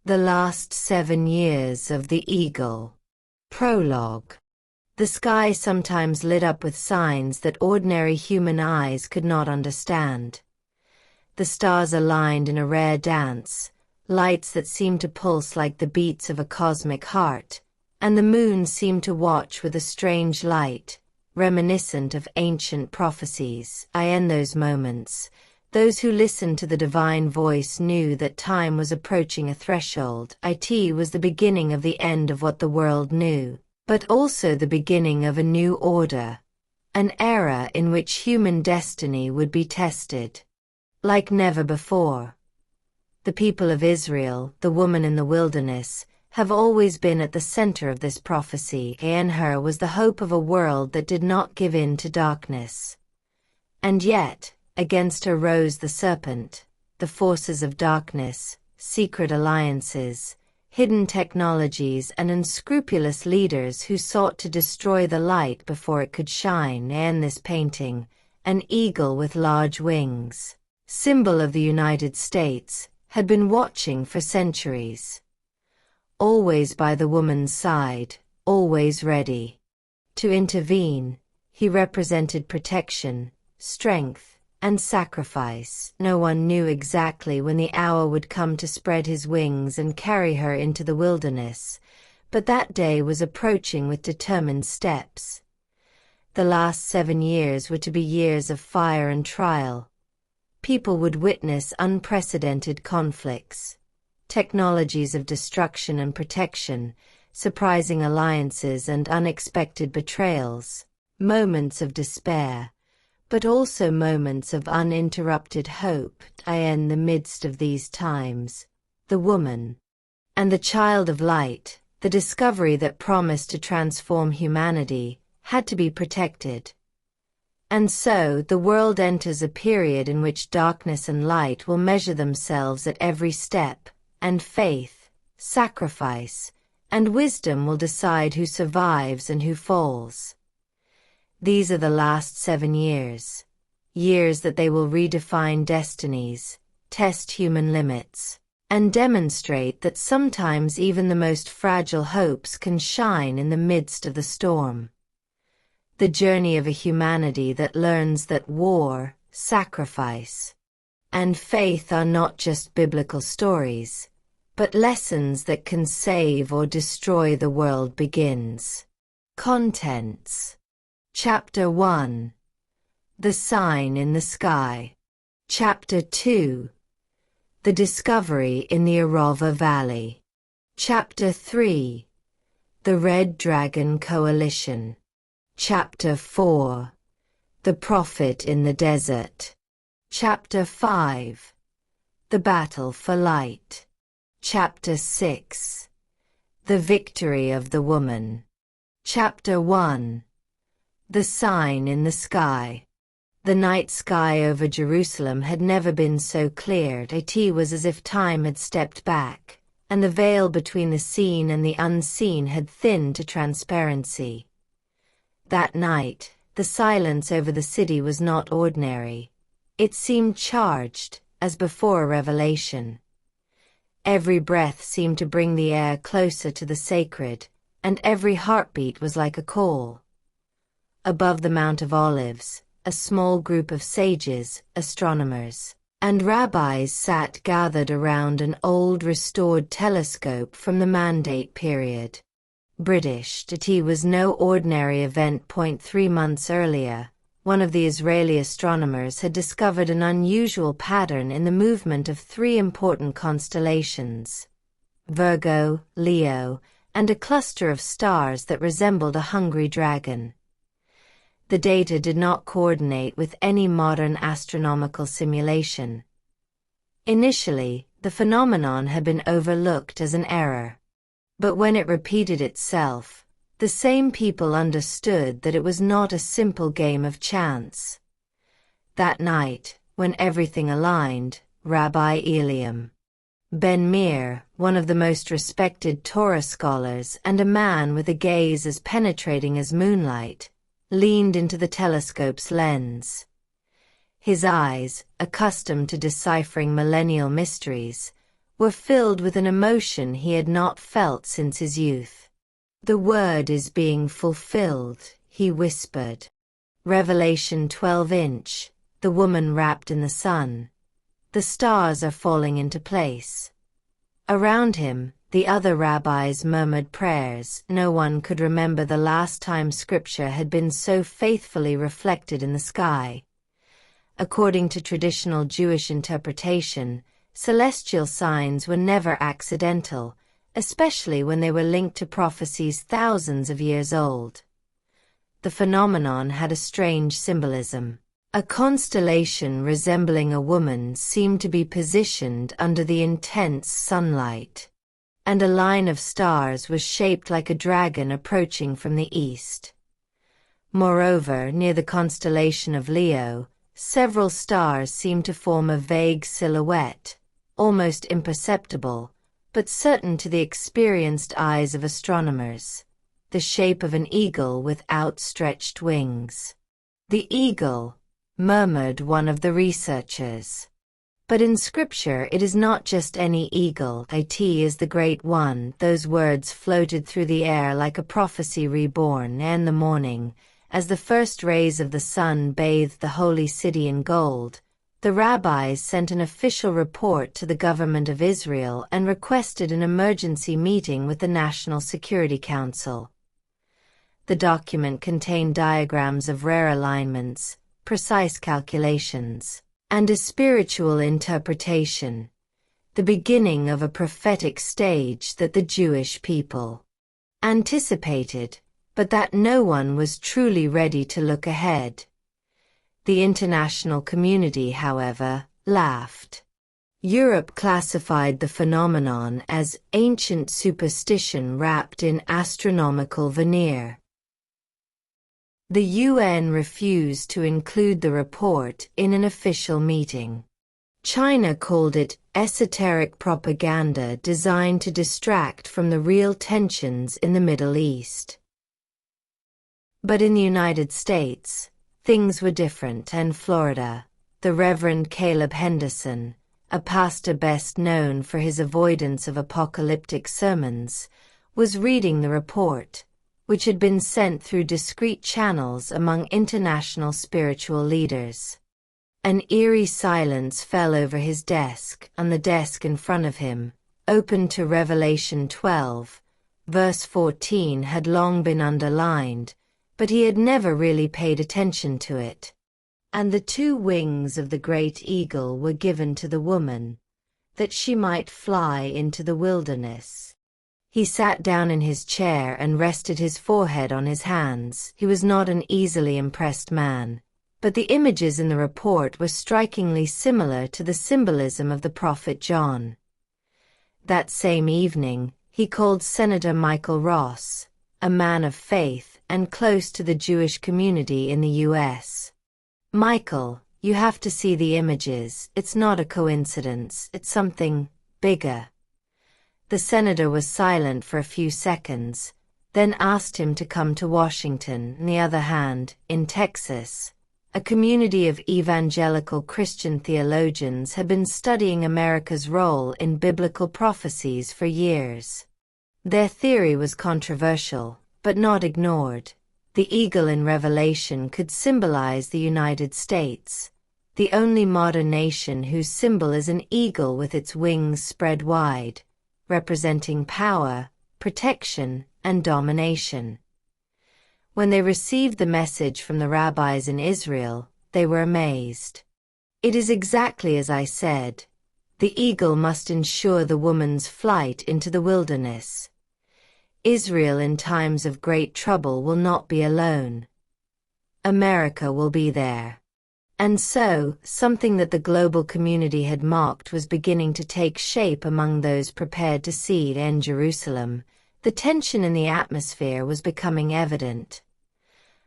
The last 7 years of the eagle. Prologue. The sky sometimes lit up with signs that ordinary human eyes could not understand. The stars aligned in a rare dance, lights that seemed to pulse like the beats of a cosmic heart, and the moon seemed to watch with a strange light, reminiscent of ancient prophecies. In those moments, those who listened to the divine voice knew that time was approaching a threshold. It was the beginning of the end of what the world knew, but also the beginning of a new order, an era in which human destiny would be tested like never before. The people of Israel, the woman in the wilderness, have always been at the center of this prophecy. In her was the hope of a world that did not give in to darkness. And yet, against her rose the serpent, the forces of darkness, secret alliances, hidden technologies, and unscrupulous leaders who sought to destroy the light before it could shine. In this painting, an eagle with large wings, symbol of the United States, had been watching for centuries. Always by the woman's side, always ready to intervene, he represented protection, strength, and sacrifice. No one knew exactly when the hour would come to spread his wings and carry her into the wilderness, but that day was approaching with determined steps. The last 7 years were to be years of fire and trial. People would witness unprecedented conflicts, technologies of destruction and protection, surprising alliances and unexpected betrayals, moments of despair, but also moments of uninterrupted hope. In the midst of these times, the woman and the child of light, the discovery that promised to transform humanity, had to be protected. And so the world enters a period in which darkness and light will measure themselves at every step, and faith, sacrifice, and wisdom will decide who survives and who falls. These are the last 7 years, years that they will redefine destinies, test human limits, and demonstrate that sometimes even the most fragile hopes can shine in the midst of the storm. The journey of a humanity that learns that war, sacrifice, and faith are not just biblical stories, but lessons that can save or destroy the world begins. Contents. Chapter 1. The Sign in the Sky. Chapter 2. The Discovery in the Arava Valley. Chapter 3. The Red Dragon Coalition. Chapter 4. The Prophet in the Desert. Chapter 5. The Battle for Light. Chapter 6. The Victory of the Woman. Chapter 1. The Sign in the Sky. The night sky over Jerusalem had never been so clear. It was as if time had stepped back, and the veil between the seen and the unseen had thinned to transparency. That night, the silence over the city was not ordinary. It seemed charged, as before a revelation. Every breath seemed to bring the air closer to the sacred, and every heartbeat was like a call. Above the Mount of Olives, a small group of sages, astronomers, and rabbis sat gathered around an old restored telescope from the Mandate period. British. It was no ordinary event. 3 months earlier, one of the Israeli astronomers had discovered an unusual pattern in the movement of 3 important constellations: Virgo, Leo, and a cluster of stars that resembled a hungry dragon. The data did not coordinate with any modern astronomical simulation. Initially, the phenomenon had been overlooked as an error. But when it repeated itself, the same people understood that it was not a simple game of chance. That night, when everything aligned, Rabbi Eliam Ben Meir, one of the most respected Torah scholars and a man with a gaze as penetrating as moonlight, leaned into the telescope's lens. His eyes, accustomed to deciphering millennial mysteries, were filled with an emotion he had not felt since his youth. "The word is being fulfilled," he whispered. Revelation 12-inch, the woman wrapped in the sun. The stars are falling into place. Around him, the other rabbis murmured prayers. No one could remember the last time scripture had been so faithfully reflected in the sky. According to traditional Jewish interpretation, celestial signs were never accidental, especially when they were linked to prophecies thousands of years old. The phenomenon had a strange symbolism. A constellation resembling a woman seemed to be positioned under the intense sunlight, and a line of stars was shaped like a dragon approaching from the east. Moreover, near the constellation of Leo, several stars seemed to form a vague silhouette, almost imperceptible, but certain to the experienced eyes of astronomers, the shape of an eagle with outstretched wings. "The eagle," murmured one of the researchers. "But in scripture it is not just any eagle. It is the Great One." Those words floated through the air like a prophecy reborn. In the morning, as the first rays of the sun bathed the holy city in gold, the rabbis sent an official report to the government of Israel and requested an emergency meeting with the National Security Council. The document contained diagrams of rare alignments, precise calculations, and a spiritual interpretation, the beginning of a prophetic stage that the Jewish people anticipated, but that no one was truly ready to look ahead. The international community, however, laughed. Europe classified the phenomenon as ancient superstition wrapped in astronomical veneer. The UN refused to include the report in an official meeting. China called it esoteric propaganda designed to distract from the real tensions in the Middle East. But in the United States, things were different. In Florida, the Reverend Caleb Henderson, a pastor best known for his avoidance of apocalyptic sermons, was reading the report, which had been sent through discreet channels among international spiritual leaders. An eerie silence fell over his desk, and the desk in front of him, open to Revelation 12, verse 14, had long been underlined, but he had never really paid attention to it. "And the 2 wings of the great eagle were given to the woman, that she might fly into the wilderness." He sat down in his chair and rested his forehead on his hands. He was not an easily impressed man, but the images in the report were strikingly similar to the symbolism of the prophet John. That same evening, he called Senator Michael Ross, a man of faith and close to the Jewish community in the U.S. "Michael, you have to see the images. It's not a coincidence, it's something bigger." The senator was silent for a few seconds, then asked him to come to Washington. On the other hand, in Texas, a community of evangelical Christian theologians had been studying America's role in biblical prophecies for years. Their theory was controversial, but not ignored. The eagle in Revelation could symbolize the United States, the only modern nation whose symbol is an eagle with its wings spread wide, representing power, protection, and domination. When they received the message from the rabbis in Israel, they were amazed. "It is exactly as I said. The eagle must ensure the woman's flight into the wilderness. Israel in times of great trouble will not be alone. America will be there." And so, something that the global community had mocked was beginning to take shape among those prepared to see it in Jerusalem. The tension in the atmosphere was becoming evident.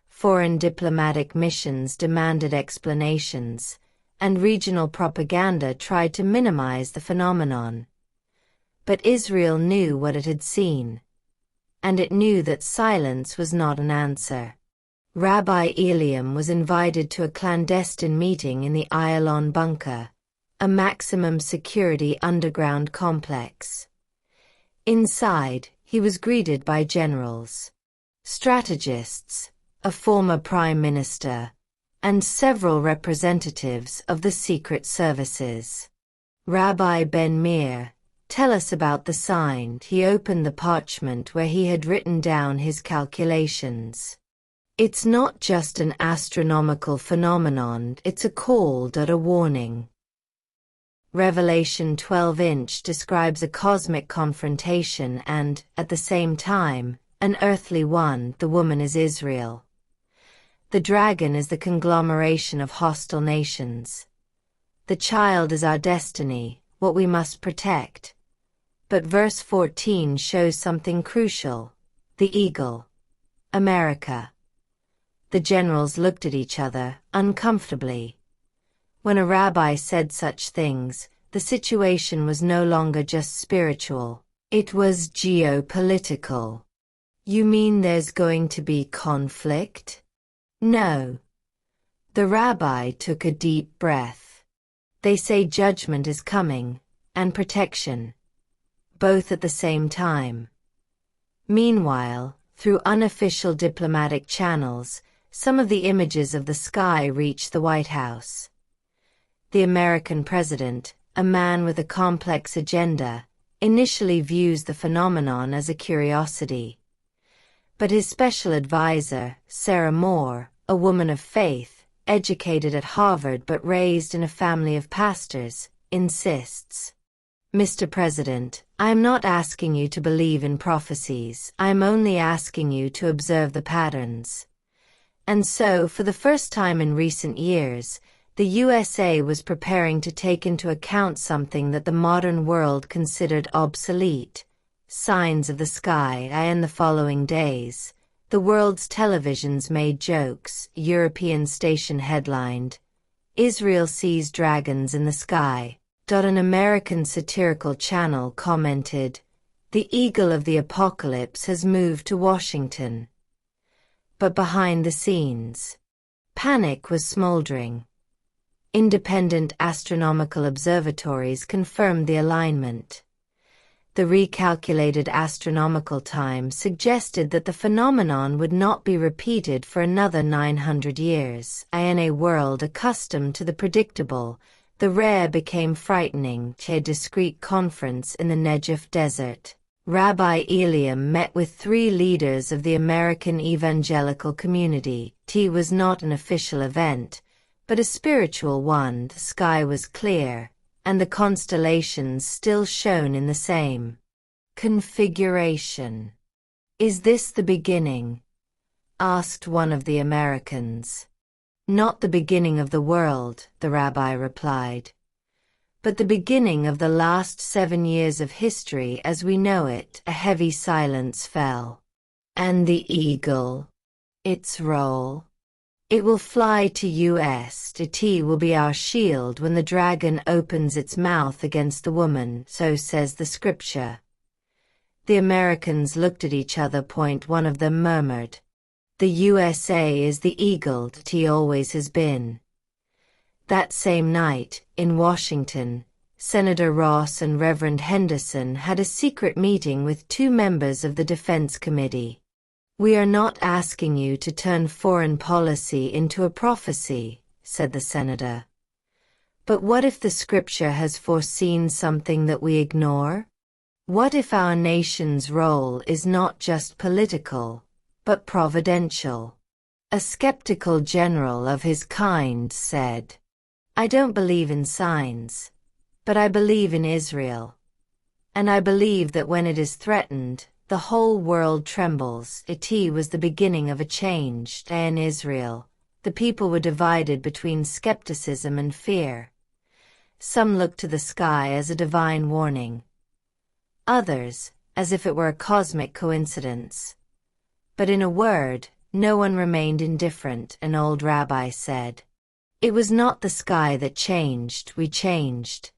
Foreign diplomatic missions demanded explanations, and regional propaganda tried to minimize the phenomenon. But Israel knew what it had seen, and it knew that silence was not an answer. Rabbi Eliam was invited to a clandestine meeting in the Ayalon bunker, a maximum security underground complex. Inside, he was greeted by generals, strategists, a former prime minister, and several representatives of the secret services. Rabbi Ben Meir, tell us about the sign. He opened the parchment where he had written down his calculations. It's not just an astronomical phenomenon, it's a call.A warning. Revelation 12-inch describes a cosmic confrontation and, at the same time, an earthly one. The woman is Israel. The dragon is the conglomeration of hostile nations. The child is our destiny, what we must protect. But verse 14 shows something crucial. The eagle. America. The generals looked at each other, uncomfortably. When a rabbi said such things, the situation was no longer just spiritual, it was geopolitical. You mean there's going to be conflict? No. The rabbi took a deep breath. They say judgment is coming, and protection. Both at the same time. Meanwhile, through unofficial diplomatic channels, some of the images of the sky reached the White House. The American president, a man with a complex agenda, initially views the phenomenon as a curiosity. But his special advisor, Sarah Moore, a woman of faith, educated at Harvard but raised in a family of pastors, insists. Mr. President, I am not asking you to believe in prophecies, I am only asking you to observe the patterns. And so, for the first time in recent years, the USA was preparing to take into account something that the modern world considered obsolete. Signs of the sky. In the following days, the world's televisions made jokes. European station headlined, Israel sees dragons in the sky. An American satirical channel commented, the eagle of the apocalypse has moved to Washington. But behind the scenes, panic was smoldering. Independent astronomical observatories confirmed the alignment. The recalculated astronomical time suggested that the phenomenon would not be repeated for another 900 years. In a world accustomed to the predictable, the rare became frightening. A discreet conference in the Negev desert. Rabbi Eliam met with 3 leaders of the American evangelical community. It was not an official event, but a spiritual one. The sky was clear, and the constellations still shone in the same configuration. Is this the beginning? Asked one of the Americans. Not the beginning of the world, the rabbi replied, but the beginning of the last 7 years of history as we know it. A heavy silence fell. And the eagle? Its role? It will fly to us. It will be our shield when the dragon opens its mouth against the woman, so says the scripture. The Americans looked at each other. One of them murmured, the USA is the eagle. It always has been. That same night, in Washington, Senator Ross and Reverend Henderson had a secret meeting with 2 members of the Defense Committee. We are not asking you to turn foreign policy into a prophecy, said the senator. But what if the scripture has foreseen something that we ignore? What if our nation's role is not just political, but providential? A skeptical general of his kind said, I don't believe in signs, but I believe in Israel. And I believe that when it is threatened, the whole world trembles. It was the beginning of a change. In Israel, the people were divided between skepticism and fear. Some looked to the sky as a divine warning. Others, as if it were a cosmic coincidence. But in a word, no one remained indifferent. An old rabbi said, it was not the sky that changed, we changed.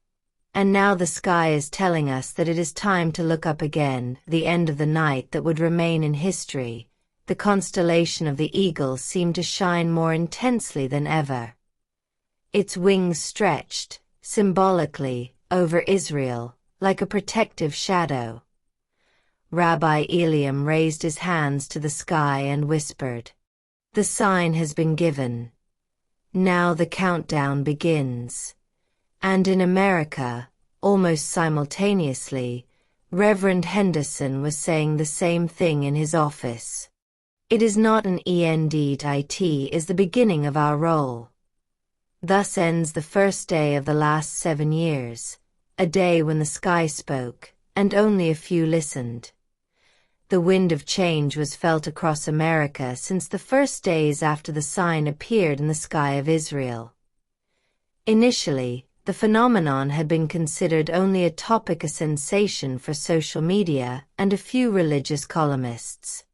And now the sky is telling us that it is time to look up again. The end of the night that would remain in history, the constellation of the eagle seemed to shine more intensely than ever. Its wings stretched, symbolically, over Israel, like a protective shadow. Rabbi Eliam raised his hands to the sky and whispered, "The sign has been given. Now the countdown begins." And in America, almost simultaneously, Reverend Henderson was saying the same thing in his office. "It is not an end.It is the beginning of our role. Thus ends the first day of the last 7 years, a day when the sky spoke, and only a few listened. The wind of change was felt across America since the first days after the sign appeared in the sky of Israel. Initially, the phenomenon had been considered only a topic, a sensation for social media and a few religious columnists.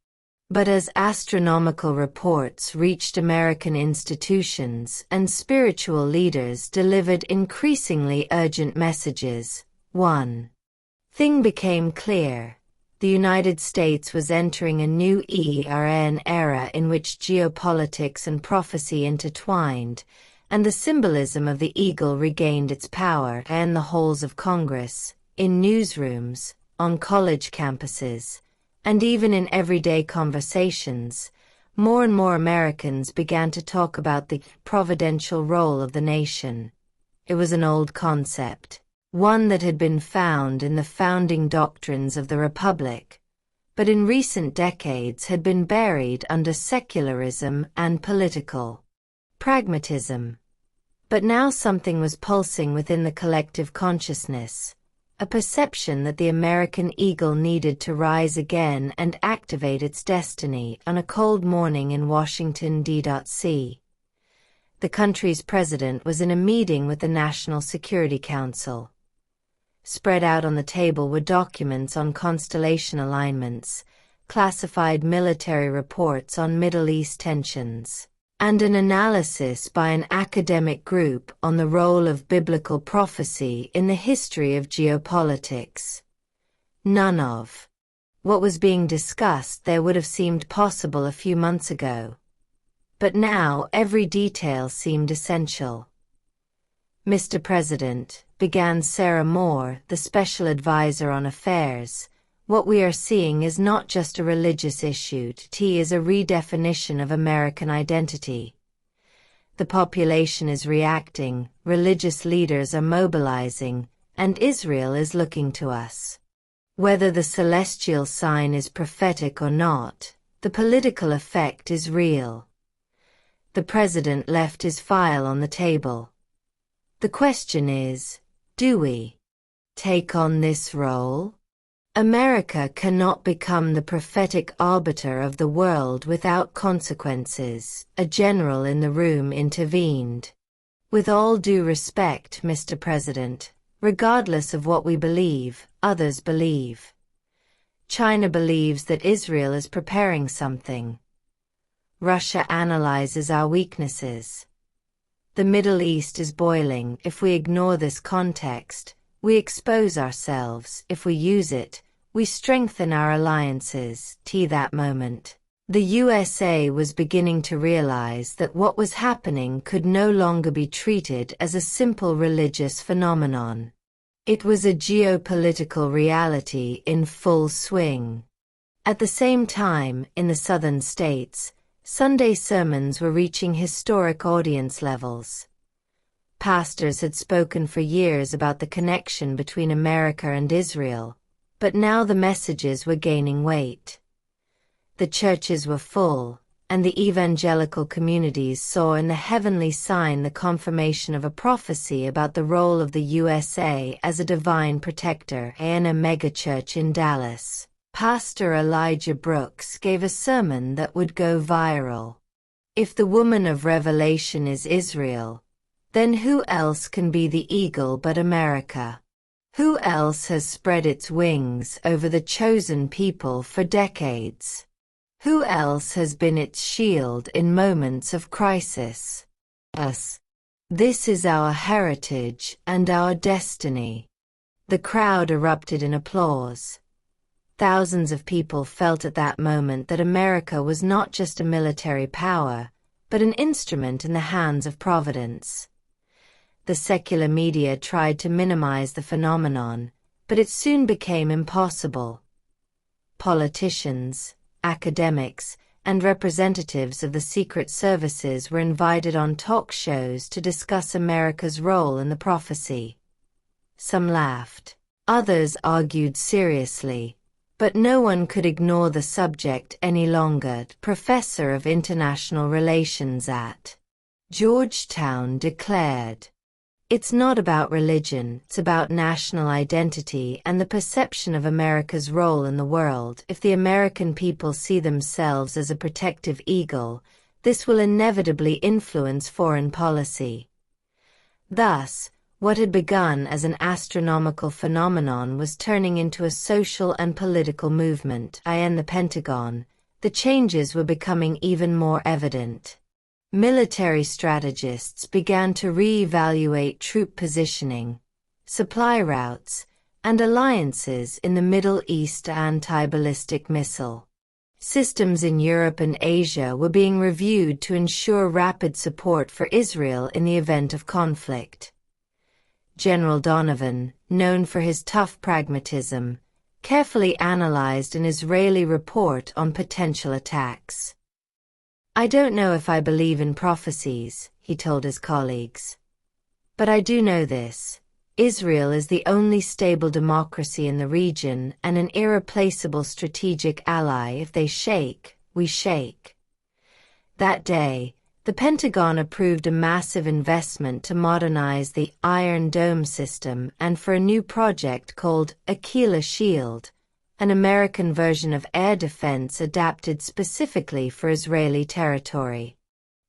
But as astronomical reports reached American institutions and spiritual leaders delivered increasingly urgent messages, one thing became clear: the United States was entering a new era in which geopolitics and prophecy intertwined, and the symbolism of the eagle regained its power in the halls of Congress, in newsrooms, on college campuses, and even in everyday conversations. More and more Americans began to talk about the providential role of the nation. It was an old concept, one that had been found in the founding doctrines of the Republic, but in recent decades had been buried under secularism and political pragmatism. But now something was pulsing within the collective consciousness, a perception that the American eagle needed to rise again and activate its destiny. On a cold morning in Washington, D.C., the country's president was in a meeting with the National Security Council. Spread out on the table were documents on constellation alignments, classified military reports on Middle East tensions, and an analysis by an academic group on the role of biblical prophecy in the history of geopolitics. None of what was being discussed there would have seemed possible a few months ago. But now every detail seemed essential. "Mr. President," began Sarah Moore, the special advisor on affairs, "what we are seeing is not just a religious issue, it is a redefinition of American identity. The population is reacting, religious leaders are mobilizing, and Israel is looking to us. Whether the celestial sign is prophetic or not, the political effect is real." The president left his file on the table. "The question is, do we take on this role? America cannot become the prophetic arbiter of the world without consequences," a general in the room intervened. "With all due respect, Mr. President, regardless of what we believe, others believe. China believes that Israel is preparing something. Russia analyzes our weaknesses. The Middle East is boiling. If we ignore this context, we expose ourselves. If we use it, we strengthen our alliances." That moment, the USA was beginning to realize that what was happening could no longer be treated as a simple religious phenomenon. It was a geopolitical reality in full swing. At the same time, in the southern states, Sunday sermons were reaching historic audience levels. Pastors had spoken for years about the connection between America and Israel, but now the messages were gaining weight. The churches were full, and the evangelical communities saw in the heavenly sign the confirmation of a prophecy about the role of the USA as a divine protector. In a megachurch in Dallas, Pastor Elijah Brooks gave a sermon that would go viral. "If the woman of Revelation is Israel, then who else can be the eagle but America? Who else has spread its wings over the chosen people for decades? Who else has been its shield in moments of crisis? Us. This is our heritage and our destiny." The crowd erupted in applause. Thousands of people felt at that moment that America was not just a military power, but an instrument in the hands of Providence. The secular media tried to minimize the phenomenon, but it soon became impossible. Politicians, academics, and representatives of the secret services were invited on talk shows to discuss America's role in the prophecy. Some laughed. Others argued seriously, but no one could ignore the subject any longer. Professor of International Relations at Georgetown declared, "It's not about religion, it's about national identity and the perception of America's role in the world. If the American people see themselves as a protective eagle, this will inevitably influence foreign policy." Thus, what had begun as an astronomical phenomenon was turning into a social and political movement. In the Pentagon, the changes were becoming even more evident. Military strategists began to re-evaluate troop positioning, supply routes, and alliances in the Middle East. Anti-ballistic missile systems in Europe and Asia were being reviewed to ensure rapid support for Israel in the event of conflict. General Donovan, known for his tough pragmatism, carefully analyzed an Israeli report on potential attacks. "I don't know if I believe in prophecies," he told his colleagues. "But I do know this. Israel is the only stable democracy in the region and an irreplaceable strategic ally. If they shake, we shake." That day, the Pentagon approved a massive investment to modernize the Iron Dome system and for a new project called Aquila Shield, an American version of air defense adapted specifically for Israeli territory.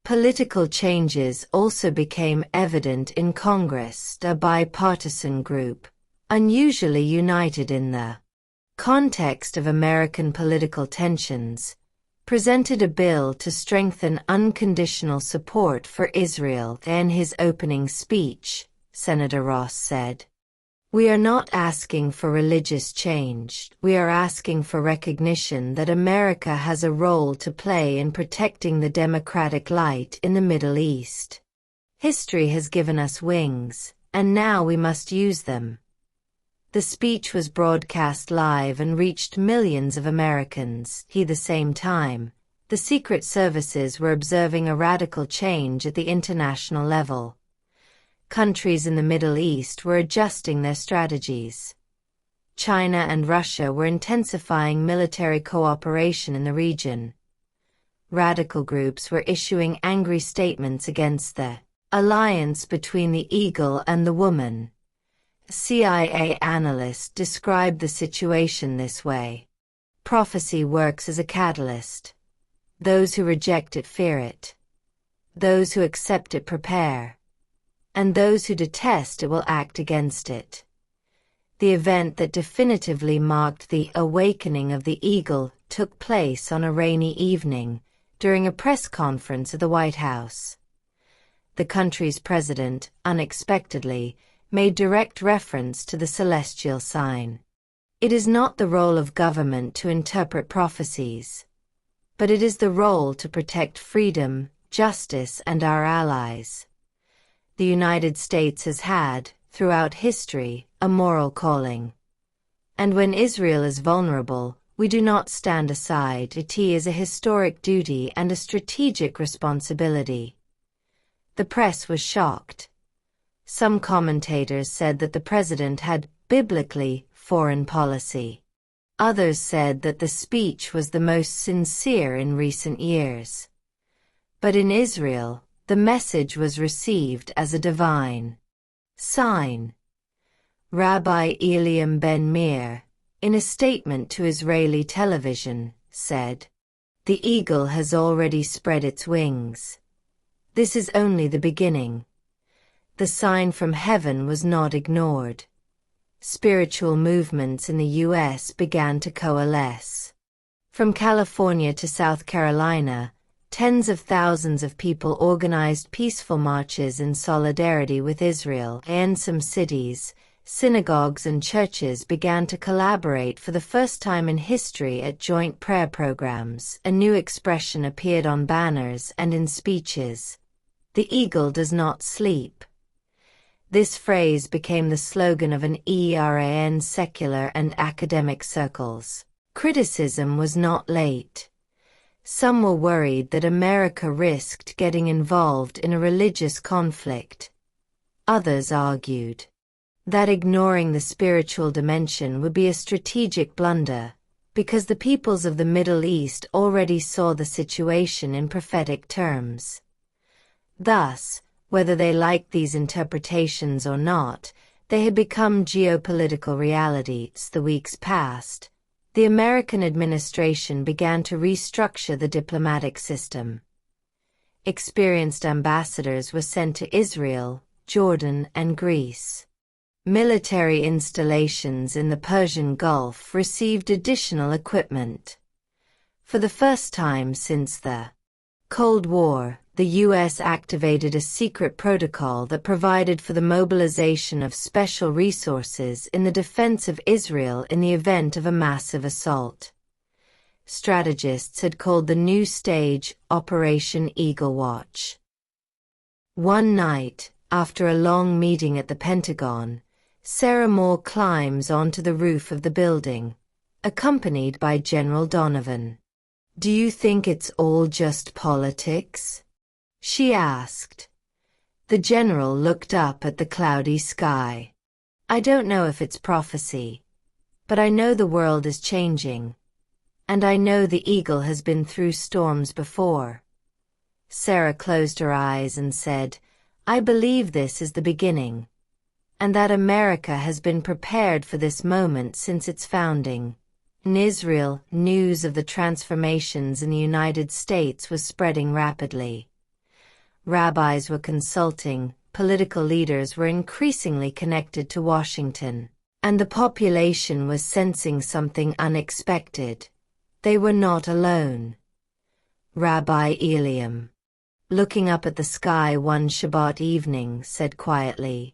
Political changes also became evident in Congress. A bipartisan group, unusually united in the context of American political tensions, presented a bill to strengthen unconditional support for Israel. In his opening speech, Senator Ross said, "We are not asking for religious change, we are asking for recognition that America has a role to play in protecting the democratic light in the Middle East. History has given us wings, and now we must use them." The speech was broadcast live and reached millions of Americans. At the same time, the Secret Services were observing a radical change at the international level. Countries in the Middle East were adjusting their strategies. China and Russia were intensifying military cooperation in the region. Radical groups were issuing angry statements against the alliance between the eagle and the woman. A CIA analyst described the situation this way: "Prophecy works as a catalyst. Those who reject it fear it. Those who accept it prepare. And those who detest it will act against it." The event that definitively marked the awakening of the eagle took place on a rainy evening, during a press conference at the White House. The country's president, unexpectedly, made direct reference to the celestial sign. "It is not the role of government to interpret prophecies, but it is the role to protect freedom, justice, and our allies. The United States has had, throughout history, a moral calling. And when Israel is vulnerable, we do not stand aside. It is a historic duty and a strategic responsibility." The press was shocked. Some commentators said that the president had, biblically, foreign policy. Others said that the speech was the most sincere in recent years. But in Israel, the message was received as a divine sign. Rabbi Eliam Ben Meir, in a statement to Israeli television, said, "The eagle has already spread its wings. This is only the beginning." The sign from heaven was not ignored. Spiritual movements in the U.S. began to coalesce. From California to South Carolina, tens of thousands of people organized peaceful marches in solidarity with Israel. In some cities, synagogues and churches began to collaborate for the first time in history at joint prayer programs. A new expression appeared on banners and in speeches: "The eagle does not sleep." This phrase became the slogan of an ERAN secular and academic circles. Criticism was not late. Some were worried that America risked getting involved in a religious conflict. Others argued that ignoring the spiritual dimension would be a strategic blunder, because the peoples of the Middle East already saw the situation in prophetic terms. Thus, whether they liked these interpretations or not, they had become geopolitical realities. The weeks passed. The American administration began to restructure the diplomatic system. Experienced ambassadors were sent to Israel, Jordan, and Greece. Military installations in the Persian Gulf received additional equipment. For the first time since the Cold War, the U.S. activated a secret protocol that provided for the mobilization of special resources in the defense of Israel in the event of a massive assault. Strategists had called the new stage Operation Eagle Watch. One night, after a long meeting at the Pentagon, Sarah Moore climbs onto the roof of the building, accompanied by General Donovan. "Do you think it's all just politics?" she asked. The general looked up at the cloudy sky. "I don't know if it's prophecy, but I know the world is changing. And I know the Eagle has been through storms before." Sarah closed her eyes and said, "I believe this is the beginning, and that America has been prepared for this moment since its founding." In Israel, news of the transformations in the United States was spreading rapidly. Rabbis were consulting, political leaders were increasingly connected to Washington, and the population was sensing something unexpected. They were not alone. Rabbi Eliam, looking up at the sky one Shabbat evening, said quietly,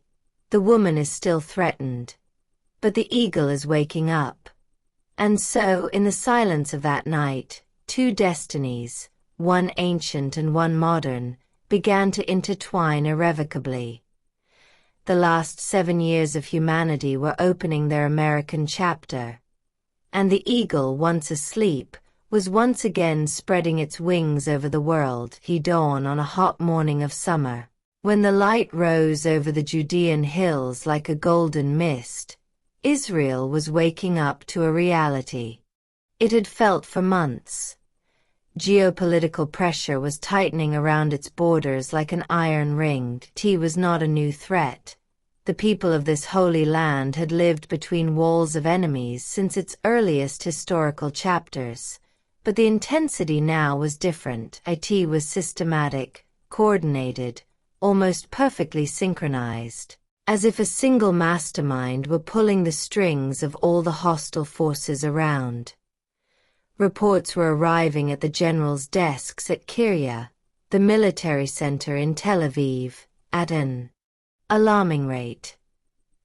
"The woman is still threatened, but the eagle is waking up." And so, in the silence of that night, two destinies, one ancient and one modern, began to intertwine irrevocably. The last 7 years of humanity were opening their American chapter, and the eagle, once asleep, was once again spreading its wings over the world. He dawned on a hot morning of summer, when the light rose over the Judean hills like a golden mist. Israel was waking up to a reality it had felt for months. Geopolitical pressure was tightening around its borders like an iron ring. It was not a new threat. The people of this holy land had lived between walls of enemies since its earliest historical chapters, but the intensity now was different. It was systematic, coordinated, almost perfectly synchronized, as if a single mastermind were pulling the strings of all the hostile forces around. Reports were arriving at the generals' desks at Kiryat, the military center in Tel Aviv, at an alarming rate.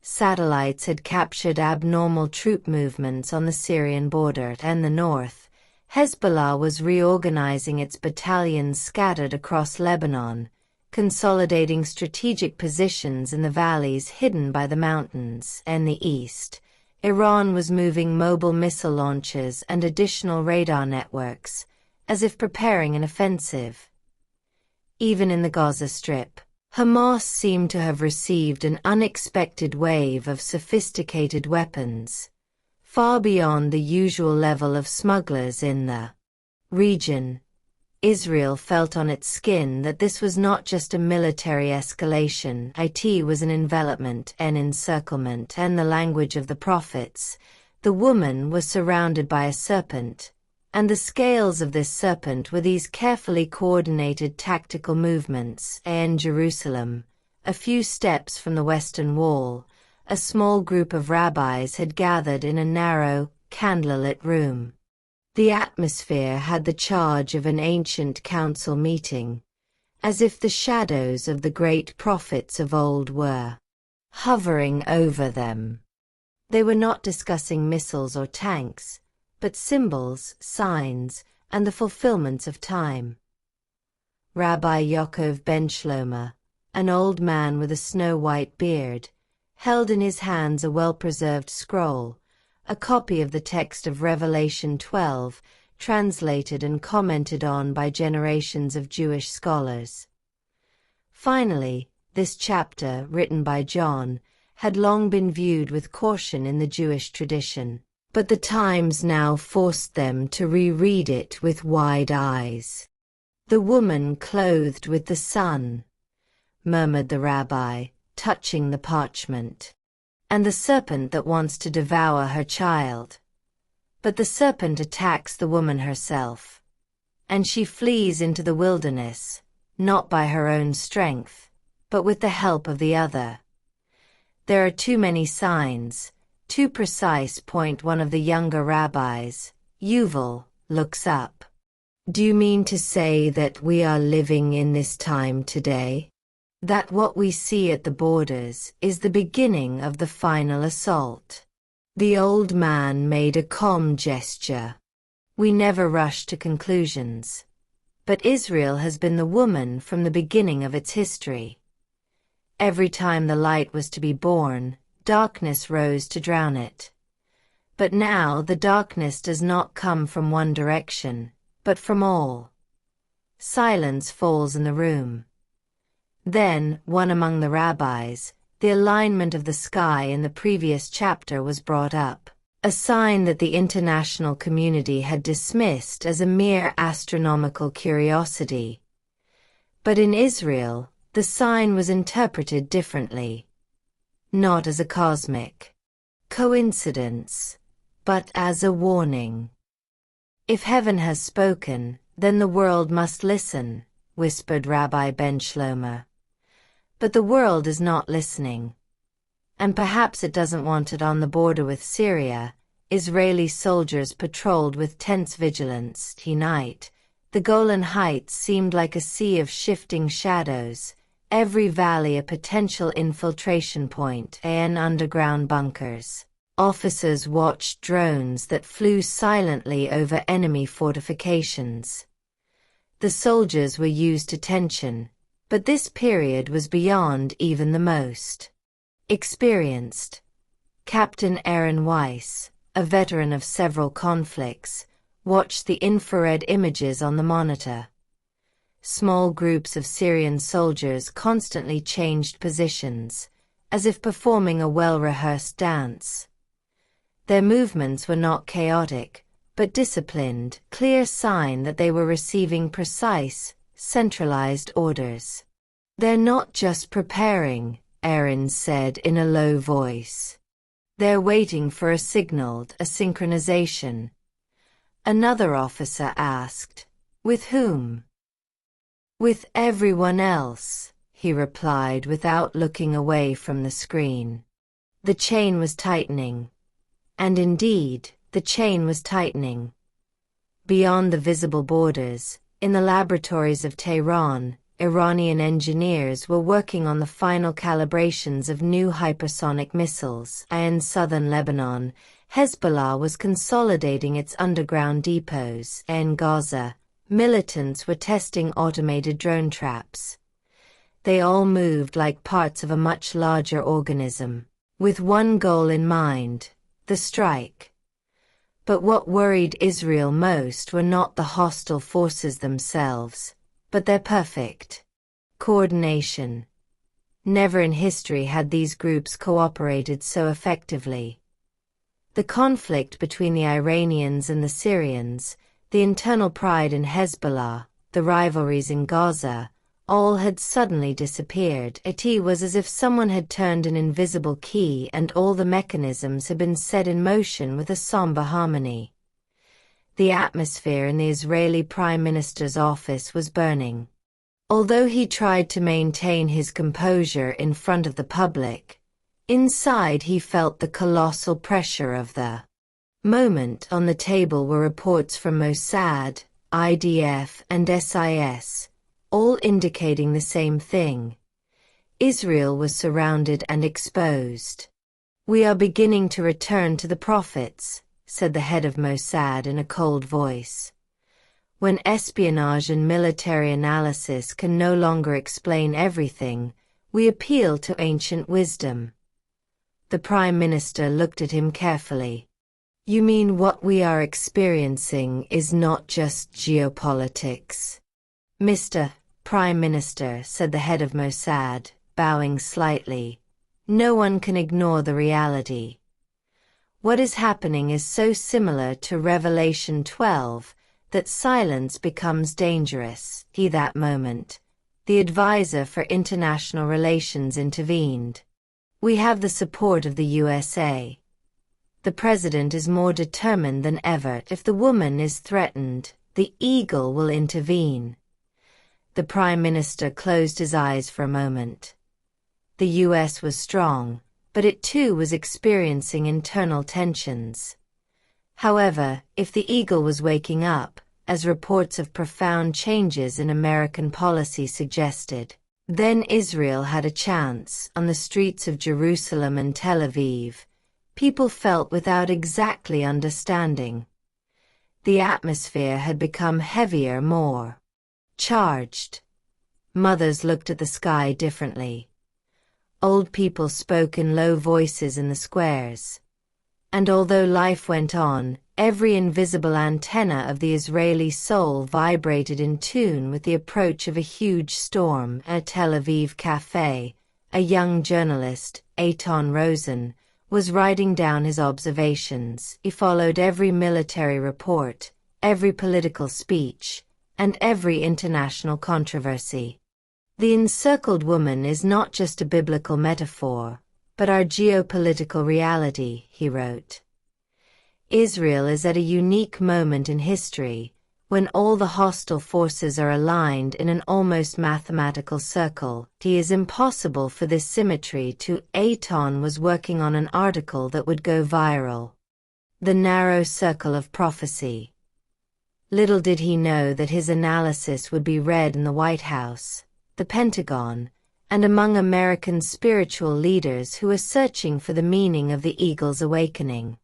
Satellites had captured abnormal troop movements on the Syrian border and the north. Hezbollah was reorganizing its battalions scattered across Lebanon, consolidating strategic positions in the valleys hidden by the mountains. And the east, Iran was moving mobile missile launchers and additional radar networks, as if preparing an offensive. Even in the Gaza Strip, Hamas seemed to have received an unexpected wave of sophisticated weapons, far beyond the usual level of smugglers in the region. Israel felt on its skin that this was not just a military escalation. It was an envelopment, an encirclement, and the language of the prophets. The woman was surrounded by a serpent, and the scales of this serpent were these carefully coordinated tactical movements. In Jerusalem, a few steps from the Western Wall, a small group of rabbis had gathered in a narrow, candlelit room. The atmosphere had the charge of an ancient council meeting, as if the shadows of the great prophets of old were hovering over them. They were not discussing missiles or tanks, but symbols, signs, and the fulfillments of time. Rabbi Yaakov ben Shlomo, an old man with a snow-white beard, held in his hands a well-preserved scroll, a copy of the text of Revelation 12, translated and commented on by generations of Jewish scholars. Finally, this chapter, written by John, had long been viewed with caution in the Jewish tradition, but the times now forced them to reread it with wide eyes. "The woman clothed with the sun," murmured the rabbi, touching the parchment. "And the serpent that wants to devour her child. But the serpent attacks the woman herself, and she flees into the wilderness, not by her own strength, but with the help of the other." "There are too many signs, too precise." One of the younger rabbis, Yuval, looks up. "Do you mean to say that we are living in this time today? That what we see at the borders is the beginning of the final assault?" The old man made a calm gesture. "We never rush to conclusions. But Israel has been the woman from the beginning of its history. Every time the light was to be born, darkness rose to drown it. But now the darkness does not come from one direction, but from all." Silence falls in the room. Then, one among the rabbis, the alignment of the sky in the previous chapter was brought up, a sign that the international community had dismissed as a mere astronomical curiosity. But in Israel, the sign was interpreted differently. Not as a cosmic coincidence, but as a warning. "If heaven has spoken, then the world must listen," whispered Rabbi Ben Shlomo. "But the world is not listening. And perhaps it doesn't want it." On the border with Syria, Israeli soldiers patrolled with tense vigilance. Tonight, the Golan Heights seemed like a sea of shifting shadows, every valley a potential infiltration point and underground bunkers. Officers watched drones that flew silently over enemy fortifications. The soldiers were used to tension, but this period was beyond even the most experienced. Captain Aaron Weiss, a veteran of several conflicts, watched the infrared images on the monitor. Small groups of Syrian soldiers constantly changed positions, as if performing a well-rehearsed dance. Their movements were not chaotic, but disciplined, clear sign that they were receiving precise, centralized orders. "They're not just preparing," Aaron said in a low voice. "They're waiting for a signal, a synchronization." Another officer asked, "With whom?" "With everyone else," he replied without looking away from the screen. The chain was tightening. And indeed, the chain was tightening. Beyond the visible borders, in the laboratories of Tehran, Iranian engineers were working on the final calibrations of new hypersonic missiles. In southern Lebanon, Hezbollah was consolidating its underground depots. In Gaza, militants were testing automated drone traps. They all moved like parts of a much larger organism, with one goal in mind: the strike. But what worried Israel most were not the hostile forces themselves, but their perfect coordination. Never in history had these groups cooperated so effectively. The conflict between the Iranians and the Syrians, the internal pride in Hezbollah, the rivalries in Gaza, all had suddenly disappeared. It was as if someone had turned an invisible key and all the mechanisms had been set in motion with a somber harmony. The atmosphere in the Israeli Prime Minister's office was burning. Although he tried to maintain his composure in front of the public, inside he felt the colossal pressure of the moment. On the table were reports from Mossad, IDF, and SIS, all indicating the same thing. Israel was surrounded and exposed. "We are beginning to return to the prophets," said the head of Mossad in a cold voice. "When espionage and military analysis can no longer explain everything, We appeal to ancient wisdom. The Prime Minister looked at him carefully. You mean what we are experiencing is not just geopolitics? Mr. Prime Minister, said the head of Mossad, bowing slightly, no one can ignore the reality. What is happening is so similar to Revelation 12 that silence becomes dangerous. That moment, the advisor for international relations intervened. We have the support of the USA. The president is more determined than ever. If the woman is threatened, the eagle will intervene. The Prime Minister closed his eyes for a moment. The US was strong, but it too was experiencing internal tensions. However, if the eagle was waking up, as reports of profound changes in American policy suggested, then Israel had a chance. On the streets of Jerusalem and Tel Aviv, people felt without exactly understanding. The atmosphere had become heavier, more charged. Mothers looked at the sky differently. Old people spoke in low voices in the squares. And although life went on, every invisible antenna of the Israeli soul vibrated in tune with the approach of a huge storm. At a Tel Aviv cafe, a young journalist, Eitan Rosen, was writing down his observations. He followed every military report, every political speech, and every international controversy. The encircled woman is not just a biblical metaphor, but our geopolitical reality, he wrote. Israel is at a unique moment in history, when all the hostile forces are aligned in an almost mathematical circle. It is impossible for this symmetry to. Eitan was working on an article that would go viral. The narrow circle of prophecy. Little did he know that his analysis would be read in the White House, the Pentagon, and among American spiritual leaders who were searching for the meaning of the eagle's awakening.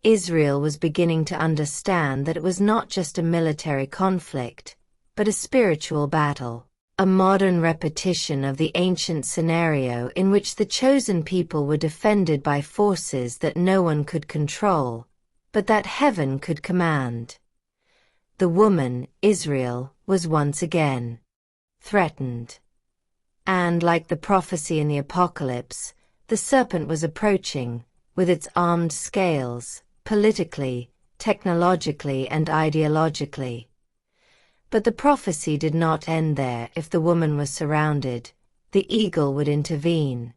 Israel was beginning to understand that it was not just a military conflict, but a spiritual battle, a modern repetition of the ancient scenario in which the chosen people were defended by forces that no one could control, but that heaven could command. The woman, Israel, was once again threatened. And like the prophecy in the Apocalypse, the serpent was approaching, with its armed scales, politically, technologically and ideologically. But the prophecy did not end there. If the woman was surrounded, the eagle would intervene.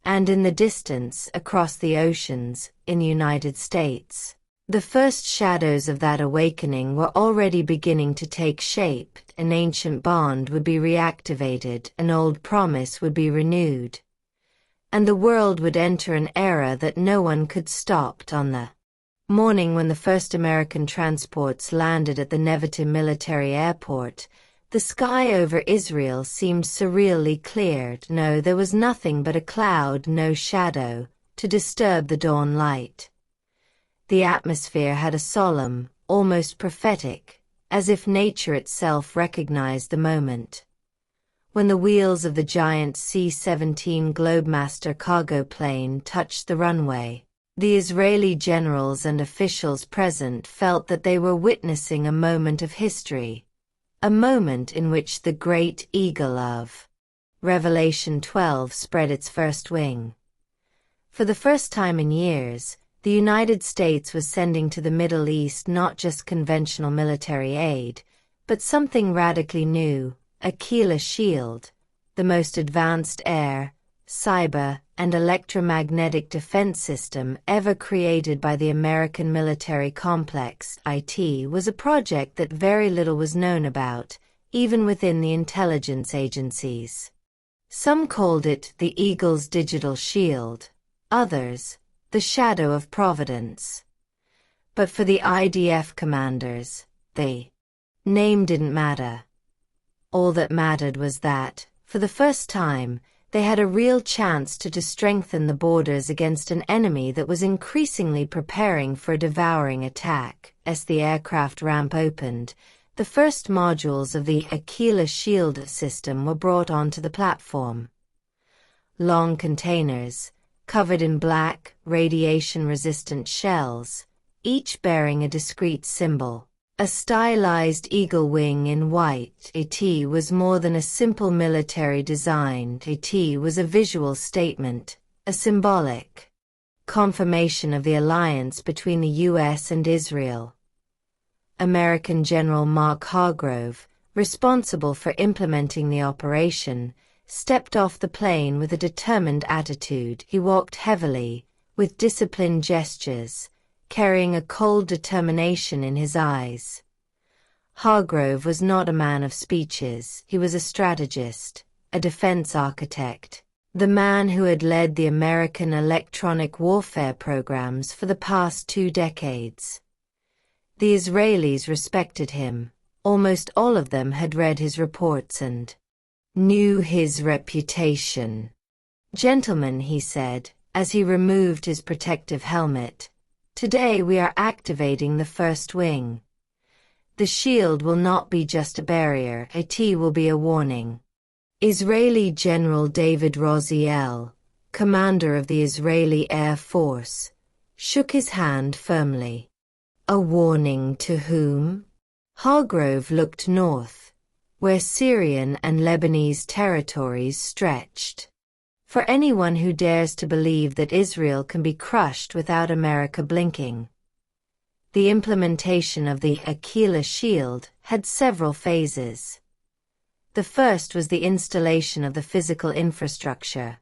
And in the distance, across the oceans, in the United States, the first shadows of that awakening were already beginning to take shape. An ancient bond would be reactivated, an old promise would be renewed, and the world would enter an era that no one could stop. On the morning when the first American transports landed at the Nevatim military airport, the sky over Israel seemed surreally clear. No, there was nothing but a cloud, no shadow, to disturb the dawn light. The atmosphere had a solemn, almost prophetic, as if nature itself recognized the moment. When the wheels of the giant C-17 Globemaster cargo plane touched the runway, the Israeli generals and officials present felt that they were witnessing a moment of history, a moment in which the great eagle of Revelation 12 spread its first wing. For the first time in years, the United States was sending to the Middle East not just conventional military aid, but something radically new, a keyless shield, the most advanced air, cyber, and electromagnetic defense system ever created by the American military complex. It was a project that very little was known about, even within the intelligence agencies. Some called it the Eagle's digital shield, others, the shadow of providence. But for the IDF commanders, the name didn't matter. All that mattered was that, for the first time, they had a real chance to strengthen the borders against an enemy that was increasingly preparing for a devouring attack. As the aircraft ramp opened, The first modules of the Aquila shield system were brought onto the platform. Long containers, covered in black, radiation-resistant shells, each bearing a discrete symbol. A stylized eagle wing in white. It was more than a simple military design. It was a visual statement, a symbolic confirmation of the alliance between the U.S. and Israel. American General Mark Hargrove, responsible for implementing the operation, stepped off the plane with a determined attitude. He walked heavily, with disciplined gestures, carrying a cold determination in his eyes. Hargrove was not a man of speeches. He was a strategist, a defense architect, the man who had led the American electronic warfare programs for the past 2 decades. The Israelis respected him. Almost all of them had read his reports and knew his reputation. "Gentlemen," he said, as he removed his protective helmet, "today we are activating the first wing. The shield will not be just a barrier, it will be a warning." Israeli General David Roziel, commander of the Israeli Air Force, shook his hand firmly. "A warning to whom?" Hargrove looked north, where Syrian and Lebanese territories stretched. "For anyone who dares to believe that Israel can be crushed without America blinking." The implementation of the Aquila shield had several phases. The first was the installation of the physical infrastructure: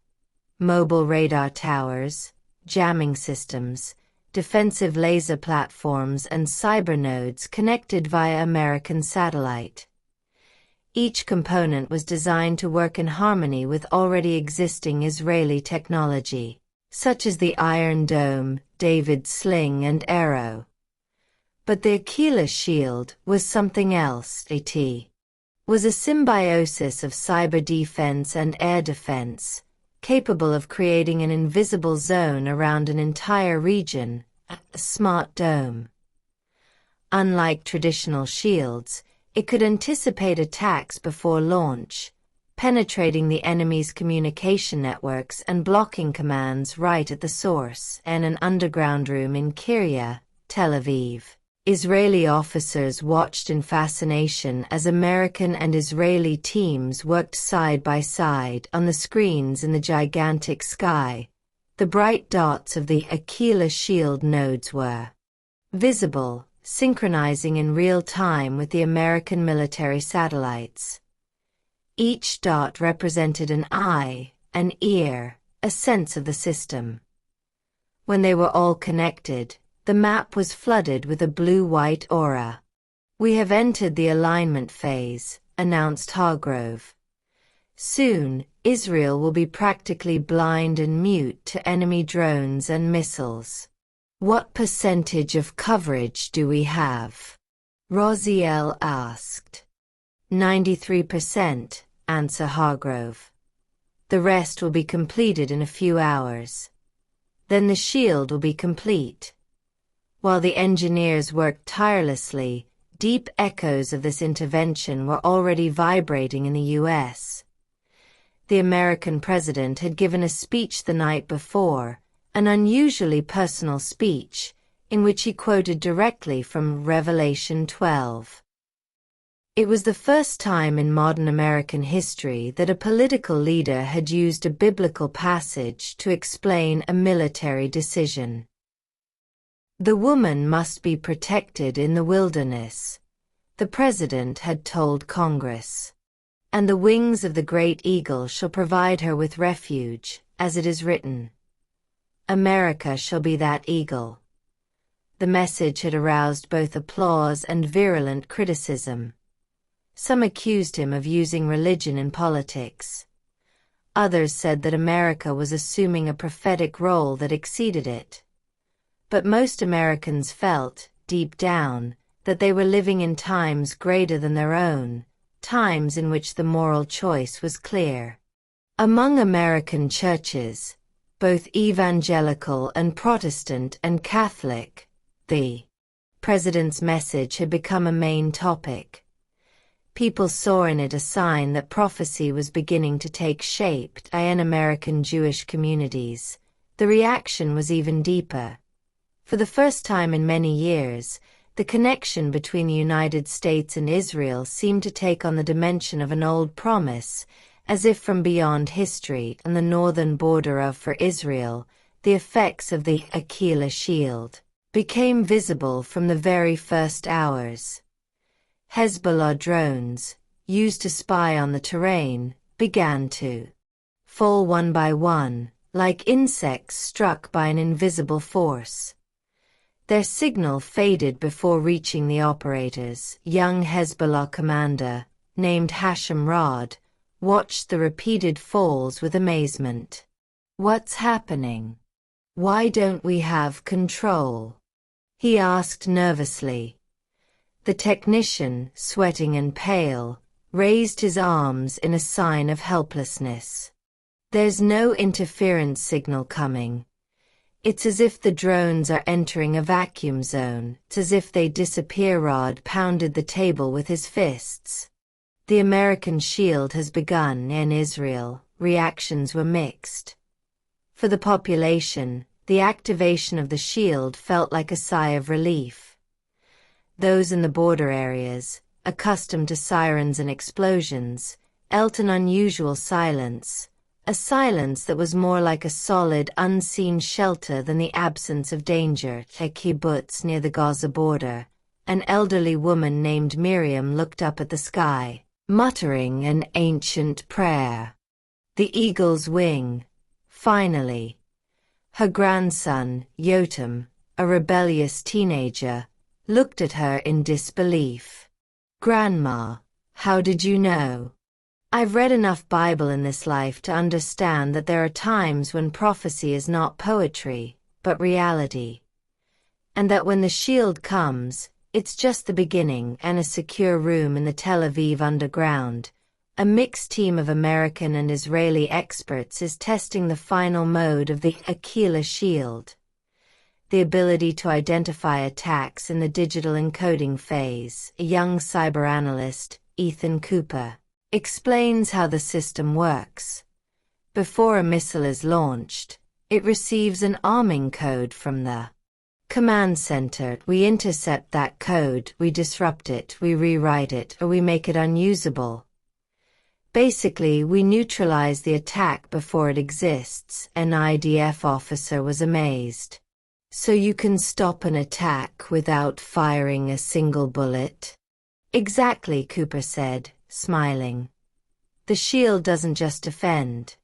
mobile radar towers, jamming systems, defensive laser platforms, and cyber nodes connected via American satellite. Each component was designed to work in harmony with already existing Israeli technology, such as the Iron Dome, David's sling and arrow. But the Aquila shield was something else. It was a symbiosis of cyber defense and air defense, capable of creating an invisible zone around an entire region, a smart dome. Unlike traditional shields, it could anticipate attacks before launch, penetrating the enemy's communication networks and blocking commands right at the source. In an underground room in Kiryat, Tel Aviv, Israeli officers watched in fascination as American and Israeli teams worked side by side on the screens in the gigantic sky. The bright dots of the Aquila shield nodes were visible, synchronizing in real time with the American military satellites. Each dot represented an eye, an ear, a sense of the system. When they were all connected, the map was flooded with a blue-white aura. "We have entered the alignment phase," announced Hargrove. "Soon, Israel will be practically blind and mute to enemy drones and missiles." "What percentage of coverage do we have?" Roziel asked. 93%, answered Hargrove. "The rest will be completed in a few hours. Then the shield will be complete." While the engineers worked tirelessly, deep echoes of this intervention were already vibrating in the U.S. The American president had given a speech the night before, an unusually personal speech, in which he quoted directly from Revelation 12. It was the first time in modern American history that a political leader had used a biblical passage to explain a military decision. "The woman must be protected in the wilderness," the president had told Congress. "And the wings of the great eagle shall provide her with refuge, as it is written. America shall be that eagle." The message had aroused both applause and virulent criticism. Some accused him of using religion in politics. Others said that America was assuming a prophetic role that exceeded it. But most Americans felt, deep down, that they were living in times greater than their own, times in which the moral choice was clear. Among American churches, both evangelical and Protestant and Catholic, the president's message had become a main topic. People saw in it a sign that prophecy was beginning to take shape in American Jewish communities. The reaction was even deeper. For the first time in many years, the connection between the United States and Israel seemed to take on the dimension of an old promise, as if from beyond history and the northern border of for Israel, the effects of the Achilles shield became visible from the very first hours. Hezbollah drones, used to spy on the terrain, began to fall one by one, like insects struck by an invisible force. Their signal faded before reaching the operators. Young Hezbollah commander, named Hashem Rod, watched the repeated falls with amazement. "What's happening? Why don't we have control?" he asked nervously. The technician, sweating and pale, raised his arms in a sign of helplessness. "There's no interference signal coming. It's as if the drones are entering a vacuum zone. It's as if they disappear." Rod pounded the table with his fists. "The American shield has begun in Israel." Reactions were mixed. For the population, the activation of the shield felt like a sigh of relief. Those in the border areas, accustomed to sirens and explosions, felt an unusual silence, a silence that was more like a solid, unseen shelter than the absence of danger. At a kibbutz near the Gaza border, an elderly woman named Miriam looked up at the sky, muttering an ancient prayer. "The eagle's wing, finally." Her grandson, Yotam, a rebellious teenager, looked at her in disbelief. "Grandma, how did you know?" "I've read enough Bible in this life to understand that there are times when prophecy is not poetry, but reality. And that when the shield comes, it's just the beginning." And a secure room in the Tel Aviv underground, a mixed team of American and Israeli experts is testing the final mode of the Achilles shield. The ability to identify attacks in the digital encoding phase. A young cyberanalyst, Ethan Cooper, explains how the system works. Before a missile is launched, it receives an arming code from the command center. We intercept that code, we disrupt it, we rewrite it, or we make it unusable. Basically, we neutralize the attack before it exists. An IDF officer was amazed. "So you can stop an attack without firing a single bullet?" "Exactly," Cooper said, smiling. "The shield doesn't just defend.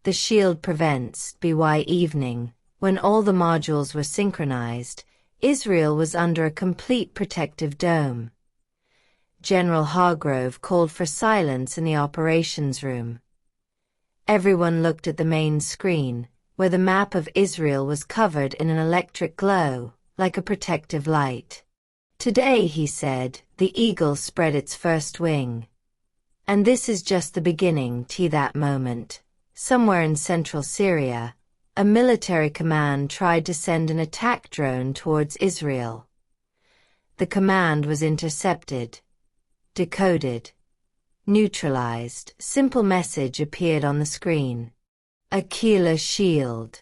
The shield prevents." By evening, when all the modules were synchronized, Israel was under a complete protective dome. General Hargrove called for silence in the operations room. Everyone looked at the main screen, where the map of Israel was covered in an electric glow, like a protective light. "Today," he said, "the eagle spread its first wing. And this is just the beginning." That moment, somewhere in central Syria, a military command tried to send an attack drone towards Israel. The command was intercepted, decoded, neutralized. Simple message appeared on the screen. "Achilles shield.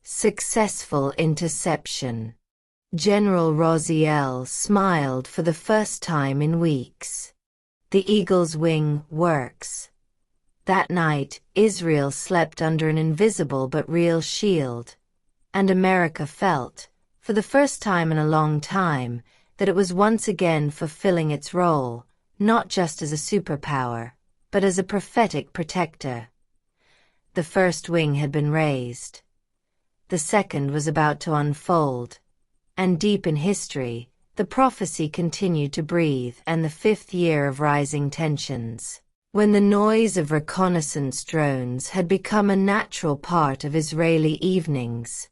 Successful interception." General Raziel smiled for the first time in weeks. "The eagle's wing works." That night, Israel slept under an invisible but real shield. And America felt, for the first time in a long time, that it was once again fulfilling its role, not just as a superpower, but as a prophetic protector. The first wing had been raised. The second was about to unfold. And deep in history, the prophecy continued to breathe. And the fifth year of rising tensions, when the noise of reconnaissance drones had become a natural part of Israeli evenings,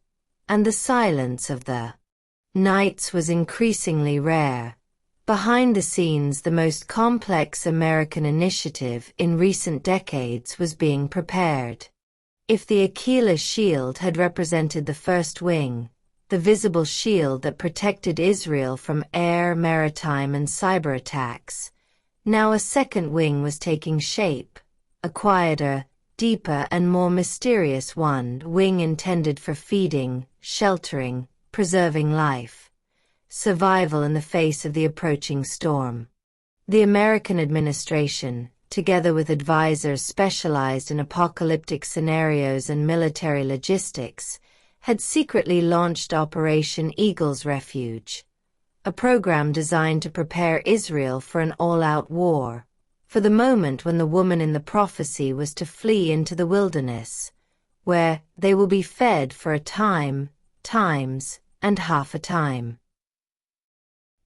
and the silence of the nights was increasingly rare. Behind the scenes, the most complex American initiative in recent decades was being prepared. If the Achilles shield had represented the first wing, the visible shield that protected Israel from air, maritime, and cyber attacks. Now a second wing was taking shape, a quieter, deeper, and more mysterious wing intended for feeding, sheltering, preserving life, survival in the face of the approaching storm. The American administration, together with advisors specialized in apocalyptic scenarios and military logistics, had secretly launched Operation Eagle's Refuge, a program designed to prepare Israel for an all-out war, for the moment when the woman in the prophecy was to flee into the wilderness, where they will be fed for a time, times, and half a time.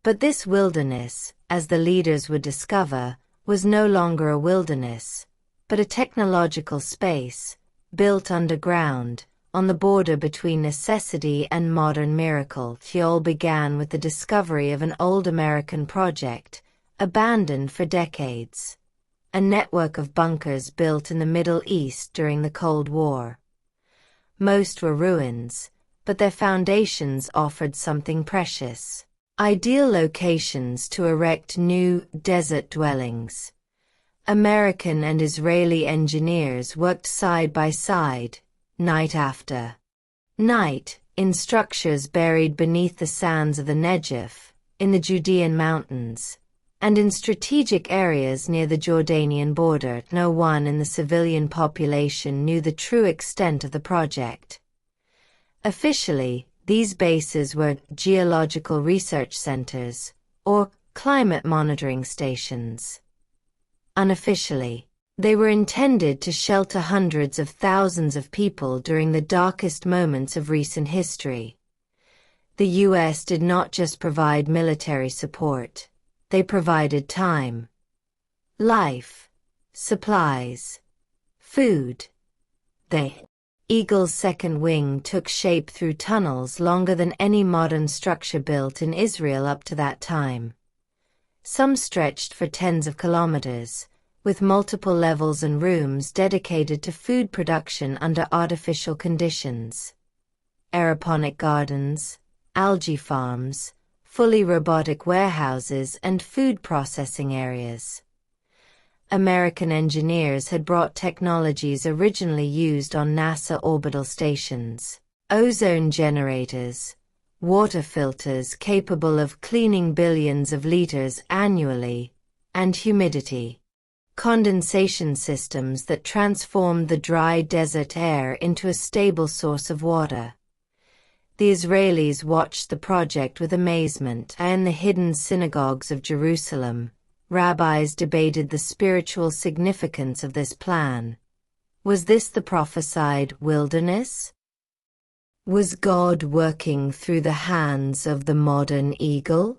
But this wilderness, as the leaders would discover, was no longer a wilderness, but a technological space, built underground, on the border between necessity and modern miracle. It all began with the discovery of an old American project, abandoned for decades. A network of bunkers built in the Middle East during the Cold War. Most were ruins, but their foundations offered something precious. Ideal locations to erect new desert dwellings. American and Israeli engineers worked side by side, night after night, in structures buried beneath the sands of the Negev, in the Judean mountains, and in strategic areas near the Jordanian border. No one in the civilian population knew the true extent of the project. Officially, these bases were geological research centers, or climate monitoring stations. Unofficially, they were intended to shelter hundreds of thousands of people during the darkest moments of recent history. The U.S. did not just provide military support, they provided time, life, supplies, food. The Eagle's second wing took shape through tunnels longer than any modern structure built in Israel up to that time. Some stretched for tens of kilometers, with multiple levels and rooms dedicated to food production under artificial conditions. Aeroponic gardens, algae farms, fully robotic warehouses, and food processing areas. American engineers had brought technologies originally used on NASA orbital stations: ozone generators, water filters capable of cleaning billions of liters annually, and humidity condensation systems that transformed the dry desert air into a stable source of water. The Israelis watched the project with amazement. In the hidden synagogues of Jerusalem, rabbis debated the spiritual significance of this plan. Was this the prophesied wilderness? Was God working through the hands of the modern eagle?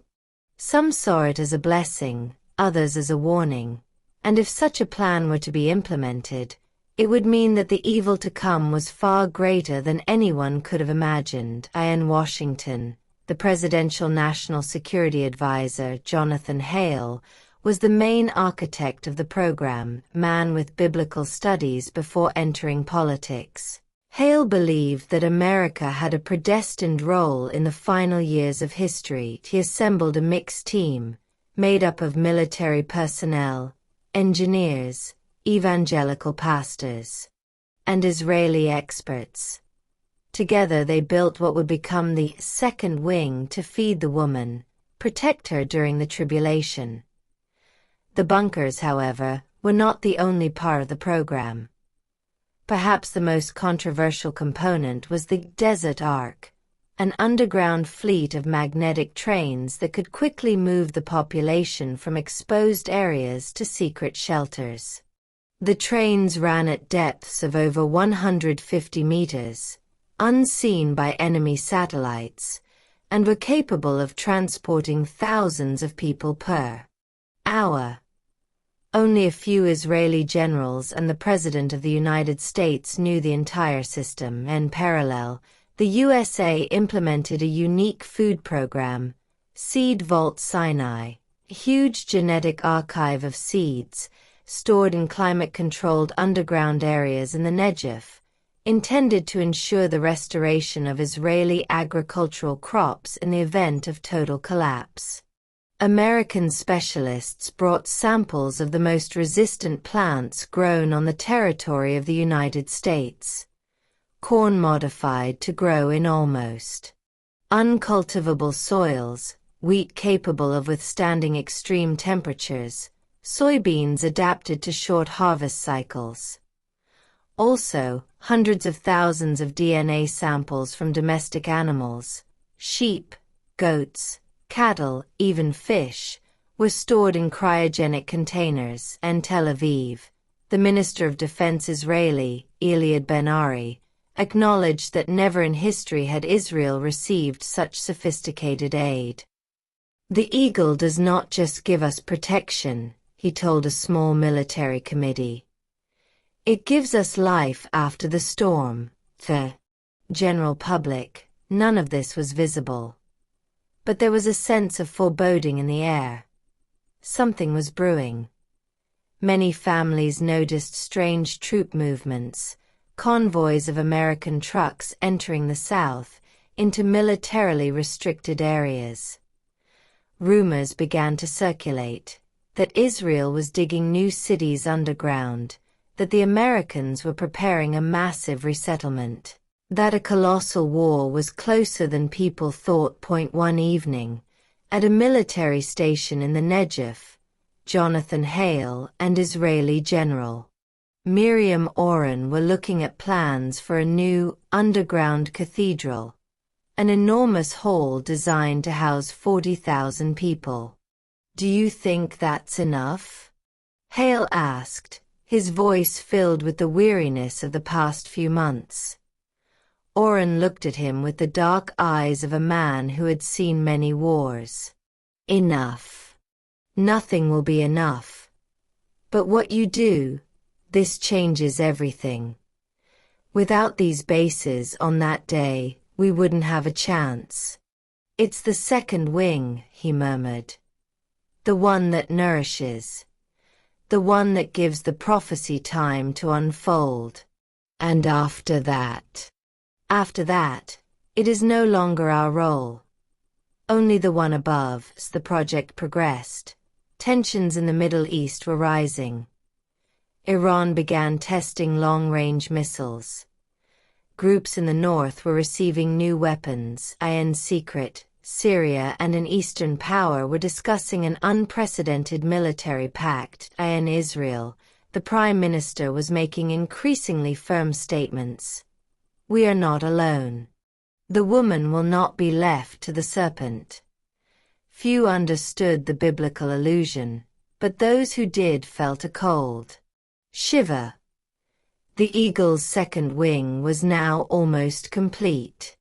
Some saw it as a blessing, others as a warning. And if such a plan were to be implemented, it would mean that the evil to come was far greater than anyone could have imagined. In Washington, the presidential national security advisor, Jonathan Hale, was the main architect of the program, man with biblical studies before entering politics. Hale believed that America had a predestined role in the final years of history. He assembled a mixed team, made up of military personnel, engineers, evangelical pastors, and Israeli experts. Together they built what would become the second wing to feed the woman, protect her during the tribulation. The bunkers, however, were not the only part of the program. Perhaps the most controversial component was the Desert Ark, an underground fleet of magnetic trains that could quickly move the population from exposed areas to secret shelters. The trains ran at depths of over 150 meters, unseen by enemy satellites, and were capable of transporting thousands of people per hour. Only a few Israeli generals and the President of the United States knew the entire system. In parallel, the USA implemented a unique food program, Seed Vault Sinai, a huge genetic archive of seeds, stored in climate-controlled underground areas in the Negev, intended to ensure the restoration of Israeli agricultural crops in the event of total collapse. American specialists brought samples of the most resistant plants grown on the territory of the United States, corn modified to grow in almost uncultivable soils, wheat capable of withstanding extreme temperatures, soybeans adapted to short harvest cycles. Also, hundreds of thousands of DNA samples from domestic animals, sheep, goats, cattle, even fish, were stored in cryogenic containers. And Tel Aviv, the Minister of Defense Israeli, Eliad Ben-Ari, acknowledged that never in history had Israel received such sophisticated aid. "The eagle does not just give us protection," he told a small military committee. "It gives us life after the storm." The general public, none of this was visible. But there was a sense of foreboding in the air. Something was brewing. Many families noticed strange troop movements, convoys of American trucks entering the South into militarily restricted areas. Rumors began to circulate that Israel was digging new cities underground, that the Americans were preparing a massive resettlement, that a colossal war was closer than people thought. One evening, at a military station in the Negev, Jonathan Hale and Israeli General Miriam Oren were looking at plans for a new, underground cathedral, an enormous hall designed to house 40,000 people. "Do you think that's enough?" Hale asked, his voice filled with the weariness of the past few months. Oren looked at him with the dark eyes of a man who had seen many wars. "Enough. Nothing will be enough. But what you do, this changes everything. Without these bases on that day, we wouldn't have a chance." "It's the second wing," he murmured. "The one that nourishes. The one that gives the prophecy time to unfold. And after that? After that, it is no longer our role. Only the one above." As the project progressed, tensions in the Middle East were rising. Iran began testing long-range missiles. Groups in the north were receiving new weapons. In secret, Syria and an Eastern power were discussing an unprecedented military pact. In Israel, the Prime Minister was making increasingly firm statements. "We are not alone. The woman will not be left to the serpent." Few understood the biblical allusion, but those who did felt a cold shiver. The eagle's second wing was now almost complete.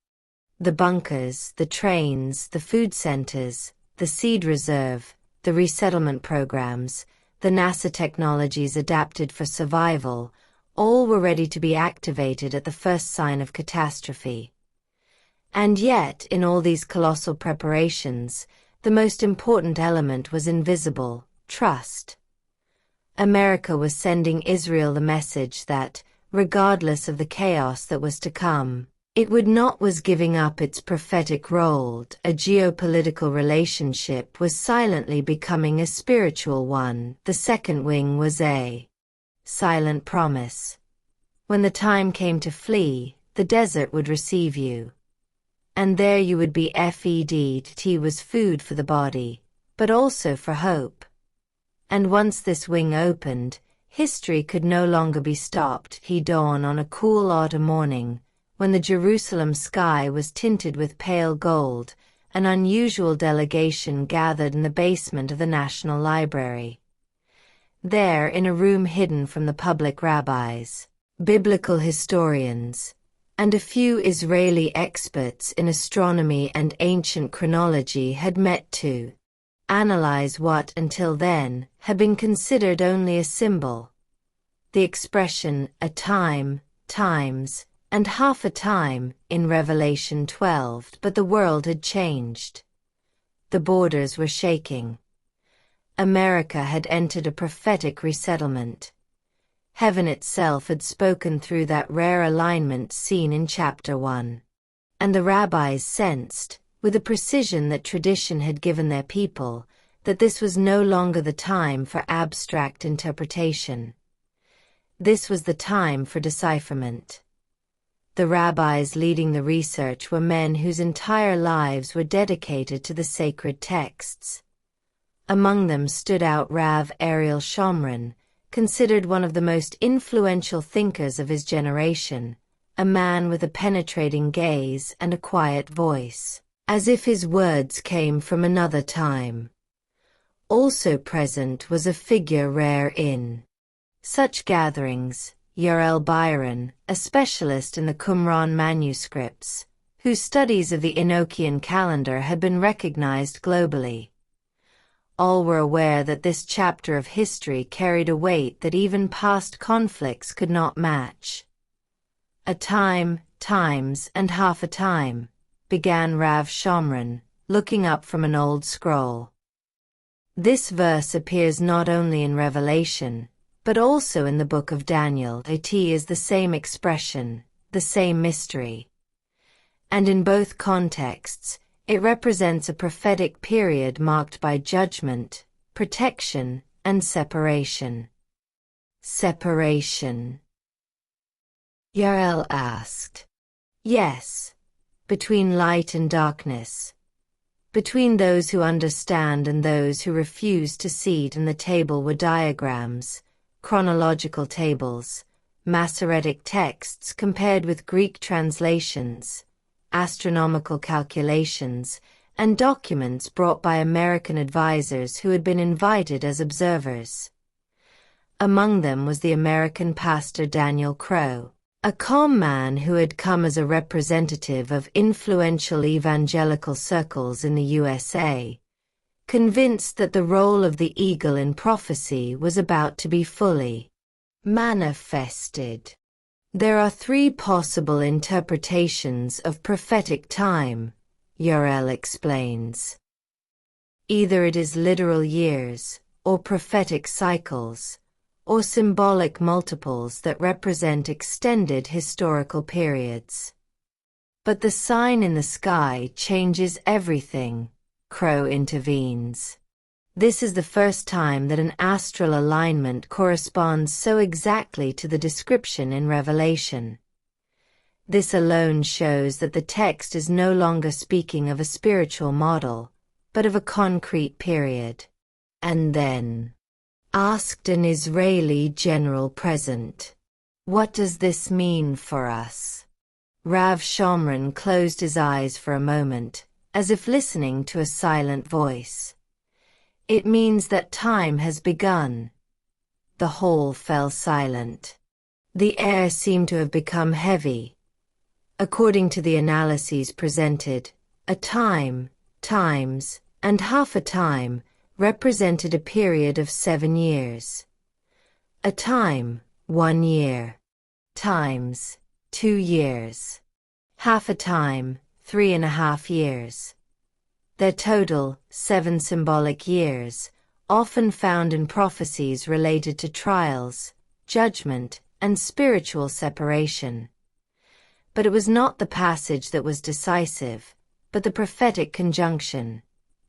The bunkers, the trains, the food centers, the seed reserve, the resettlement programs, the NASA technologies adapted for survival, all were ready to be activated at the first sign of catastrophe. And yet, in all these colossal preparations, the most important element was invisible: trust. America was sending Israel the message that, regardless of the chaos that was to come, it would not was giving up its prophetic role. A geopolitical relationship was silently becoming a spiritual one. The second wing was a silent promise. When the time came to flee, the desert would receive you. And there you would be. Tea was food for the body, but also for hope. And once this wing opened, history could no longer be stopped. Dawn on a cool autumn morning, when the Jerusalem sky was tinted with pale gold, an unusual delegation gathered in the basement of the National Library. There, in a room hidden from the public, rabbis, biblical historians, and a few Israeli experts in astronomy and ancient chronology had met to analyze what, until then, had been considered only a symbol. The expression, "a time, times, and half a time," in Revelation 12, but the world had changed. The borders were shaking. America had entered a prophetic resettlement. Heaven itself had spoken through that rare alignment seen in chapter 1. And the rabbis sensed, with a precision that tradition had given their people, that this was no longer the time for abstract interpretation. This was the time for decipherment. The rabbis leading the research were men whose entire lives were dedicated to the sacred texts. Among them stood out Rav Ariel Shomron, considered one of the most influential thinkers of his generation, a man with a penetrating gaze and a quiet voice, as if his words came from another time. Also present was a figure rare in such gatherings, Uriel Byron, a specialist in the Qumran manuscripts, whose studies of the Enochian calendar had been recognized globally. All were aware that this chapter of history carried a weight that even past conflicts could not match. A time, times, and half a time, began Rav Shomron, looking up from an old scroll. This verse appears not only in Revelation, but also in the book of Daniel. It is the same expression, the same mystery. And in both contexts, it represents a prophetic period marked by judgment, protection, and separation. Separation. Uriel asked. Yes, between light and darkness. Between those who understand and those who refuse to see. And the table were diagrams, chronological tables, Masoretic texts compared with Greek translations, astronomical calculations, and documents brought by American advisors who had been invited as observers. Among them was the American pastor Daniel Crow, a calm man who had come as a representative of influential evangelical circles in the USA, convinced that the role of the eagle in prophecy was about to be fully manifested. There are 3 possible interpretations of prophetic time, Uriel explains. Either it is literal years, or prophetic cycles, or symbolic multiples that represent extended historical periods. But the sign in the sky changes everything, Crow intervenes. This is the first time that an astral alignment corresponds so exactly to the description in Revelation. This alone shows that the text is no longer speaking of a spiritual model, but of a concrete period. And then, asked an Israeli general present, "What does this mean for us?" Rav Shomron closed his eyes for a moment, as if listening to a silent voice. "It means that time has begun." The whole fell silent. The air seemed to have become heavy. According to the analyses presented, a time, times, and half a time represented a period of 7 years. A time, 1 year. Times, 2 years. Half a time, 3.5 years. Their total, 7 symbolic years, often found in prophecies related to trials, judgment, and spiritual separation. But it was not the passage that was decisive, but the prophetic conjunction,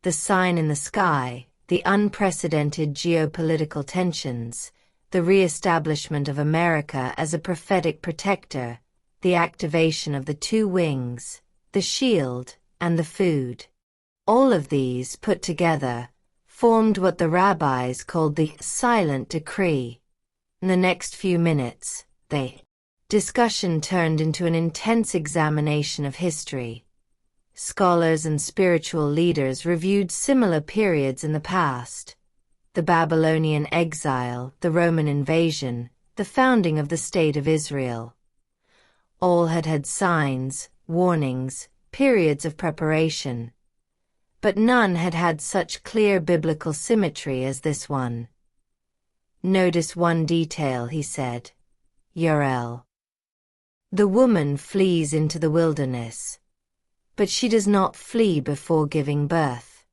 the sign in the sky, the unprecedented geopolitical tensions, the re-establishment of America as a prophetic protector, the activation of the 2 wings, the shield, and the food. All of these, put together, formed what the rabbis called the silent decree. In the next few minutes, the discussion turned into an intense examination of history. Scholars and spiritual leaders reviewed similar periods in the past: the Babylonian exile, the Roman invasion, the founding of the State of Israel. All had had signs, warnings, periods of preparation. But none had had such clear biblical symmetry as this one. "Notice one detail," he said. Uriel. "The woman flees into the wilderness. But she does not flee before giving birth.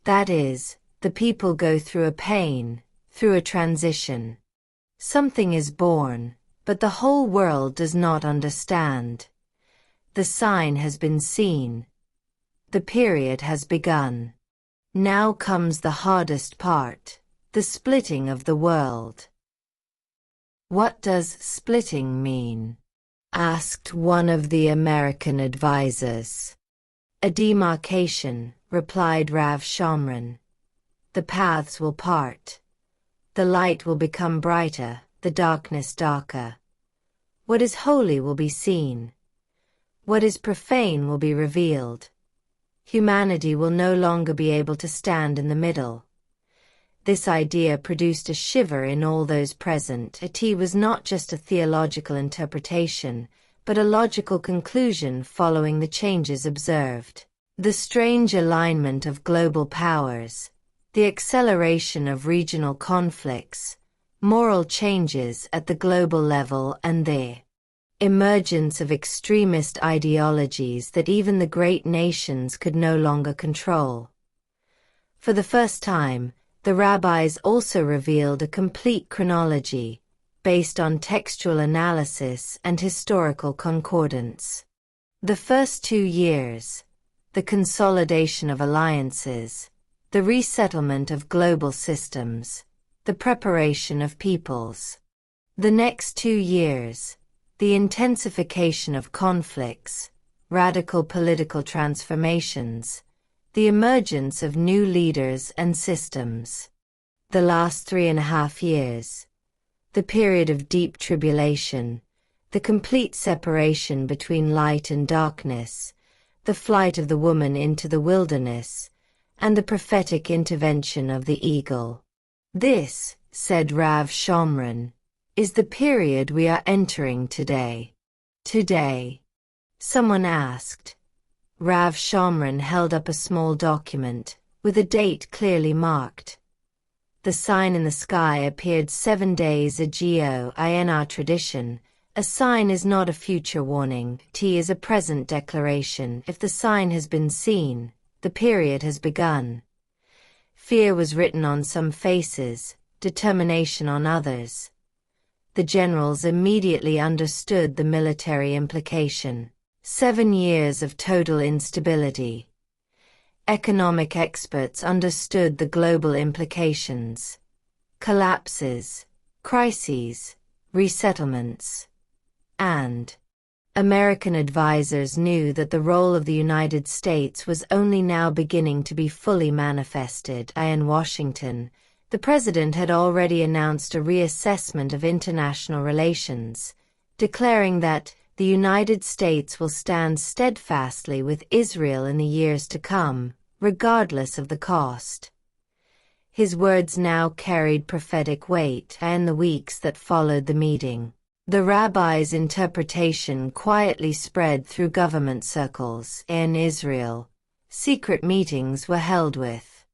That is, the people go through a pain, through a transition. Something is born, but the whole world does not understand. The sign has been seen. The period has begun. Now comes the hardest part, the splitting of the world. What does splitting mean? Asked one of the American advisors. A demarcation, replied Rav Shomron. The paths will part. The light will become brighter, the darkness darker. What is holy will be seen. What is profane will be revealed. Humanity will no longer be able to stand in the middle. This idea produced a shiver in all those present. It was not just a theological interpretation, but a logical conclusion following the changes observed. The strange alignment of global powers, the acceleration of regional conflicts, moral changes at the global level, and the emergence of extremist ideologies that even the great nations could no longer control. For the first time, the rabbis also revealed a complete chronology, based on textual analysis and historical concordance. The first 2 years, the consolidation of alliances, the resettlement of global systems, the preparation of peoples. The next 2 years, the intensification of conflicts, radical political transformations, the emergence of new leaders and systems. The last 3.5 years, the period of deep tribulation, the complete separation between light and darkness, the flight of the woman into the wilderness, and the prophetic intervention of the eagle. This, said Rav Shomron, is the period we are entering today. Today. Someone asked. Rav Shomron held up a small document, with a date clearly marked. The sign in the sky appeared 7 days ago. In our tradition, a sign is not a future warning. It is a present declaration. If the sign has been seen, the period has begun. Fear was written on some faces, determination on others. The generals immediately understood the military implication. 7 years of total instability. Economic experts understood the global implications. Collapses, crises, resettlements. And American advisors knew that the role of the United States was only now beginning to be fully manifested. In Washington, the president had already announced a reassessment of international relations, declaring that the United States will stand steadfastly with Israel in the years to come, regardless of the cost. His words now carried prophetic weight. In the weeks that followed the meeting, the rabbi's interpretation quietly spread through government circles. In Israel, secret meetings were held with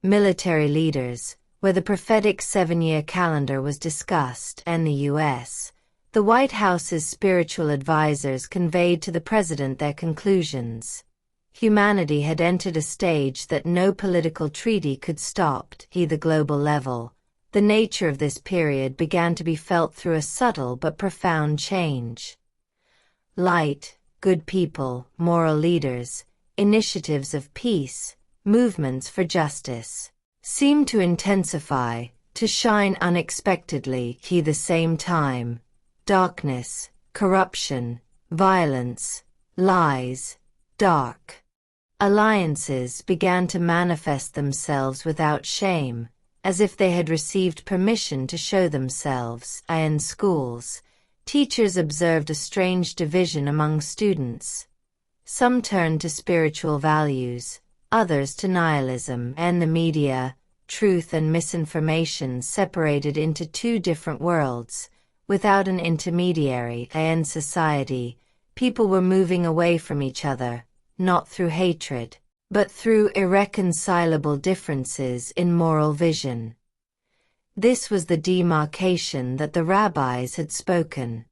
military leaders, where the prophetic 7-year calendar was discussed. In the U.S., the White House's spiritual advisors conveyed to the president their conclusions. Humanity had entered a stage that no political treaty could stop. At the global level, the nature of this period began to be felt through a subtle but profound change. Light, good people, moral leaders, initiatives of peace, movements for justice, seemed to intensify, to shine unexpectedly. At the same time, darkness, corruption, violence, lies, dark alliances began to manifest themselves without shame, as if they had received permission to show themselves. In schools, teachers observed a strange division among students. Some turned to spiritual values, others to nihilism. In the media, truth and misinformation separated into 2 different worlds, without an intermediary. In society, people were moving away from each other, not through hatred, but through irreconcilable differences in moral vision. This was the demarcation that the rabbis had spoken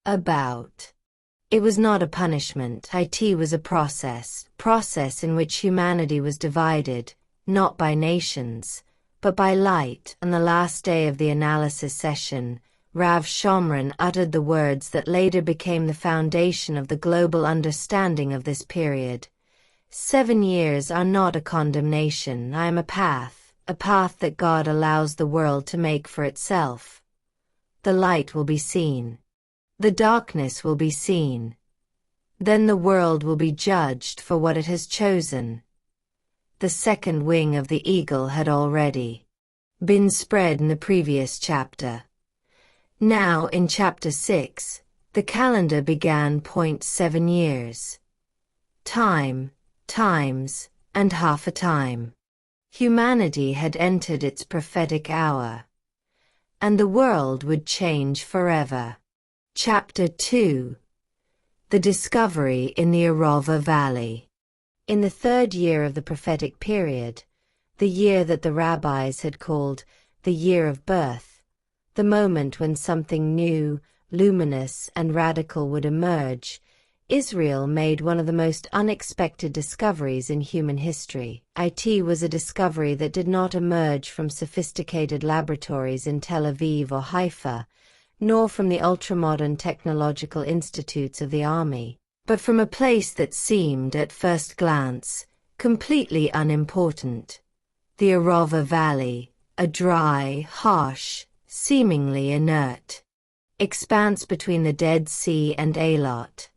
about. It was not a punishment. It was a process in which humanity was divided, not by nations, but by light. On the last day of the analysis session, Rav Shomron uttered the words that later became the foundation of the global understanding of this period. 7 years are not a condemnation. I am a path that God allows the world to make for itself. The light will be seen. The darkness will be seen. Then the world will be judged for what it has chosen. The second wing of the eagle had already been spread in the previous chapter. Now in chapter 6, the calendar began. 7 years. Time, times, and half a time. Humanity had entered its prophetic hour. And the world would change forever. Chapter 2. The discovery in the Arava Valley. In the 3rd year of the prophetic period, the year that the rabbis had called the year of birth, the moment when something new, luminous, and radical would emerge, Israel made one of the most unexpected discoveries in human history. It was a discovery that did not emerge from sophisticated laboratories in Tel Aviv or Haifa, nor from the ultramodern technological institutes of the army, but from a place that seemed, at first glance, completely unimportant. The Arava Valley, a dry, harsh, seemingly inert expanse between the Dead Sea and Eilat.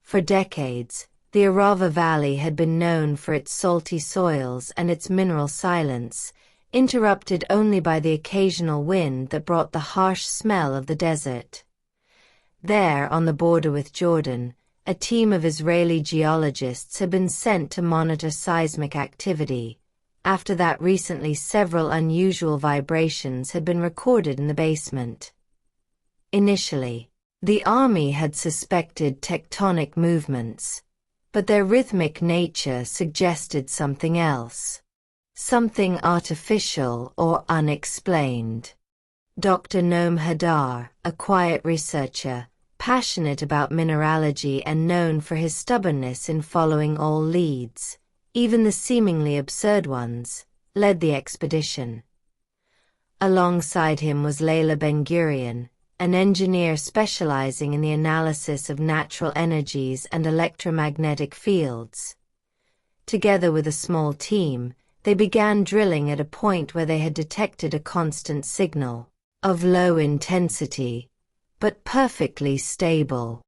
For decades, the Arava Valley had been known for its salty soils and its mineral silence, interrupted only by the occasional wind that brought the harsh smell of the desert. There, on the border with Jordan, a team of Israeli geologists had been sent to monitor seismic activity. After that, recently several unusual vibrations had been recorded in the basement. Initially, the army had suspected tectonic movements, but their rhythmic nature suggested something else. Something artificial or unexplained. Dr. Noam Hadar, a quiet researcher, passionate about mineralogy and known for his stubbornness in following all leads, even the seemingly absurd ones, led the expedition. Alongside him was Layla Ben-Gurion, an engineer specializing in the analysis of natural energies and electromagnetic fields. Together with a small team, they began drilling at a point where they had detected a constant signal, of low intensity, but perfectly stable.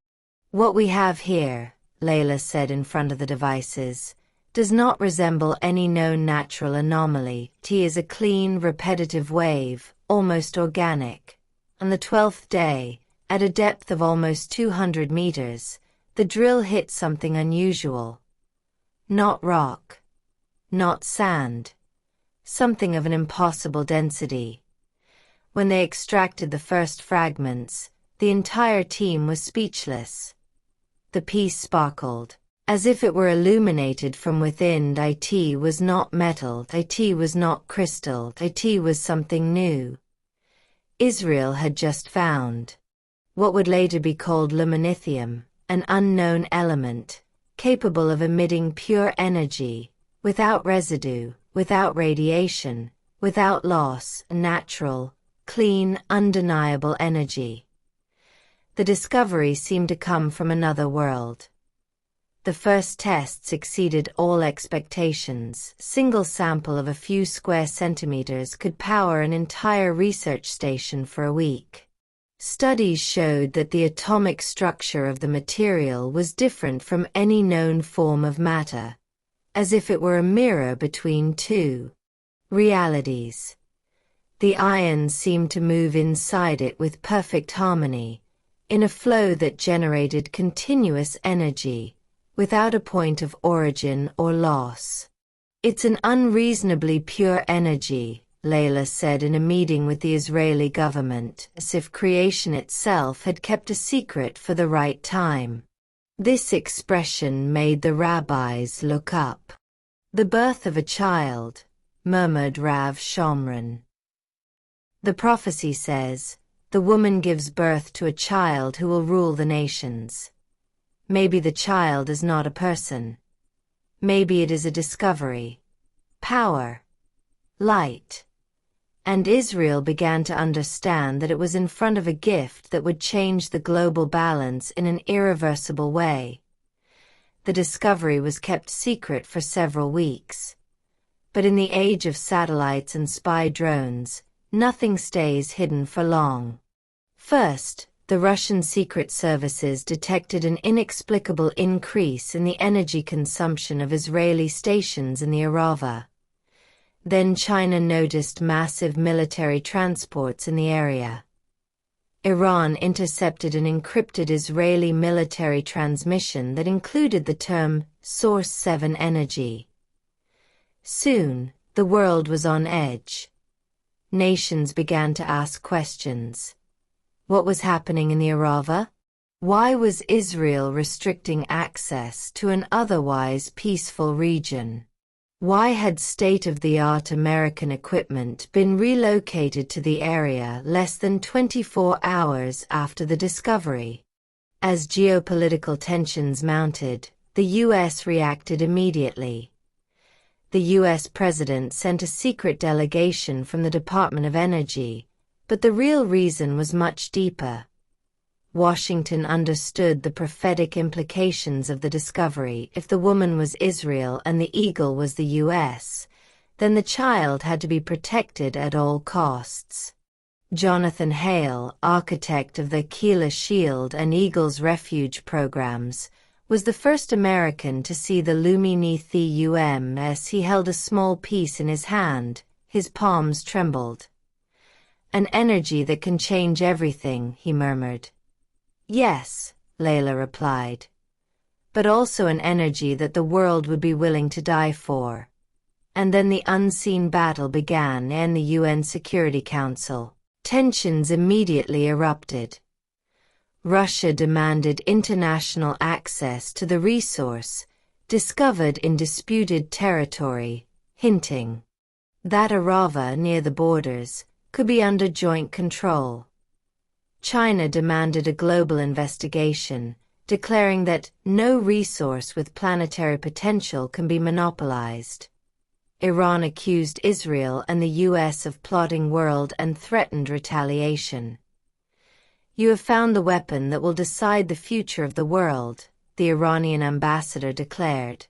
What we have here, Layla said in front of the devices, does not resemble any known natural anomaly. It is a clean, repetitive wave, almost organic. On the 12th day, at a depth of almost 200 meters, the drill hit something unusual. Not rock. Not sand. Something of an impossible density. When they extracted the first fragments, the entire team was speechless. The piece sparkled, as if it were illuminated from within. It was not metal, it was not crystal, it was something new. Israel had just found what would later be called luminithium, an unknown element, capable of emitting pure energy, without residue, without radiation, without loss, natural, clean, undeniable energy. The discovery seemed to come from another world. The first tests exceeded all expectations. A single sample of a few square centimeters could power an entire research station for a week. Studies showed that the atomic structure of the material was different from any known form of matter, as if it were a mirror between two realities. The ions seemed to move inside it with perfect harmony, in a flow that generated continuous energy, without a point of origin or loss. It's an unreasonably pure energy, Layla said in a meeting with the Israeli government, as if creation itself had kept a secret for the right time. This expression made the rabbis look up. The birth of a child, murmured Rav Shomron. The prophecy says, the woman gives birth to a child who will rule the nations. Maybe the child is not a person. Maybe it is a discovery. Power. Light. And Israel began to understand that it was in front of a gift that would change the global balance in an irreversible way. The discovery was kept secret for several weeks. But in the age of satellites and spy drones, nothing stays hidden for long. First, the Russian secret services detected an inexplicable increase in the energy consumption of Israeli stations in the Arava. Then China noticed massive military transports in the area. Iran intercepted an encrypted Israeli military transmission that included the term Source 7 energy. Soon, the world was on edge. Nations began to ask questions. What was happening in the Arava? Why was Israel restricting access to an otherwise peaceful region? Why had state-of-the-art American equipment been relocated to the area less than 24 hours after the discovery? As geopolitical tensions mounted, the U.S. reacted immediately. The U.S. president sent a secret delegation from the Department of Energy, but the real reason was much deeper. Washington understood the prophetic implications of the discovery. If the woman was Israel and the eagle was the U.S., then the child had to be protected at all costs. Jonathan Hale, architect of the Aquila Shield and Eagle's Refuge programs, was the first American to see the luminescent as he held a small piece in his hand. His palms trembled. An energy that can change everything, he murmured. Yes, Layla replied. But also an energy that the world would be willing to die for. And then the unseen battle began in the UN Security Council. Tensions immediately erupted. Russia demanded international access to the resource, discovered in disputed territory, hinting that Arava near the borders could be under joint control. China demanded a global investigation, declaring that no resource with planetary potential can be monopolized. Iran accused Israel and the U.S. of plotting world and threatened retaliation. You have found the weapon that will decide the future of the world, the Iranian ambassador declared.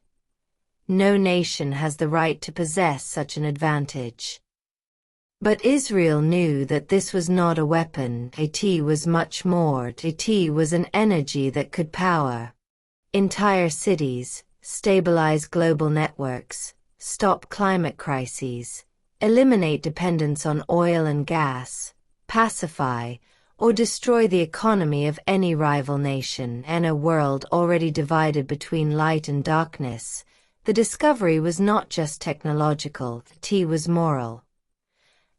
No nation has the right to possess such an advantage. But Israel knew that this was not a weapon. It was much more. It was an energy that could power entire cities, stabilize global networks, stop climate crises, eliminate dependence on oil and gas, pacify, or destroy the economy of any rival nation. In a world already divided between light and darkness, the discovery was not just technological, it was moral.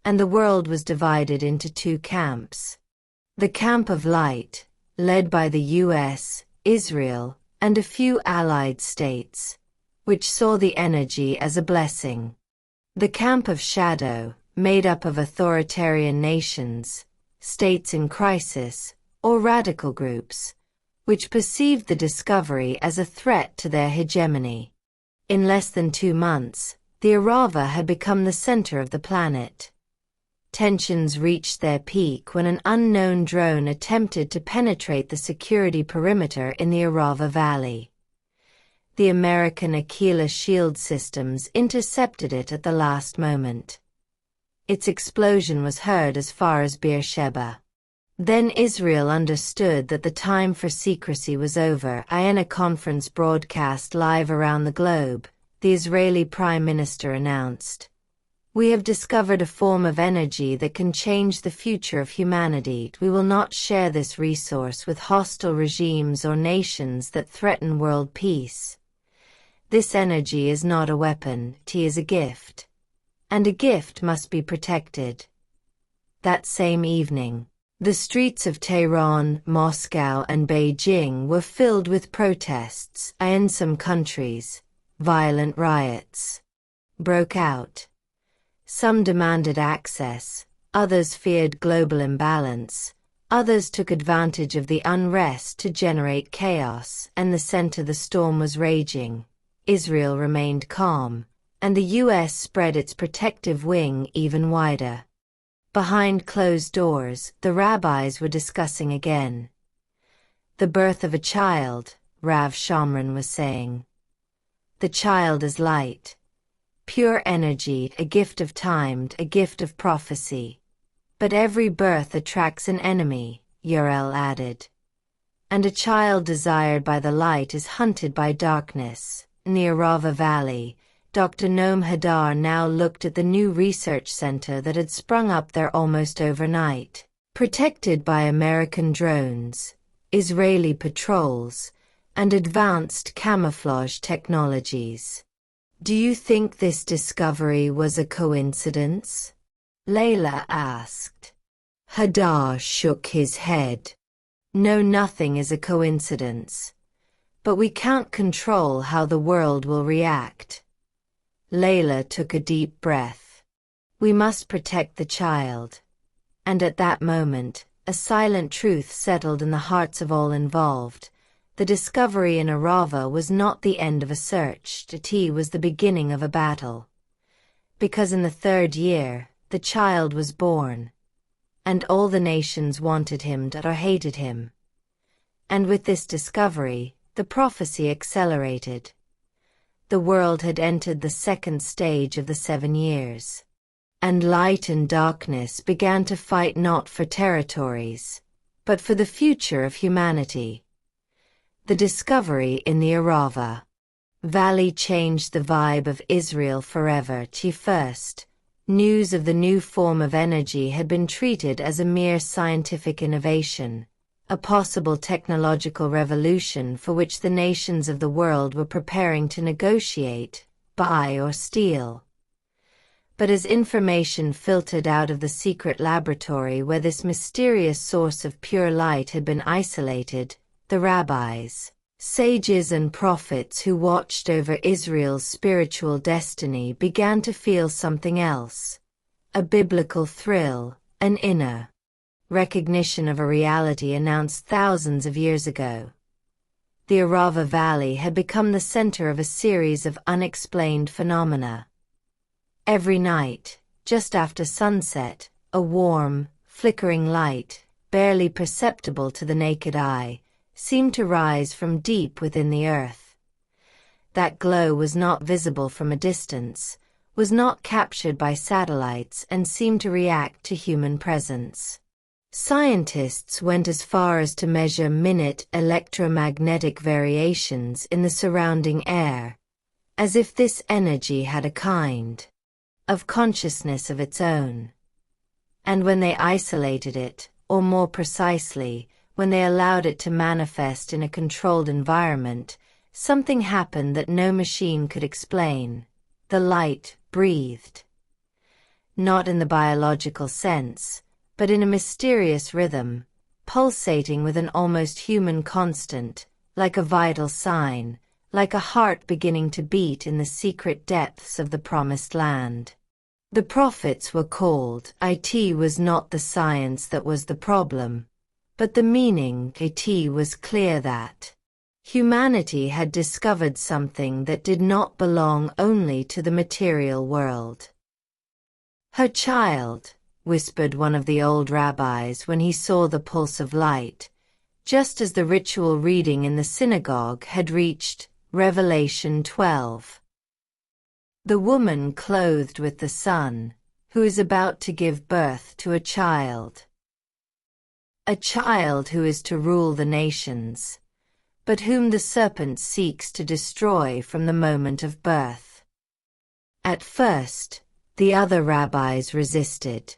And the world was divided into two camps. The camp of light, led by the US, Israel, and a few allied states, which saw the energy as a blessing. The camp of shadow, made up of authoritarian nations, states in crisis, or radical groups, which perceived the discovery as a threat to their hegemony. In less than 2 months, the Arava had become the center of the planet. Tensions reached their peak when an unknown drone attempted to penetrate the security perimeter in the Arava Valley. The American Aquila Shield systems intercepted it at the last moment. Its explosion was heard as far as Beersheba. Then Israel understood that the time for secrecy was over. In a conference broadcast live around the globe, the Israeli Prime Minister announced, "We have discovered a form of energy that can change the future of humanity. We will not share this resource with hostile regimes or nations that threaten world peace. This energy is not a weapon, it is a gift. And a gift must be protected." That same evening, the streets of Tehran, Moscow, and Beijing were filled with protests. In some countries, violent riots broke out. Some demanded access, others feared global imbalance, others took advantage of the unrest to generate chaos. In the center the storm was raging. Israel remained calm, and the U.S. spread its protective wing even wider. Behind closed doors, the rabbis were discussing again. The birth of a child, Rav Shamran was saying. The child is light. Pure energy, a gift of time, a gift of prophecy. But every birth attracts an enemy, Uriel added. And a child desired by the light is hunted by darkness. Near Rava Valley, Dr. Noam Hadar now looked at the new research center that had sprung up there almost overnight. Protected by American drones, Israeli patrols, and advanced camouflage technologies. Do you think this discovery was a coincidence? Layla asked. Hadar shook his head. No, nothing is a coincidence. But we can't control how the world will react. Layla took a deep breath. We must protect the child. And at that moment, a silent truth settled in the hearts of all involved. The discovery in Arava was not the end of a search, it was the beginning of a battle. Because in the 3rd year, the child was born. And all the nations wanted him or hated him. And with this discovery, the prophecy accelerated. The world had entered the 2nd stage of the 7 years. And light and darkness began to fight not for territories, but for the future of humanity. The discovery in the Arava Valley changed the vibe of Israel forever. First, news of the new form of energy had been treated as a mere scientific innovation, a possible technological revolution for which the nations of the world were preparing to negotiate, buy or steal. But as information filtered out of the secret laboratory where this mysterious source of pure light had been isolated, the rabbis, sages and prophets who watched over Israel's spiritual destiny began to feel something else. A biblical thrill, an inner recognition of a reality announced thousands of years ago. The Arava Valley had become the center of a series of unexplained phenomena. Every night, just after sunset, a warm, flickering light, barely perceptible to the naked eye, seemed to rise from deep within the earth. That glow was not visible from a distance, was not captured by satellites and seemed to react to human presence. Scientists went as far as to measure minute electromagnetic variations in the surrounding air, as if this energy had a kind of consciousness of its own. And when they isolated it, or more precisely, when they allowed it to manifest in a controlled environment, something happened that no machine could explain. The light breathed. Not in the biological sense, but in a mysterious rhythm, pulsating with an almost human constant, like a vital sign, like a heart beginning to beat in the secret depths of the promised land. The prophets were called. It was not the science that was the problem, but the meaning. It was clear that humanity had discovered something that did not belong only to the material world. Her child, whispered one of the old rabbis when he saw the pulse of light, just as the ritual reading in the synagogue had reached Revelation 12. The woman clothed with the sun, who is about to give birth to a child who is to rule the nations, but whom the serpent seeks to destroy from the moment of birth. At first, the other rabbis resisted.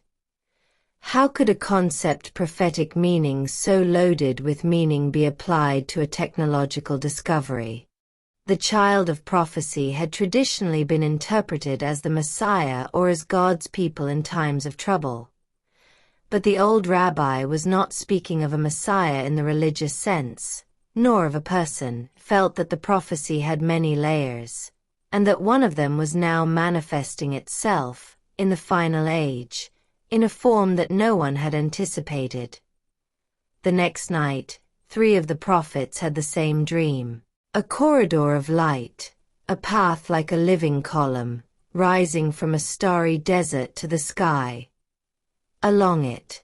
How could a concept prophetic meaning so loaded with meaning be applied to a technological discovery? The child of prophecy had traditionally been interpreted as the Messiah or as God's people in times of trouble. But the old rabbi was not speaking of a Messiah in the religious sense, nor of a person, felt that the prophecy had many layers, and that one of them was now manifesting itself, in the final age, in a form that no one had anticipated. The next night, 3 of the prophets had the same dream. A corridor of light, a path like a living column, rising from a starry desert to the sky. Along it,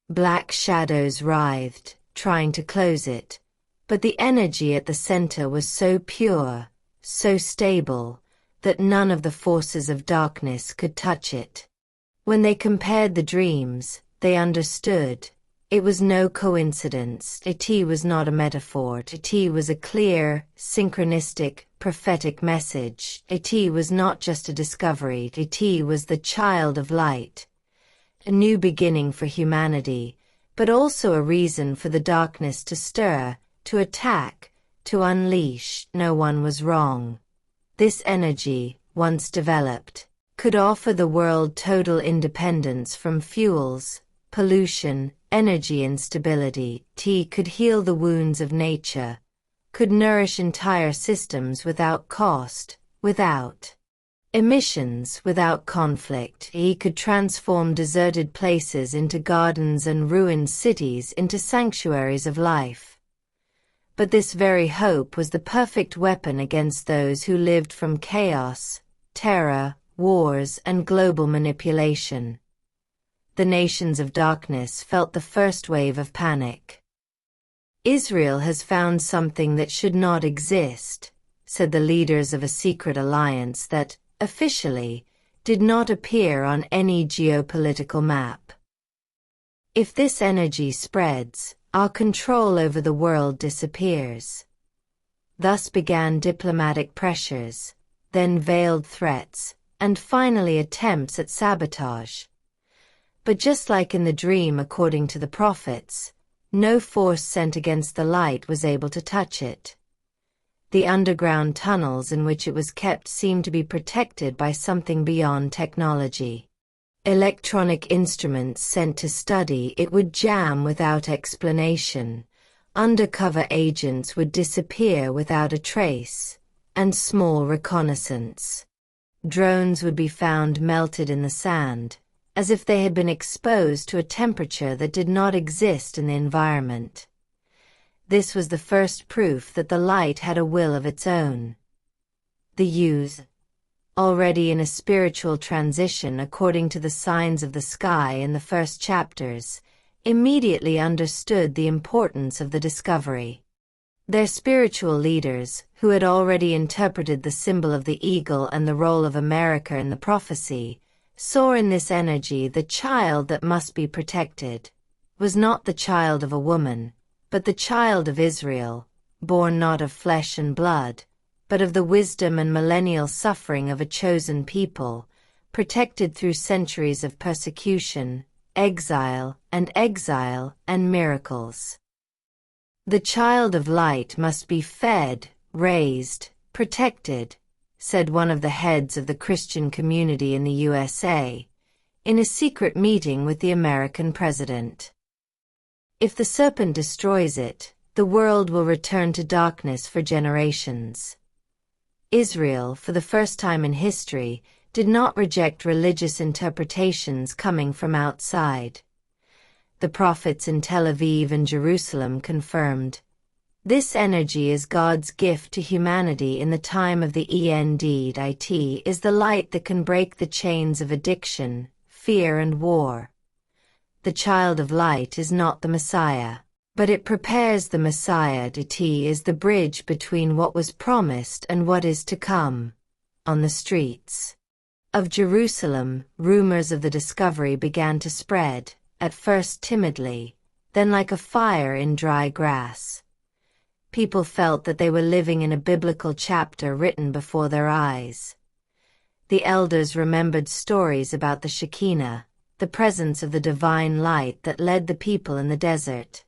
black shadows writhed, trying to close it, but the energy at the center was so pure, so stable, that none of the forces of darkness could touch it. When they compared the dreams, they understood. It was no coincidence. It was not a metaphor. It was a clear, synchronistic, prophetic message. It was not just a discovery. It was the child of light. A new beginning for humanity, but also a reason for the darkness to stir, to attack, to unleash. No one was wrong. This energy, once developed, could offer the world total independence from fuels, pollution, energy instability. It could heal the wounds of nature, could nourish entire systems without cost, without emissions, without conflict. It could transform deserted places into gardens and ruined cities into sanctuaries of life. But this very hope was the perfect weapon against those who lived from chaos, terror, wars, and global manipulation. The nations of darkness felt the first wave of panic. Israel has found something that should not exist, said the leaders of a secret alliance that, officially, did not appear on any geopolitical map. If this energy spreads, our control over the world disappears. Thus began diplomatic pressures, then veiled threats, and finally attempts at sabotage. But just like in the dream according to the prophets, no force sent against the light was able to touch it. The underground tunnels in which it was kept seemed to be protected by something beyond technology. Electronic instruments sent to study it would jam without explanation, undercover agents would disappear without a trace, and small reconnaissance drones would be found melted in the sand, as if they had been exposed to a temperature that did not exist in the environment. This was the first proof that the light had a will of its own. The youth, already in a spiritual transition according to the signs of the sky in the first chapters, immediately understood the importance of the discovery. Their spiritual leaders, who had already interpreted the symbol of the eagle and the role of America in the prophecy, saw in this energy the child that must be protected, was not the child of a woman, but the child of Israel, born not of flesh and blood, but of the wisdom and millennial suffering of a chosen people, protected through centuries of persecution, exile and miracles. The child of light must be fed, raised, protected, said one of the heads of the Christian community in the USA, in a secret meeting with the American president. If the serpent destroys it, the world will return to darkness for generations. Israel, for the first time in history, did not reject religious interpretations coming from outside. The prophets in Tel Aviv and Jerusalem confirmed, "This energy is God's gift to humanity in the time of the end. It is the light that can break the chains of addiction, fear and war." The child of light is not the Messiah, but it prepares the Messiah. It is the bridge between what was promised and what is to come. On the streets of Jerusalem, rumors of the discovery began to spread, at first timidly, then like a fire in dry grass. People felt that they were living in a biblical chapter written before their eyes. The elders remembered stories about the Shekinah, the presence of the divine light that led the people in the desert.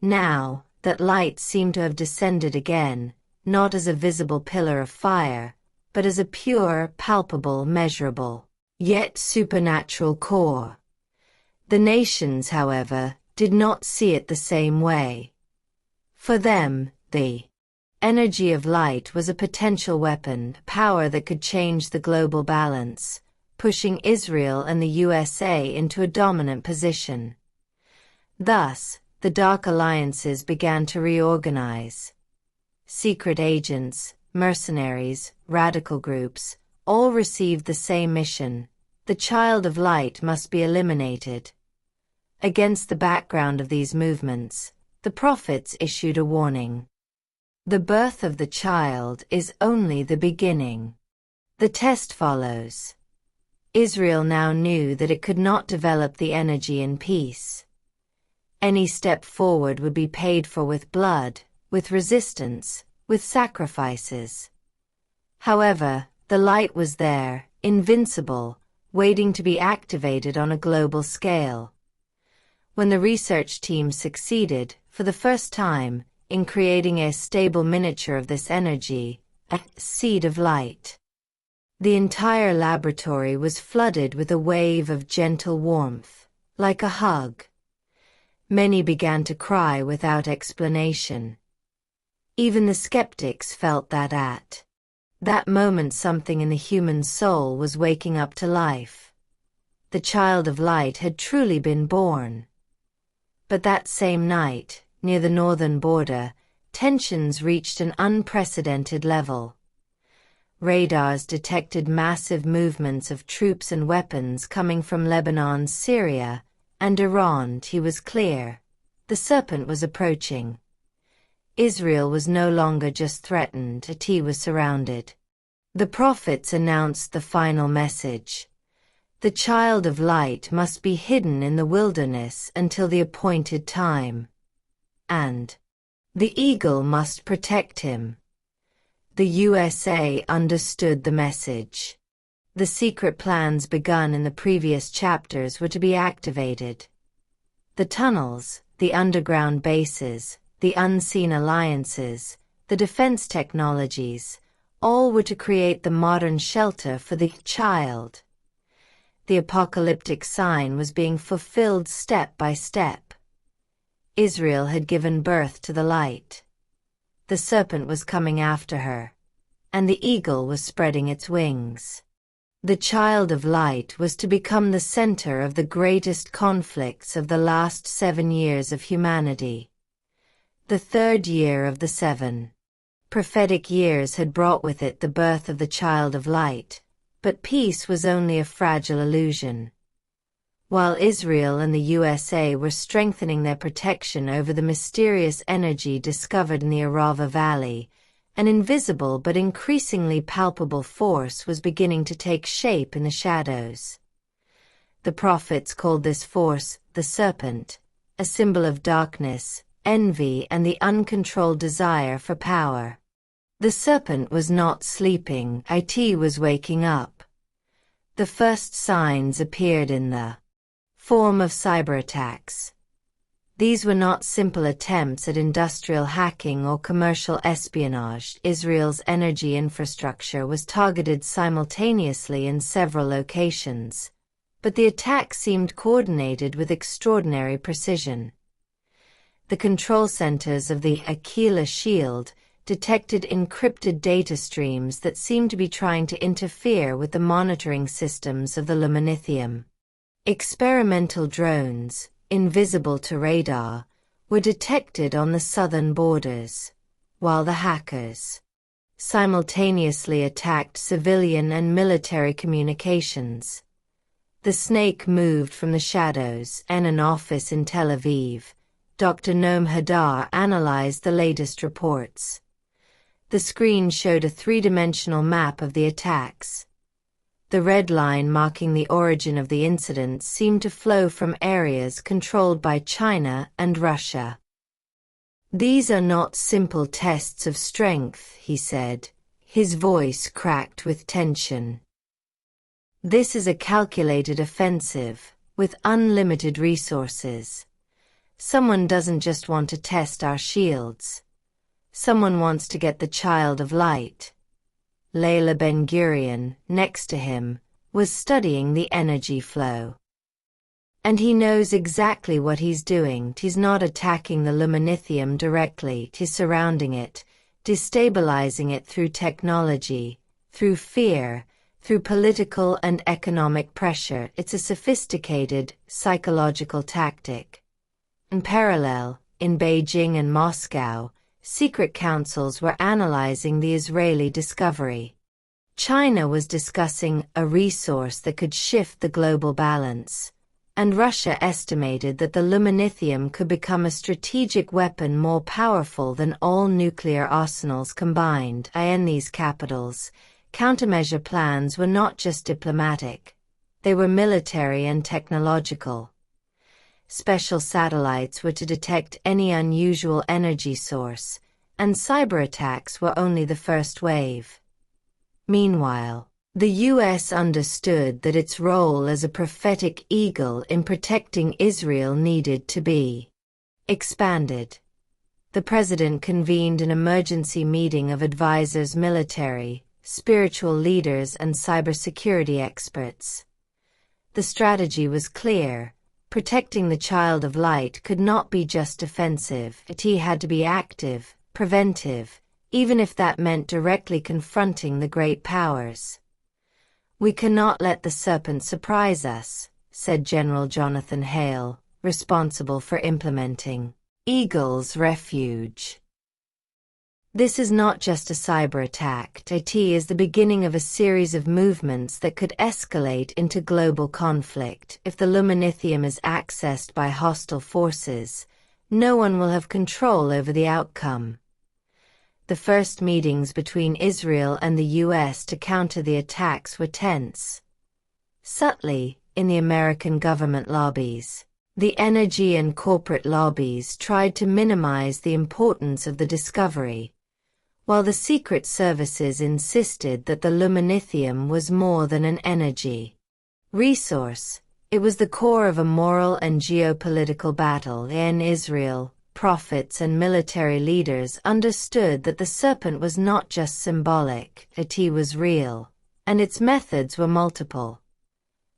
Now, that light seemed to have descended again, not as a visible pillar of fire, but as a pure, palpable, measurable, yet supernatural core. The nations, however, did not see it the same way. For them, the energy of light was a potential weapon, power that could change the global balance, pushing Israel and the USA into a dominant position. Thus, the dark alliances began to reorganize. Secret agents, mercenaries, radical groups, all received the same mission: The child of light must be eliminated. Against the background of these movements, the prophets issued a warning. The birth of the child is only the beginning. The test follows. Israel now knew that it could not develop the energy in peace. Any step forward would be paid for with blood, with resistance, with sacrifices. However, the light was there, invincible, waiting to be activated on a global scale. When the research team succeeded, for the first time, in creating a stable miniature of this energy, a seed of light, the entire laboratory was flooded with a wave of gentle warmth, like a hug. Many began to cry without explanation. Even the skeptics felt that at that moment something in the human soul was waking up to life. The child of light had truly been born. But that same night, near the northern border, tensions reached an unprecedented level. Radars detected massive movements of troops and weapons coming from Lebanon, Syria, and Iran. It was clear. The serpent was approaching. Israel was no longer just threatened, it was surrounded. The prophets announced the final message. The child of light must be hidden in the wilderness until the appointed time. And the eagle must protect him. The USA understood the message. The secret plans begun in the previous chapters were to be activated. The tunnels, the underground bases, the unseen alliances, the defense technologies, all were to create the modern shelter for the child. The apocalyptic sign was being fulfilled step by step. Israel had given birth to the light. The serpent was coming after her, and the eagle was spreading its wings. The child of light was to become the center of the greatest conflicts of the last 7 years of humanity. The third year of the 7 prophetic years had brought with it the birth of the child of light, but peace was only a fragile illusion. While Israel and the USA were strengthening their protection over the mysterious energy discovered in the Arava Valley, an invisible but increasingly palpable force was beginning to take shape in the shadows. The prophets called this force the serpent, a symbol of darkness, envy, and the uncontrolled desire for power. The serpent was not sleeping, it was waking up. The first signs appeared in the form of cyberattacks. These were not simple attempts at industrial hacking or commercial espionage. Israel's energy infrastructure was targeted simultaneously in several locations, but the attack seemed coordinated with extraordinary precision. The control centers of the Aquila shield detected encrypted data streams that seemed to be trying to interfere with the monitoring systems of the luminithium. Experimental drones, invisible to radar, were detected on the southern borders, while the hackers simultaneously attacked civilian and military communications. The snake moved from the shadows, and an office in Tel Aviv. Dr. Noam Hadar analyzed the latest reports. The screen showed a three-dimensional map of the attacks. The red line marking the origin of the incident seemed to flow from areas controlled by China and Russia. "These are not simple tests of strength," he said, his voice cracked with tension. "This is a calculated offensive, with unlimited resources. Someone doesn't just want to test our shields. Someone wants to get the child of light." Layla Ben-Gurion, next to him, was studying the energy flow. "And he knows exactly what he's doing. He's not attacking the luminithium directly, he's surrounding it, destabilizing it through technology, through fear, through political and economic pressure. It's a sophisticated, psychological tactic." In parallel, in Beijing and Moscow, secret councils were analyzing the Israeli discovery. China was discussing a resource that could shift the global balance, and Russia estimated that the luminithium could become a strategic weapon more powerful than all nuclear arsenals combined. In these capitals, countermeasure plans were not just diplomatic, they were military and technological. Special satellites were to detect any unusual energy source, and cyber attacks were only the first wave. Meanwhile, the U.S. understood that its role as a prophetic eagle in protecting Israel needed to be expanded. The president convened an emergency meeting of advisors, military, spiritual leaders, and cybersecurity experts. The strategy was clear. Protecting the child of light could not be just defensive, it had to be active, preventive, even if that meant directly confronting the great powers. "We cannot let the serpent surprise us," said General Jonathan Hale, responsible for implementing Eagle's Refuge. This is not just a cyber attack, it is the beginning of a series of movements that could escalate into global conflict. If the luminithium is accessed by hostile forces, no one will have control over the outcome. The first meetings between Israel and the U.S. to counter the attacks were tense. Subtly, in the American government lobbies, the energy and corporate lobbies tried to minimize the importance of the discovery, while the secret services insisted that the luminithium was more than an energy resource. It was the core of a moral and geopolitical battle. In Israel, prophets and military leaders understood that the serpent was not just symbolic, it was real, and its methods were multiple.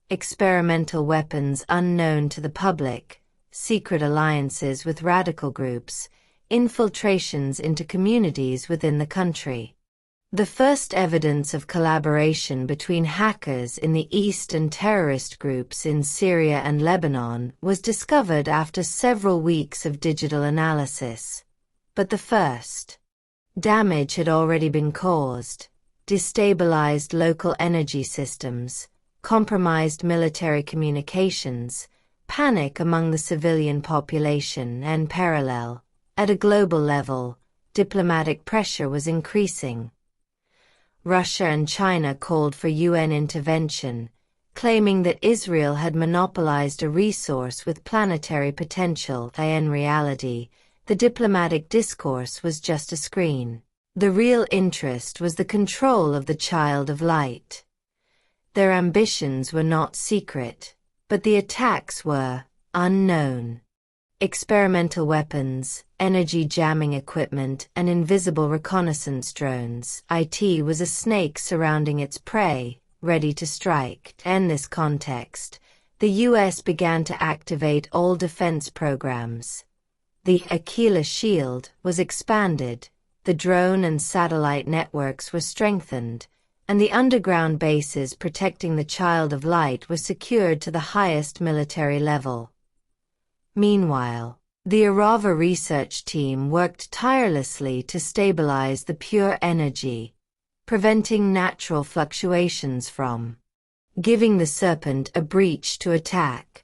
Experimental weapons unknown to the public, secret alliances with radical groups, infiltrations into communities within the country. The first evidence of collaboration between hackers in the East and terrorist groups in Syria and Lebanon was discovered after several weeks of digital analysis. But the first damage had already been caused: destabilized local energy systems, compromised military communications, panic among the civilian population, and parallel, at a global level, diplomatic pressure was increasing. Russia and China called for UN intervention, claiming that Israel had monopolized a resource with planetary potential. In reality, the diplomatic discourse was just a screen. The real interest was the control of the child of light. Their ambitions were not secret, but the attacks were unknown. Experimental weapons, energy jamming equipment, and invisible reconnaissance drones. It was a snake surrounding its prey, ready to strike. In this context, the U.S. began to activate all defense programs. The Achilles shield was expanded, the drone and satellite networks were strengthened, and the underground bases protecting the child of light were secured to the highest military level. Meanwhile, the Arava research team worked tirelessly to stabilize the pure energy, preventing natural fluctuations from giving the serpent a breach to attack.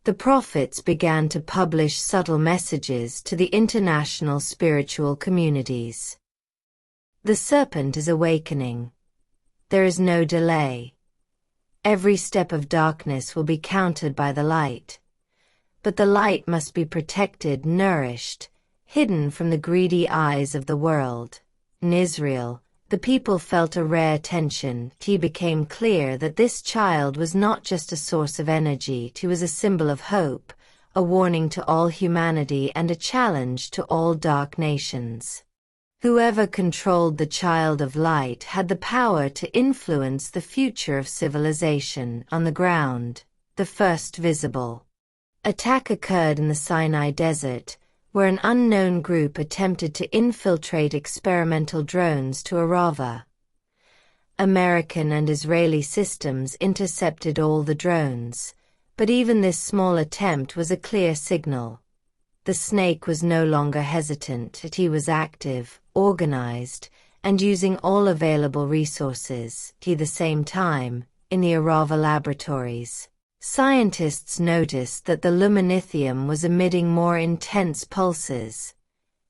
The prophets began to publish subtle messages to the international spiritual communities. The serpent is awakening. There is no delay. Every step of darkness will be countered by the light. But the light must be protected, nourished, hidden from the greedy eyes of the world. In Israel, the people felt a rare tension. It became clear that this child was not just a source of energy, it was a symbol of hope, a warning to all humanity and a challenge to all dark nations. Whoever controlled the child of light had the power to influence the future of civilization. On the ground, the first visible attack occurred in the Sinai Desert, where an unknown group attempted to infiltrate experimental drones to Arava. American and Israeli systems intercepted all the drones, but even this small attempt was a clear signal. The snake was no longer hesitant, he was active, organized, and using all available resources. At the same time, in the Arava laboratories, scientists noticed that the luminithium was emitting more intense pulses,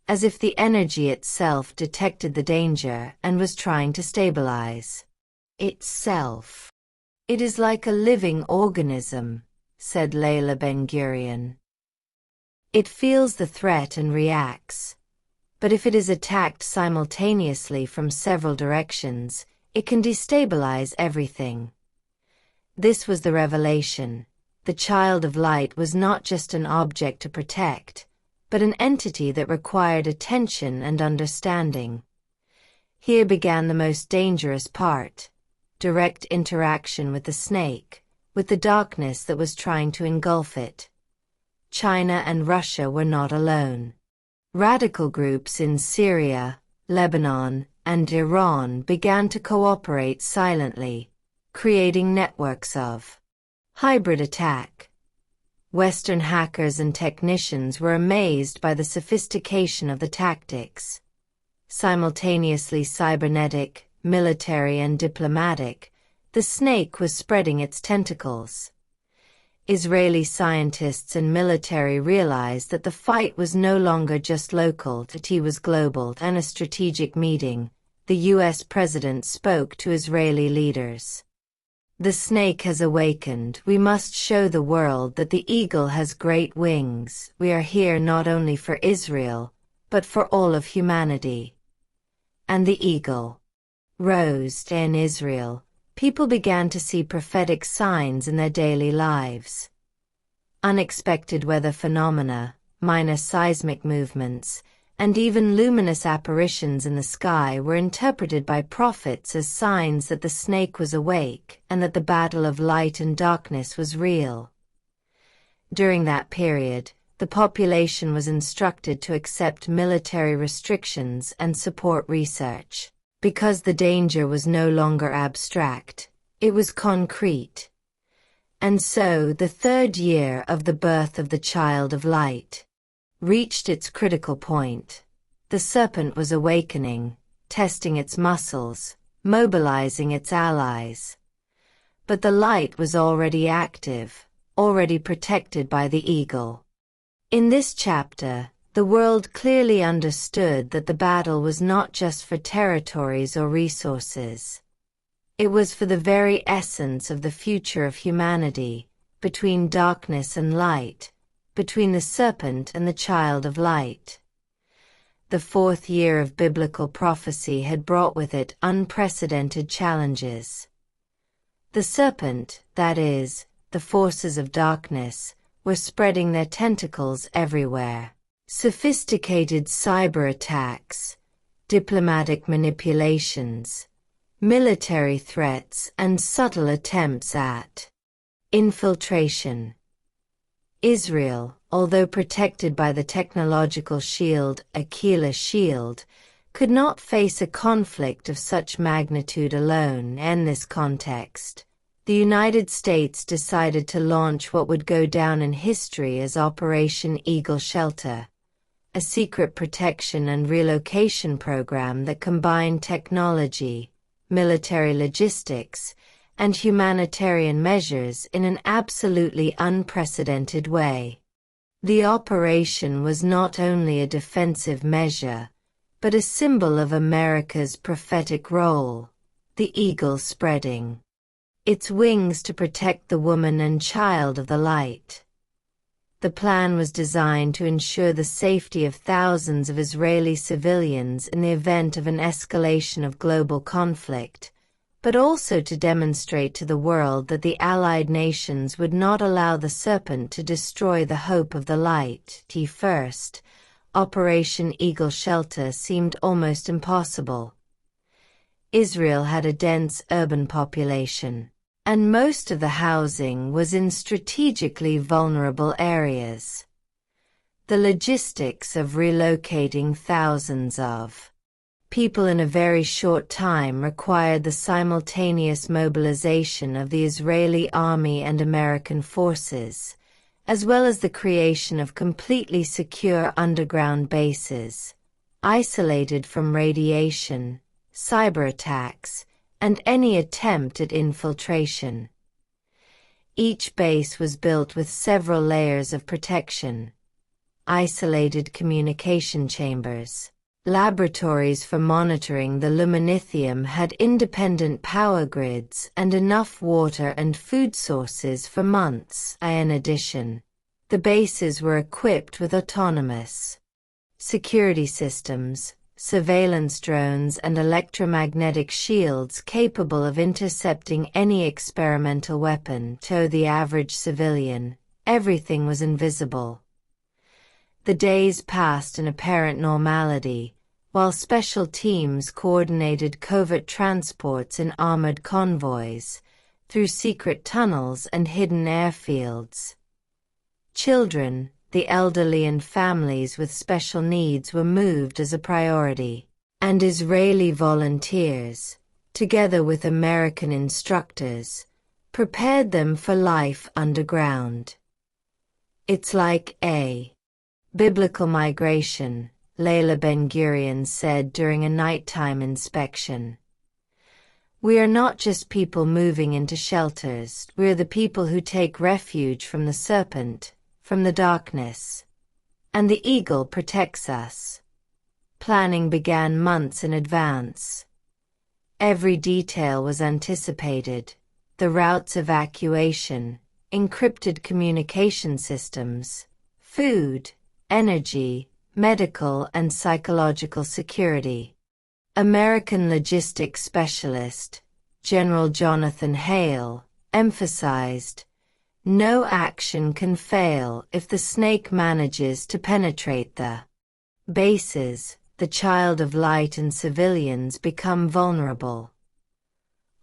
as if the energy itself detected the danger and was trying to stabilize itself. "It is like a living organism," said Layla Ben-Gurion. "It feels the threat and reacts. But if it is attacked simultaneously from several directions, it can destabilize everything." This was the revelation. The child of light was not just an object to protect, but an entity that required attention and understanding. Here began the most dangerous part: direct interaction with the snake, with the darkness that was trying to engulf it. China and Russia were not alone. Radical groups in Syria, Lebanon, and Iran began to cooperate silently, creating networks of hybrid attack. Western hackers and technicians were amazed by the sophistication of the tactics. Simultaneously cybernetic, military, and diplomatic, the snake was spreading its tentacles. Israeli scientists and military realized that the fight was no longer just local, it was global. In a strategic meeting, the U.S. president spoke to Israeli leaders. "The snake has awakened. We must show the world that the eagle has great wings. We are here not only for Israel, but for all of humanity." And the eagle rose. In Israel, people began to see prophetic signs in their daily lives. Unexpected weather phenomena, minor seismic movements, and even luminous apparitions in the sky were interpreted by prophets as signs that the snake was awake and that the battle of light and darkness was real. During that period, the population was instructed to accept military restrictions and support research, because the danger was no longer abstract, it was concrete. And so the third year of the birth of the child of light reached its critical point. The serpent was awakening, testing its muscles, mobilizing its allies. But the light was already active, already protected by the eagle. In this chapter, the world clearly understood that the battle was not just for territories or resources. It was for the very essence of the future of humanity, between darkness and light, between the serpent and the child of light. The fourth year of biblical prophecy had brought with it unprecedented challenges. The serpent, that is, the forces of darkness, were spreading their tentacles everywhere. Sophisticated cyber attacks, diplomatic manipulations, military threats, and subtle attempts at infiltration. Israel, although protected by the technological shield, Achilles' shield, could not face a conflict of such magnitude alone. In this context, the United States decided to launch what would go down in history as Operation Eagle Shelter, a secret protection and relocation program that combined technology, military logistics, and humanitarian measures in an absolutely unprecedented way. The operation was not only a defensive measure, but a symbol of America's prophetic role, the eagle spreading its wings to protect the woman and child of the light. The plan was designed to ensure the safety of thousands of Israeli civilians in the event of an escalation of global conflict, but also to demonstrate to the world that the Allied nations would not allow the serpent to destroy the hope of the light. At first, Operation Eagle Shelter seemed almost impossible. Israel had a dense urban population, and most of the housing was in strategically vulnerable areas. The logistics of relocating thousands of people in a very short time required the simultaneous mobilization of the Israeli army and American forces, as well as the creation of completely secure underground bases, isolated from radiation, cyber attacks, and any attempt at infiltration. Each base was built with several layers of protection: isolated communication chambers, laboratories for monitoring the luminithium had independent power grids and enough water and food sources for months. In addition, the bases were equipped with autonomous security systems, surveillance drones, and electromagnetic shields capable of intercepting any experimental weapon. To the average civilian, everything was invisible. The days passed in apparent normality, while special teams coordinated covert transports in armored convoys, through secret tunnels and hidden airfields. Children, the elderly, and families with special needs were moved as a priority, and Israeli volunteers, together with American instructors, prepared them for life underground. "It's like a biblical migration," Layla Ben-Gurion said during a nighttime inspection. "We are not just people moving into shelters, we are the people who take refuge from the serpent, from the darkness. And the eagle protects us." Planning began months in advance. Every detail was anticipated: the routes, evacuation, encrypted communication systems, food, energy, medical and psychological security. American logistics specialist, General Jonathan Hale, emphasized, "No action can fail if the snake manages to penetrate the bases. The child of light and civilians become vulnerable."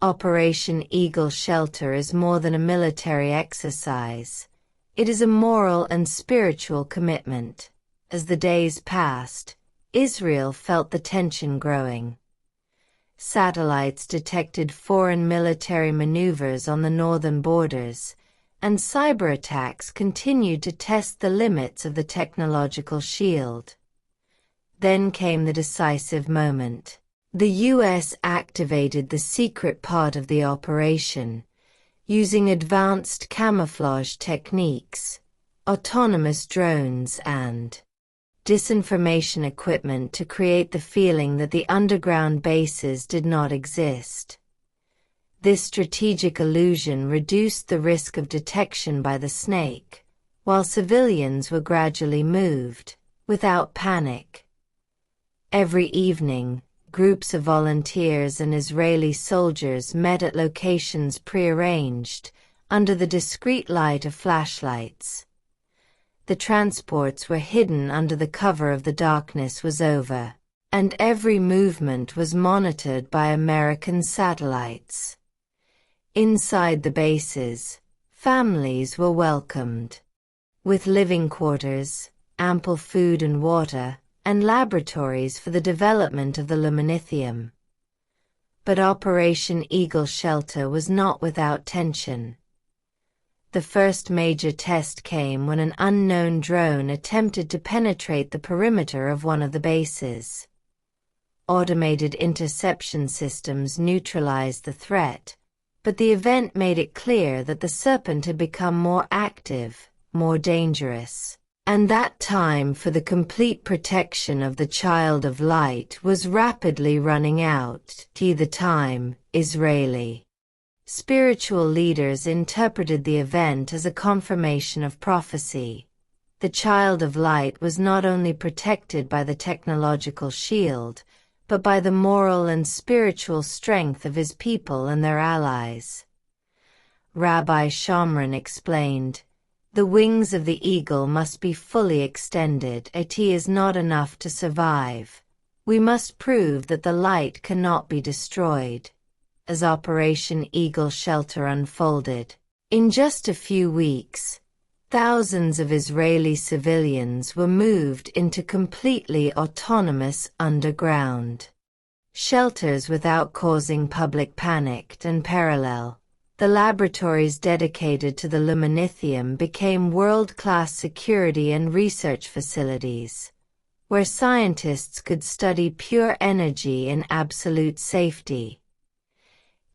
Operation Eagle Shelter is more than a military exercise. It is a moral and spiritual commitment. As the days passed, Israel felt the tension growing. Satellites detected foreign military maneuvers on the northern borders, and cyber attacks continued to test the limits of the technological shield. Then came the decisive moment. The U.S. activated the secret part of the operation, using advanced camouflage techniques, autonomous drones, and disinformation equipment to create the feeling that the underground bases did not exist. This strategic illusion reduced the risk of detection by the snake, while civilians were gradually moved, without panic. Every evening, groups of volunteers and Israeli soldiers met at locations prearranged, under the discreet light of flashlights. The transports were hidden under the cover of the darkness was over, and every movement was monitored by American satellites. Inside the bases, families were welcomed with living quarters, ample food and water, and laboratories for the development of the luminithium. But Operation Eagle Shelter was not without tension. The first major test came when an unknown drone attempted to penetrate the perimeter of one of the bases. Automated interception systems neutralized the threat, but the event made it clear that the serpent had become more active, more dangerous, and that time for the complete protection of the child of light was rapidly running out. The time, Israeli spiritual leaders interpreted the event as a confirmation of prophecy. The child of light was not only protected by the technological shield, but by the moral and spiritual strength of his people and their allies. Rabbi Shomron explained, "The wings of the eagle must be fully extended. It is not enough to survive. We must prove that the light cannot be destroyed." As Operation Eagle Shelter unfolded, in just a few weeks, thousands of Israeli civilians were moved into completely autonomous underground shelters without causing public panic. In parallel, the laboratories dedicated to the luminithium became world-class security and research facilities. where scientists could study pure energy in absolute safety.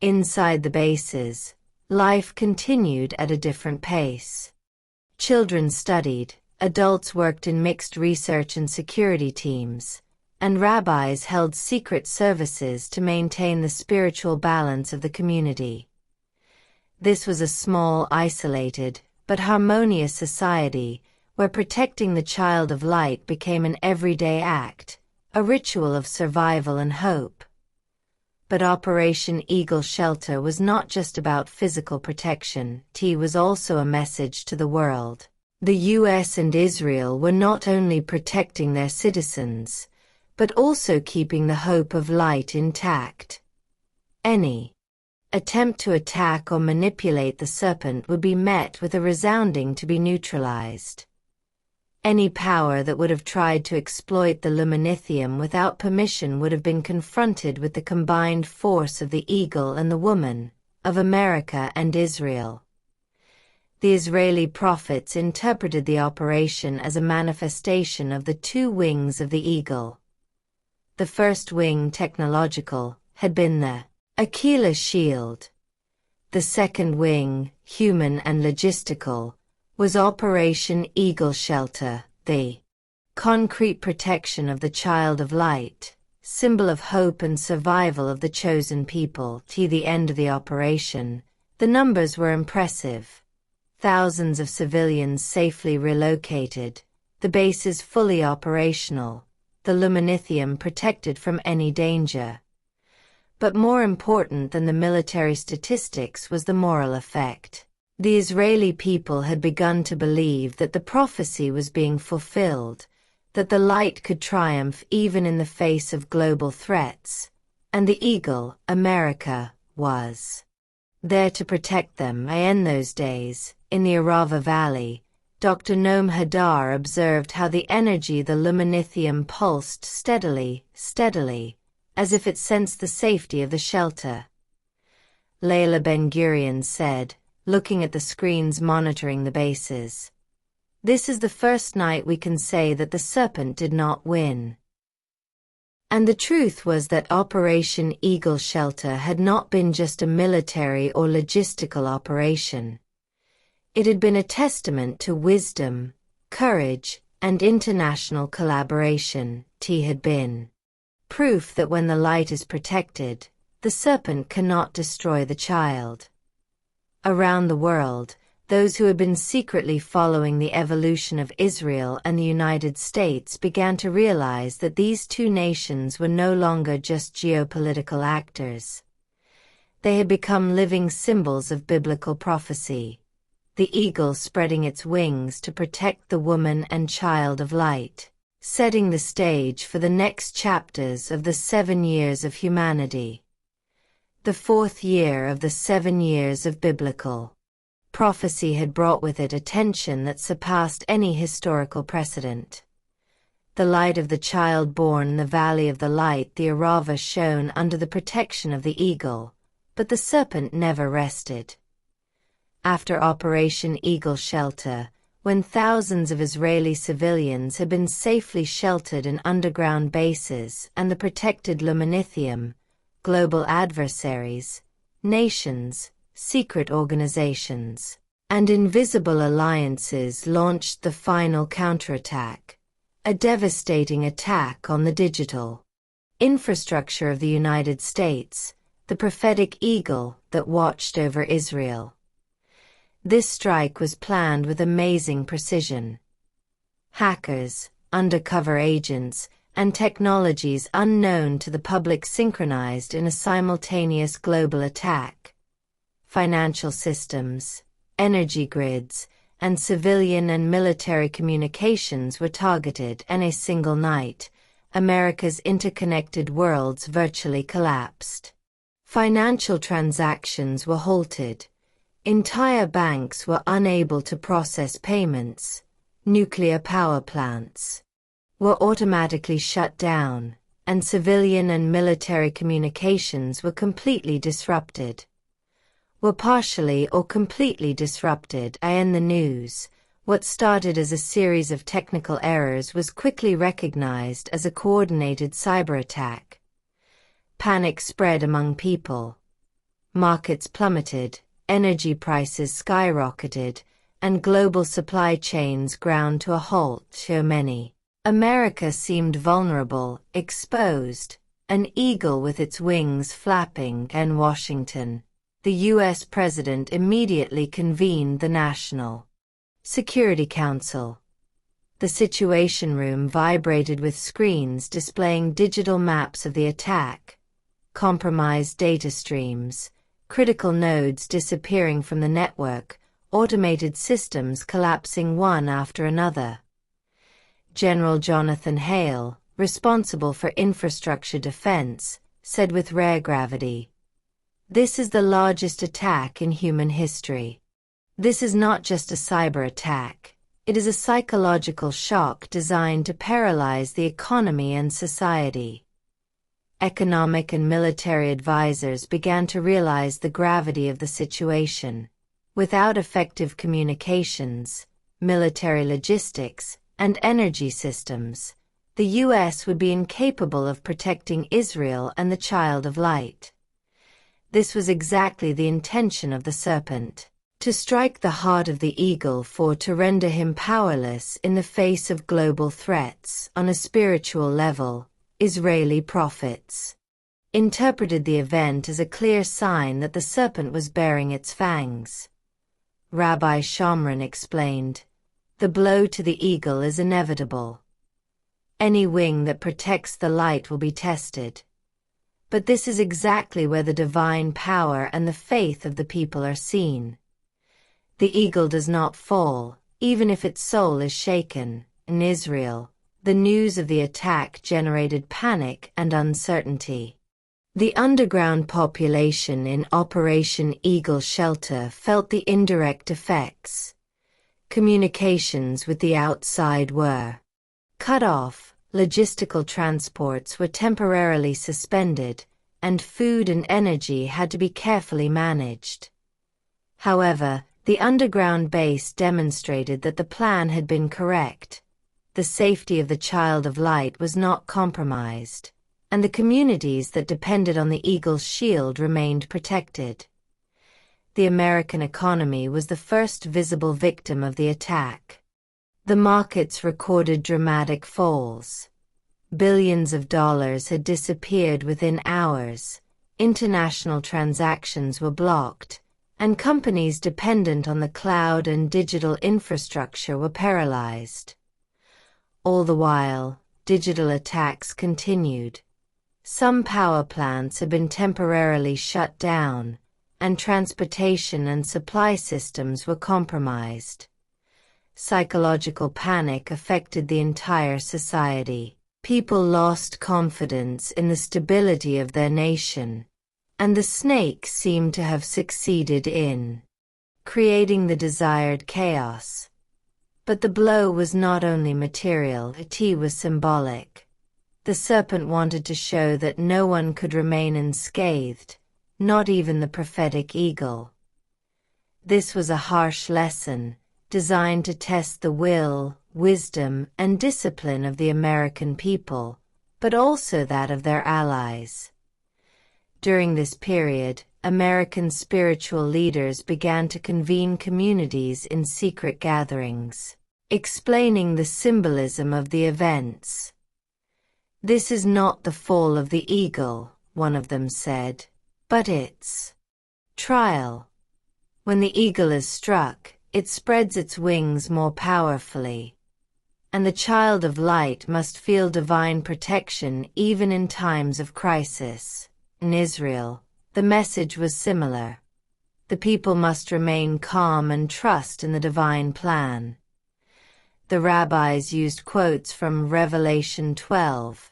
Inside the bases, life continued at a different pace. Children studied, adults worked in mixed research and security teams, and rabbis held secret services to maintain the spiritual balance of the community. This was a small, isolated, but harmonious society, where protecting the child of light became an everyday act, a ritual of survival and hope. But Operation Eagle Shelter was not just about physical protection. It was also a message to the world. The US and Israel were not only protecting their citizens, but also keeping the hope of light intact. Any attempt to attack or manipulate the serpent would be met with a resounding to be neutralized. Any power that would have tried to exploit the luminithium without permission would have been confronted with the combined force of the eagle and the woman, of America and Israel. The Israeli prophets interpreted the operation as a manifestation of the two wings of the eagle. The first wing, technological, had been the Achilles shield. The second wing, human and logistical, was Operation Eagle Shelter, the concrete protection of the child of light, symbol of hope and survival of the chosen people. To the end of the operation, the numbers were impressive. Thousands of civilians safely relocated, the bases fully operational, the luminithium protected from any danger. But more important than the military statistics was the moral effect. The Israeli people had begun to believe that the prophecy was being fulfilled, that the light could triumph even in the face of global threats, and the eagle, America, was there to protect them. In those days, in the Arava Valley, Dr. Noam Hadar observed how the energy the luminithium pulsed steadily, as if it sensed the safety of the shelter. Layla Ben-Gurion said, looking at the screens monitoring the bases, "This is the first night we can say that the serpent did not win." And the truth was that Operation Eagle Shelter had not been just a military or logistical operation. It had been a testament to wisdom, courage, and international collaboration. It had been proof that when the light is protected, the serpent cannot destroy the child. Around the world, those who had been secretly following the evolution of Israel and the United States began to realize that these two nations were no longer just geopolitical actors. They had become living symbols of biblical prophecy, the eagle spreading its wings to protect the woman and child of light, setting the stage for the next chapters of the 7 years of humanity. The 4th year of the 7 years of biblical prophecy had brought with it a tension that surpassed any historical precedent. The light of the child born in the Valley of the Light, the Arava, shone under the protection of the eagle, but the serpent never rested. After Operation Eagle Shelter, when thousands of Israeli civilians had been safely sheltered in underground bases and the protected luminithium, global adversaries, nations, secret organizations, and invisible alliances launched the final counterattack, a devastating attack on the digital infrastructure of the United States, the prophetic eagle that watched over Israel. This strike was planned with amazing precision. Hackers, undercover agents, and technologies unknown to the public synchronized in a simultaneous global attack. Financial systems, energy grids, and civilian and military communications were targeted, and a single night, America's interconnected worlds virtually collapsed. Financial transactions were halted. Entire banks were unable to process payments. Nuclear power plants were automatically shut down, and civilian and military communications were completely disrupted. Were partially or completely disrupted. In the news, What started as a series of technical errors was quickly recognized as a coordinated cyber attack. Panic spread among people. Markets plummeted, energy prices skyrocketed, and global supply chains ground to a halt. To many, America seemed vulnerable, exposed, an eagle with its wings flapping. In Washington, the U.S. president immediately convened the National Security Council. The Situation Room vibrated with screens displaying digital maps of the attack, compromised data streams, critical nodes disappearing from the network, automated systems collapsing one after another. General Jonathan Hale, responsible for infrastructure defense, said with rare gravity, "This is the largest attack in human history. This is not just a cyber attack, it is a psychological shock designed to paralyze the economy and society." Economic and military advisors began to realize the gravity of the situation. Without effective communications, military logistics, and energy systems, the U.S. would be incapable of protecting Israel and the Child of Light. This was exactly the intention of the serpent: to strike the heart of the eagle, for to render him powerless in the face of global threats. On a spiritual level, Israeli prophets interpreted the event as a clear sign that the serpent was baring its fangs. Rabbi Shomron explained, "The blow to the eagle is inevitable. Any wing that protects the light will be tested." But this is exactly where the divine power and the faith of the people are seen. The eagle does not fall, even if its soul is shaken. In Israel, the news of the attack generated panic and uncertainty. The underground population in Operation Eagle Shelter felt the indirect effects. Communications with the outside were cut off, logistical transports were temporarily suspended, and food and energy had to be carefully managed. However, the underground base demonstrated that the plan had been correct. The safety of the Child of Light was not compromised, and the communities that depended on the eagle's shield remained protected. The American economy was the first visible victim of the attack. The markets recorded dramatic falls. Billions of dollars had disappeared within hours, international transactions were blocked, and companies dependent on the cloud and digital infrastructure were paralyzed. All the while, digital attacks continued. Some power plants had been temporarily shut down, and transportation and supply systems were compromised. Psychological panic affected the entire society. People lost confidence in the stability of their nation, and the snake seemed to have succeeded in creating the desired chaos. But the blow was not only material, it was symbolic. The serpent wanted to show that no one could remain unscathed, not even the prophetic eagle. This was a harsh lesson, designed to test the will, wisdom, and discipline of the American people, but also that of their allies. During this period, American spiritual leaders began to convene communities in secret gatherings, explaining the symbolism of the events. "This is not the fall of the eagle," one of them said, "but its trial. When the eagle is struck, it spreads its wings more powerfully. And the Child of Light must feel divine protection even in times of crisis." In Israel, the message was similar. The people must remain calm and trust in the divine plan. The rabbis used quotes from Revelation 12.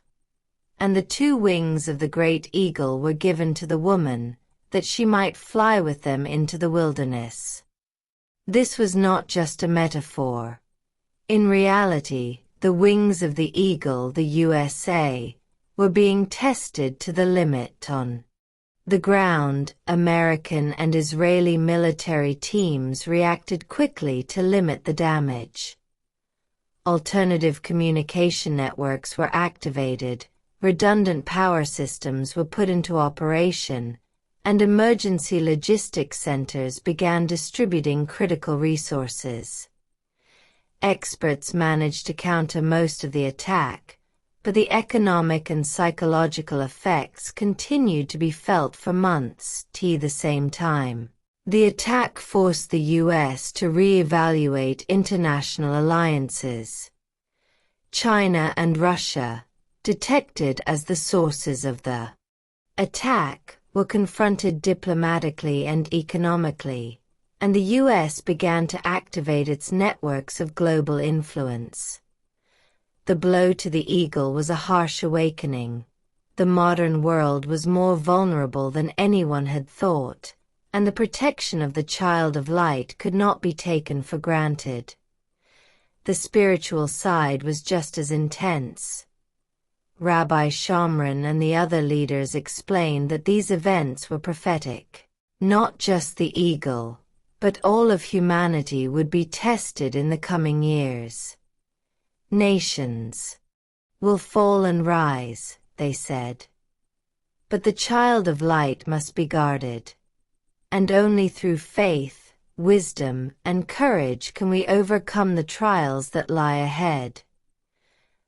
"And the two wings of the great eagle were given to the woman, that she might fly with them into the wilderness." This was not just a metaphor. In reality, the wings of the eagle, the USA, were being tested to the limit. On The ground, American and Israeli military teams reacted quickly to limit the damage. Alternative communication networks were activated, redundant power systems were put into operation, and emergency logistics centers began distributing critical resources. Experts managed to counter most of the attack, but the economic and psychological effects continued to be felt for months. At the same time, the attack forced the U.S. to re-evaluate international alliances. China and Russia, detected as the sources of the attack, were confronted diplomatically and economically, and the U.S. began to activate its networks of global influence. The blow to the eagle was a harsh awakening. The modern world was more vulnerable than anyone had thought, and the protection of the child of light could not be taken for granted. The spiritual side was just as intense. Rabbi Shomron and the other leaders explained that these events were prophetic. Not just the eagle, but all of humanity would be tested in the coming years. Nations will fall and rise, they said. But the child of light must be guarded. And only through faith, wisdom, and courage can we overcome the trials that lie ahead.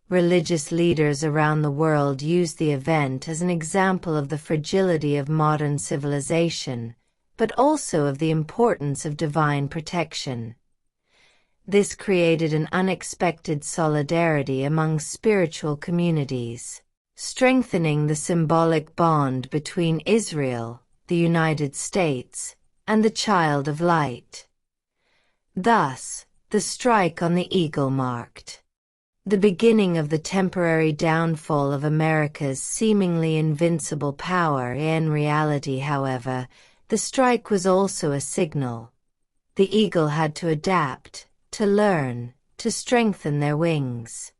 Religious leaders around the world use the event as an example of the fragility of modern civilization, but also of the importance of divine protection. This created an unexpected solidarity among spiritual communities, strengthening the symbolic bond between Israel, the United States, and the child of light. Thus, the strike on the eagle marked the beginning of the temporary downfall of America's seemingly invincible power. In reality, however, the strike was also a signal. The eagle had to adapt, to learn, to strengthen their wings.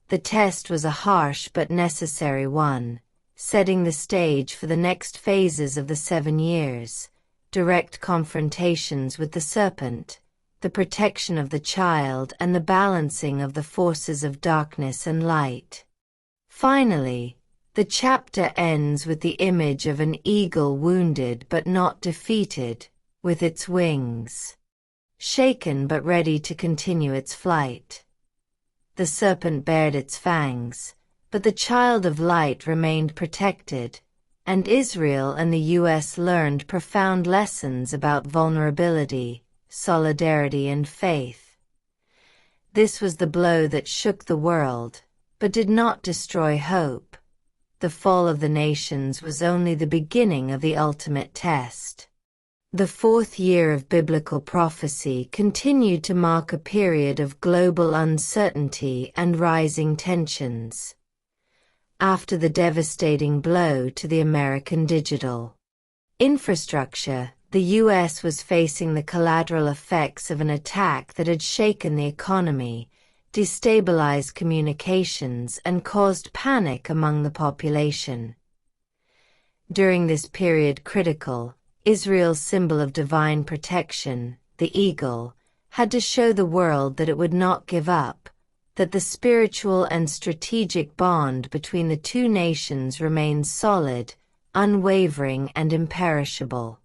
The test was a harsh but necessary one, setting the stage for the next phases of the 7 years: direct confrontations with the serpent, the protection of the child, and the balancing of the forces of darkness and light. Finally, the chapter ends with the image of an eagle wounded but not defeated, with its wings shaken but ready to continue its flight. The serpent bared its fangs, but the child of light remained protected, and Israel and the U.S. learned profound lessons about vulnerability, solidarity, and faith. This was the blow that shook the world, but did not destroy hope. The fall of the nations was only the beginning of the ultimate test. The fourth year of biblical prophecy continued to mark a period of global uncertainty and rising tensions. After the devastating blow to the American digital infrastructure, the U.S. was facing the collateral effects of an attack that had shaken the economy, destabilized communications, and caused panic among the population. During this period, Israel's symbol of divine protection, the eagle, had to show the world that it would not give up, that the spiritual and strategic bond between the two nations remained solid, unwavering, and imperishable.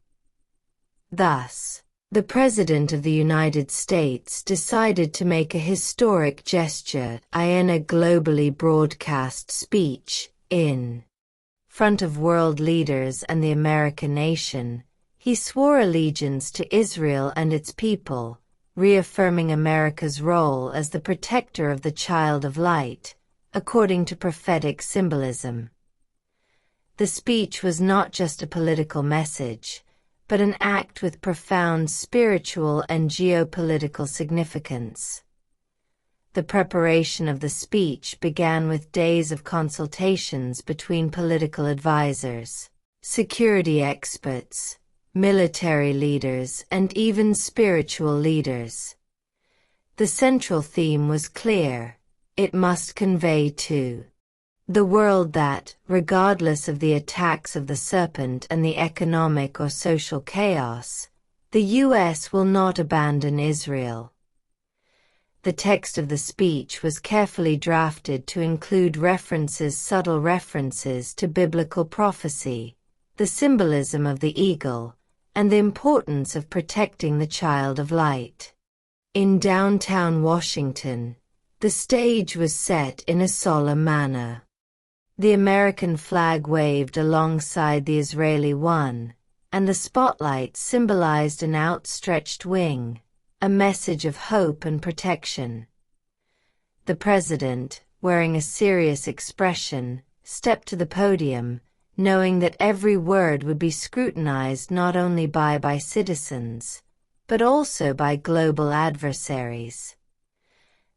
Thus, the President of the United States decided to make a historic gesture in a globally broadcast speech in front of world leaders and the American nation. He swore allegiance to Israel and its people, reaffirming America's role as the protector of the child of light, according to prophetic symbolism. The speech was not just a political message, but an act with profound spiritual and geopolitical significance. The preparation of the speech began with days of consultations between political advisors, security experts, military leaders, and even spiritual leaders. The central theme was clear: it must convey to The world that, regardless of the attacks of the serpent and the economic or social chaos, the U.S. will not abandon Israel. The text of the speech was carefully drafted to include subtle references to biblical prophecy, the symbolism of the eagle, and the importance of protecting the child of light. In downtown Washington, the stage was set in a solemn manner. The American flag waved alongside the Israeli one, and the spotlight symbolized an outstretched wing, a message of hope and protection. The president, wearing a serious expression, stepped to the podium, knowing that every word would be scrutinized not only by citizens, but also by global adversaries.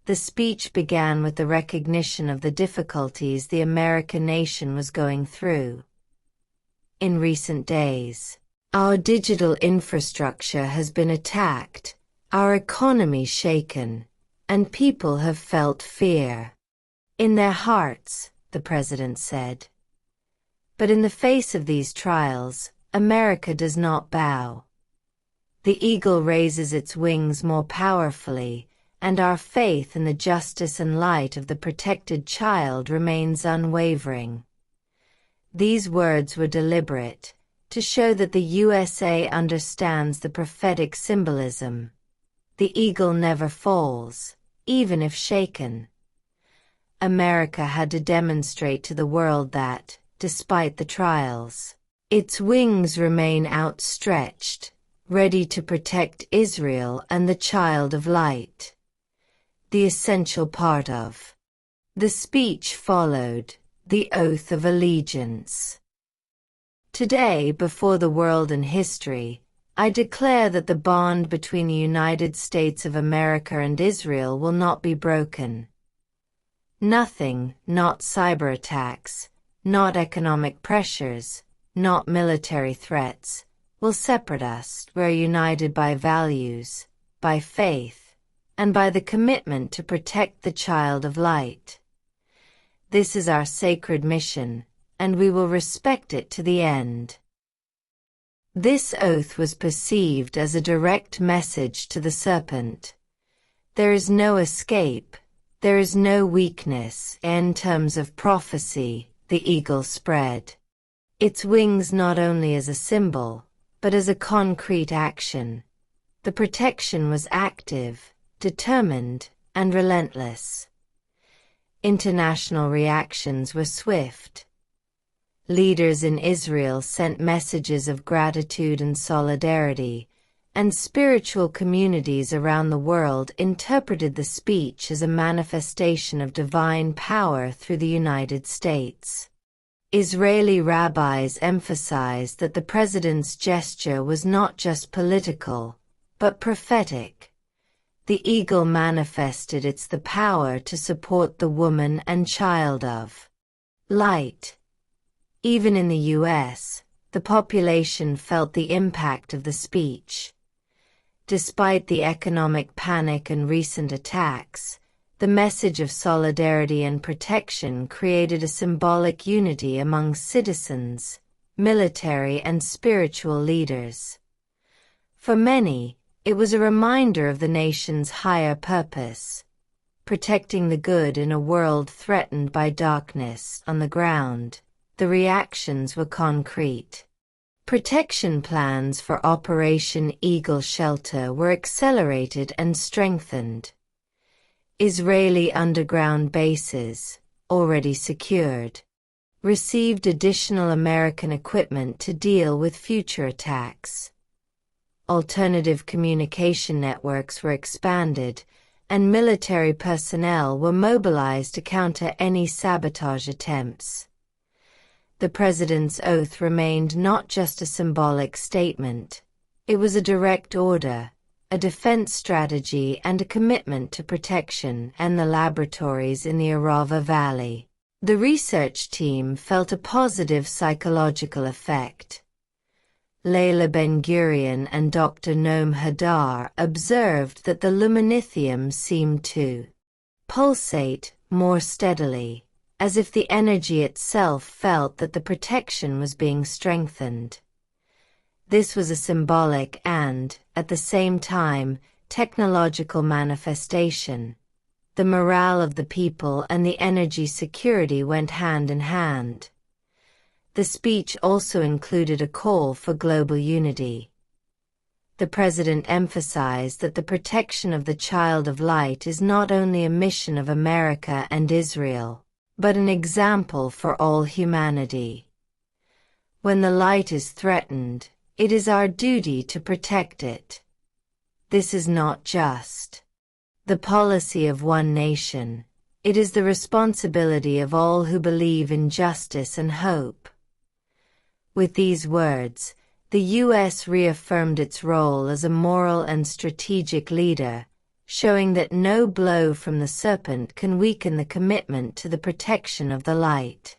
The speech began with the recognition of the difficulties the American nation was going through. In recent days, our digital infrastructure has been attacked, our economy shaken, and people have felt fear. In their hearts, the president said. But in the face of these trials, America does not bow. The eagle raises its wings more powerfully, and our faith in the justice and light of the protected child remains unwavering. These words were deliberate, to show that the USA understands the prophetic symbolism. The eagle never falls, even if shaken. America had to demonstrate to the world that, despite the trials, its wings remain outstretched, ready to protect Israel and the child of light. The essential part of the speech followed, the oath of allegiance. Today, before the world and history, I declare that the bond between the United States of America and Israel will not be broken. Nothing, not cyber attacks, not economic pressures, not military threats, will separate us. We're united by values, by faith, and by the commitment to protect the child of light. This is our sacred mission, and we will respect it to the end. This oath was perceived as a direct message to the serpent. There is no escape, there is no weakness. In terms of prophecy, the eagle spread its wings not only as a symbol, but as a concrete action. The protection was active, determined, and relentless. International reactions were swift. Leaders in Israel sent messages of gratitude and solidarity, and spiritual communities around the world interpreted the speech as a manifestation of divine power through the United States. Israeli rabbis emphasized that the president's gesture was not just political, but prophetic. The eagle manifested the power to support the woman and child of light. Even in the U.S., the population felt the impact of the speech. Despite the economic panic and recent attacks, the message of solidarity and protection created a symbolic unity among citizens, military and spiritual leaders. For many, it was a reminder of the nation's higher purpose, protecting the good in a world threatened by darkness. On the ground, the reactions were concrete. Protection plans for Operation Eagle Shelter were accelerated and strengthened. Israeli underground bases, already secured, received additional American equipment to deal with future attacks. Alternative communication networks were expanded, and military personnel were mobilized to counter any sabotage attempts. The president's oath remained not just a symbolic statement. It was a direct order, a defense strategy, and a commitment to protection. And the laboratories in the Arava Valley, the research team felt a positive psychological effect. Layla Ben-Gurion and Dr. Noam Hadar observed that the luminithium seemed to pulsate more steadily, as if the energy itself felt that the protection was being strengthened. This was a symbolic and, at the same time, technological manifestation. The morale of the people and the energy security went hand in hand. The speech also included a call for global unity. The president emphasized that the protection of the child of light is not only a mission of America and Israel, but an example for all humanity. When the light is threatened, it is our duty to protect it. This is not just the policy of one nation, it is the responsibility of all who believe in justice and hope. With these words, the U.S. reaffirmed its role as a moral and strategic leader, showing that no blow from the serpent can weaken the commitment to the protection of the light.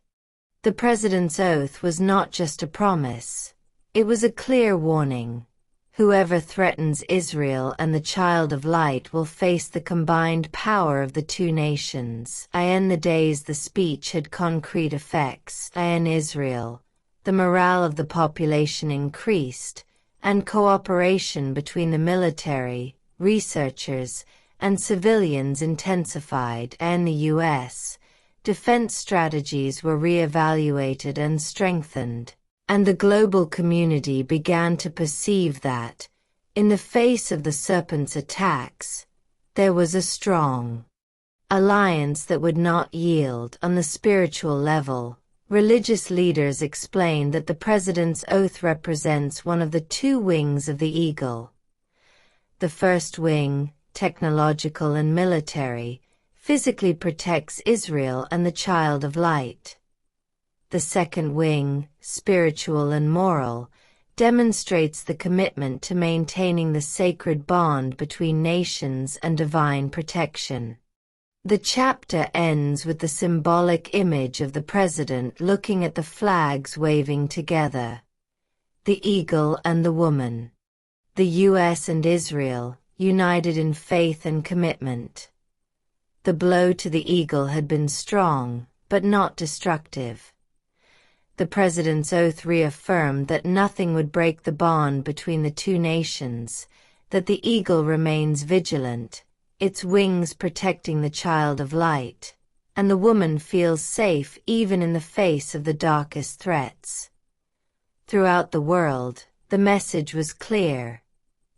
The president's oath was not just a promise, it was a clear warning. Whoever threatens Israel and the child of light will face the combined power of the two nations. In the days the speech had concrete effects. In Israel, the morale of the population increased, and cooperation between the military, researchers, and civilians intensified. In the U.S., defense strategies were re-evaluated and strengthened, and the global community began to perceive that, in the face of the serpent's attacks, there was a strong alliance that would not yield. On the spiritual level, religious leaders explained that the president's oath represents one of the two wings of the eagle. The first wing, technological and military, physically protects Israel and the child of light. The second wing, spiritual and moral, demonstrates the commitment to maintaining the sacred bond between nations and divine protection. The chapter ends with the symbolic image of the president looking at the flags waving together. The eagle and the woman. The U.S. and Israel, united in faith and commitment. The blow to the eagle had been strong, but not destructive. The president's oath reaffirmed that nothing would break the bond between the two nations, that the eagle remains vigilant, its wings protecting the child of light, and the woman feels safe even in the face of the darkest threats. Throughout the world, the message was clear: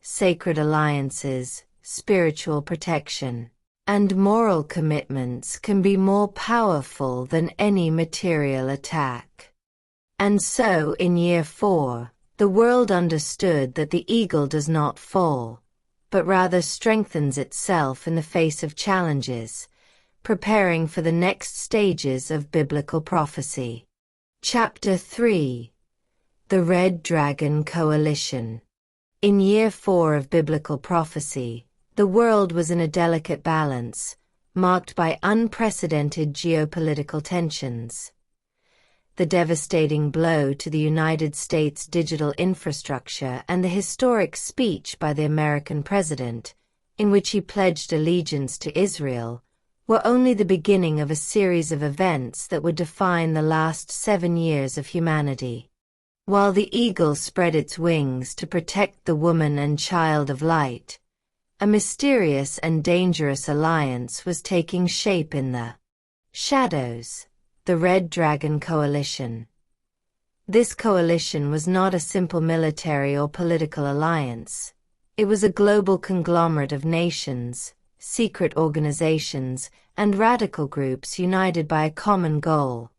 sacred alliances, spiritual protection, and moral commitments can be more powerful than any material attack. And so in year 4, the world understood that the eagle does not fall, but rather strengthens itself in the face of challenges, preparing for the next stages of biblical prophecy. Chapter 3: The Red Dragon Coalition. In year 4 of biblical prophecy, the world was in a delicate balance, marked by unprecedented geopolitical tensions. The devastating blow to the United States' digital infrastructure and the historic speech by the American president, in which he pledged allegiance to Israel, were only the beginning of a series of events that would define the last 7 years of humanity. While the eagle spread its wings to protect the woman and child of light, a mysterious and dangerous alliance was taking shape in the shadows. The Red Dragon Coalition. This coalition was not a simple military or political alliance. It was a global conglomerate of nations, secret organizations, and radical groups united by a common goal: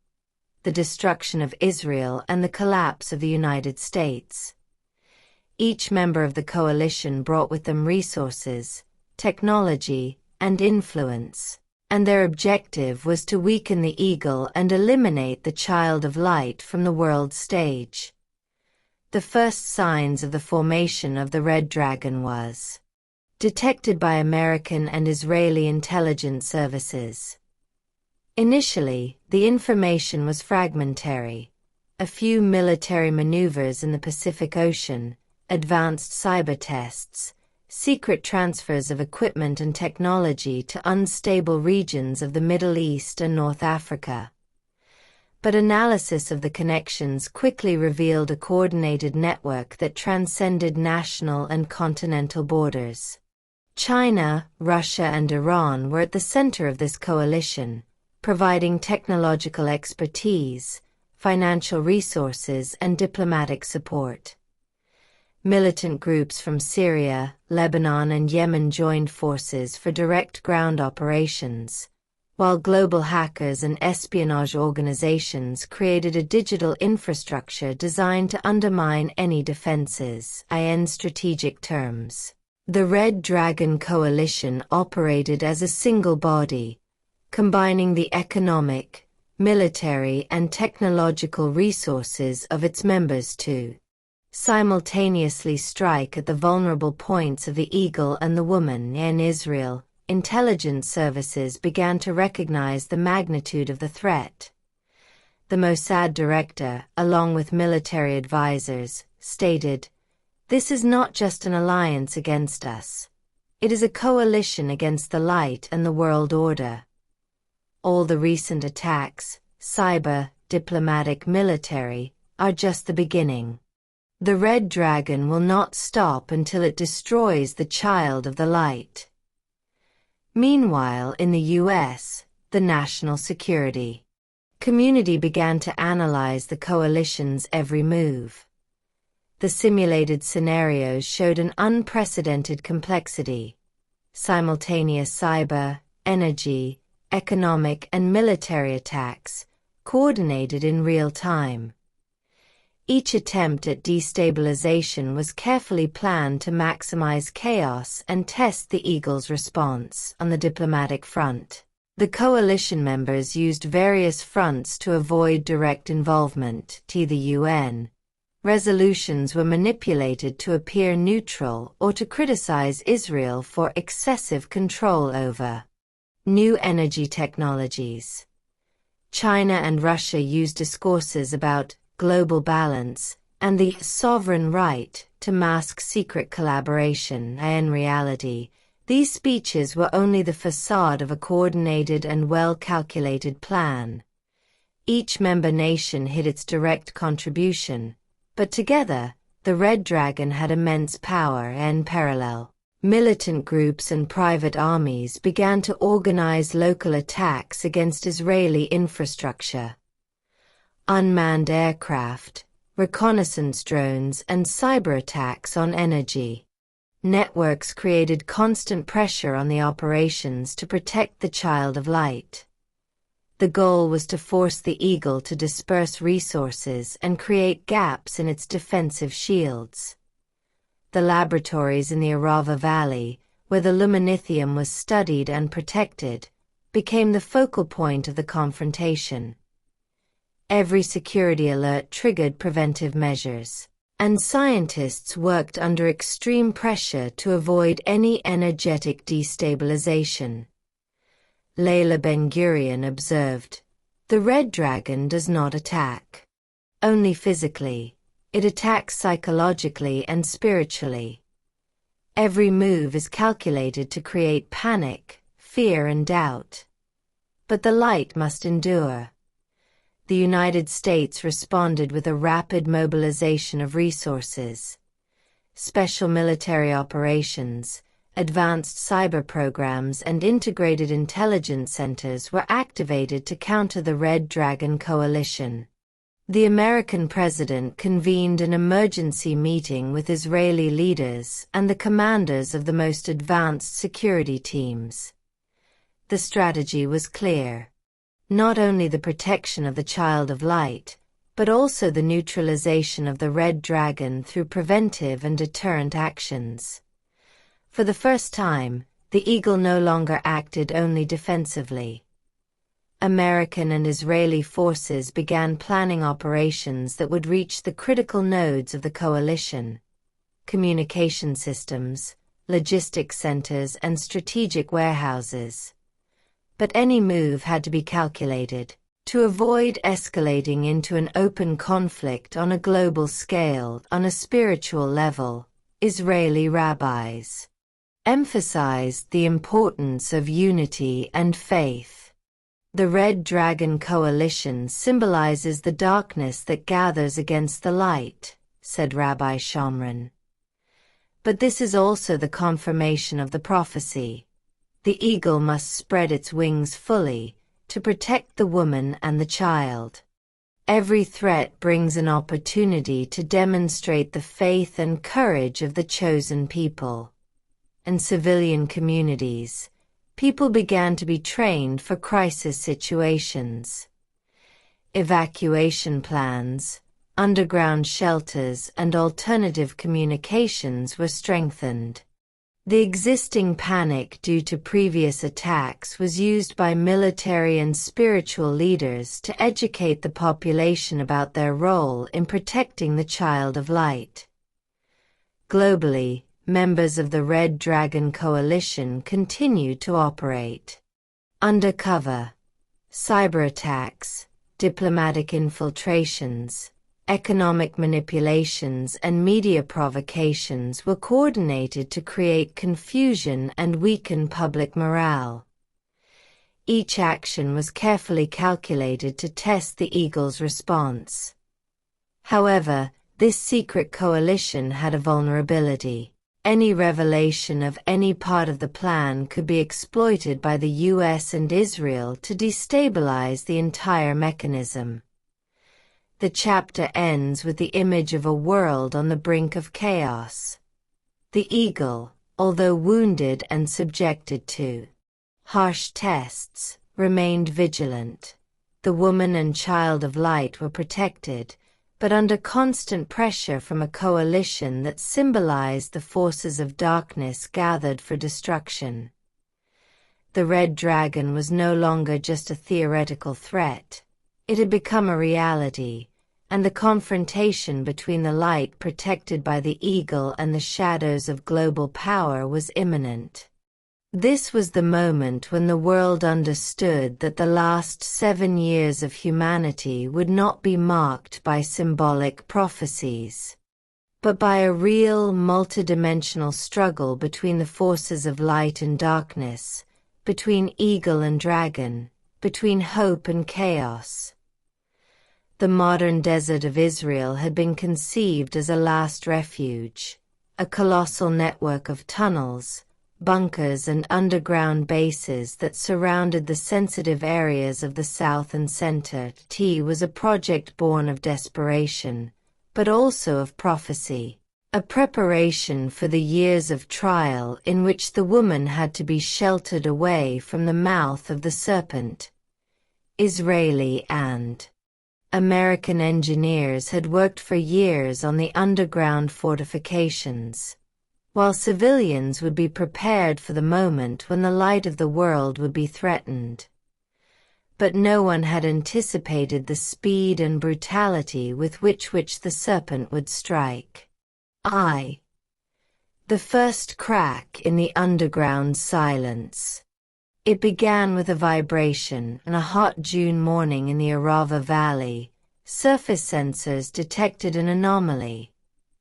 the destruction of Israel and the collapse of the United States. Each member of the coalition brought with them resources, technology, and influence, and their objective was to weaken the eagle and eliminate the child of light from the world stage. The first signs of the formation of the Red Dragon was detected by American and Israeli intelligence services. Initially, the information was fragmentary: a few military maneuvers in the Pacific Ocean, advanced cyber tests, secret transfers of equipment and technology to unstable regions of the Middle East and North Africa. But analysis of the connections quickly revealed a coordinated network that transcended national and continental borders. China, Russia, and Iran were at the center of this coalition, providing technological expertise, financial resources, and diplomatic support. Militant groups from Syria, Lebanon, and Yemen joined forces for direct ground operations, while global hackers and espionage organizations created a digital infrastructure designed to undermine any defenses. In strategic terms, the Red Dragon Coalition operated as a single body, combining the economic, military, and technological resources of its members to simultaneously strike at the vulnerable points of the eagle and the woman. In Israel, intelligence services began to recognize the magnitude of the threat. The Mossad director, along with military advisors, stated, "This is not just an alliance against us. It is a coalition against the light and the world order." All the recent attacks, cyber, diplomatic, military, are just the beginning. The Red Dragon will not stop until it destroys the child of the light. Meanwhile, in the U.S., the national security community began to analyze the coalition's every move. The simulated scenarios showed an unprecedented complexity: simultaneous cyber, energy, economic, and military attacks, coordinated in real time. Each attempt at destabilization was carefully planned to maximize chaos and test the eagle's response. On the diplomatic front, the coalition members used various fronts to avoid direct involvement. The UN resolutions were manipulated to appear neutral or to criticize Israel for excessive control over new energy technologies. China and Russia used discourses about global balance and the sovereign right to mask secret collaboration. In reality, these speeches were only the facade of a coordinated and well-calculated plan. Each member nation hid its direct contribution, but together, the Red Dragon had immense power. In parallel, militant groups and private armies began to organize local attacks against Israeli infrastructure. Unmanned aircraft, reconnaissance drones, and cyber attacks on energy networks created constant pressure on the operations to protect the child of light. The goal was to force the eagle to disperse resources and create gaps in its defensive shields. The laboratories in the Arava Valley, where the luminithium was studied and protected, became the focal point of the confrontation. Every security alert triggered preventive measures, and scientists worked under extreme pressure to avoid any energetic destabilization. Layla Ben-Gurion observed, "The Red Dragon does not attack only physically, it attacks psychologically and spiritually. Every move is calculated to create panic, fear, and doubt. But the light must endure." The United States responded with a rapid mobilization of resources. Special military operations, advanced cyber programs, and integrated intelligence centers were activated to counter the Red Dragon Coalition. The American president convened an emergency meeting with Israeli leaders and the commanders of the most advanced security teams. The strategy was clear: not only the protection of the child of light, but also the neutralization of the Red Dragon through preventive and deterrent actions. For the first time, the eagle no longer acted only defensively. American and Israeli forces began planning operations that would reach the critical nodes of the coalition: communication systems, logistics centers, and strategic warehouses. But any move had to be calculated to avoid escalating into an open conflict on a global scale. On a spiritual level, Israeli rabbis emphasized the importance of unity and faith. The Red Dragon Coalition symbolizes the darkness that gathers against the light, said Rabbi Shomron. But this is also the confirmation of the prophecy. The eagle must spread its wings fully, to protect the woman and the child. Every threat brings an opportunity to demonstrate the faith and courage of the chosen people. In civilian communities, people began to be trained for crisis situations. Evacuation plans, underground shelters, and alternative communications were strengthened. The existing panic due to previous attacks was used by military and spiritual leaders to educate the population about their role in protecting the child of light. Globally, members of the Red Dragon Coalition continued to operate. Undercover, cyberattacks, diplomatic infiltrations, economic manipulations and media provocations were coordinated to create confusion and weaken public morale. Each action was carefully calculated to test the eagle's response. However, this secret coalition had a vulnerability. Any revelation of any part of the plan could be exploited by the US and Israel to destabilize the entire mechanism. The chapter ends with the image of a world on the brink of chaos. The eagle, although wounded and subjected to harsh tests, remained vigilant. The woman and child of light were protected, but under constant pressure from a coalition that symbolized the forces of darkness gathered for destruction. The Red Dragon was no longer just a theoretical threat. It had become a reality, and the confrontation between the light protected by the eagle and the shadows of global power was imminent. This was the moment when the world understood that the last 7 years of humanity would not be marked by symbolic prophecies, but by a real multidimensional struggle between the forces of light and darkness, between eagle and dragon, between hope and chaos. The modern desert of Israel had been conceived as a last refuge, a colossal network of tunnels, bunkers and underground bases that surrounded the sensitive areas of the south and center. T was a project born of desperation, but also of prophecy, a preparation for the years of trial in which the woman had to be sheltered away from the mouth of the serpent. Israeli and American engineers had worked for years on the underground fortifications, while civilians would be prepared for the moment when the light of the world would be threatened. But no one had anticipated the speed and brutality with which the serpent would strike. The first crack in the underground silence. It began with a vibration. On a hot June morning in the Arava Valley, surface sensors detected an anomaly.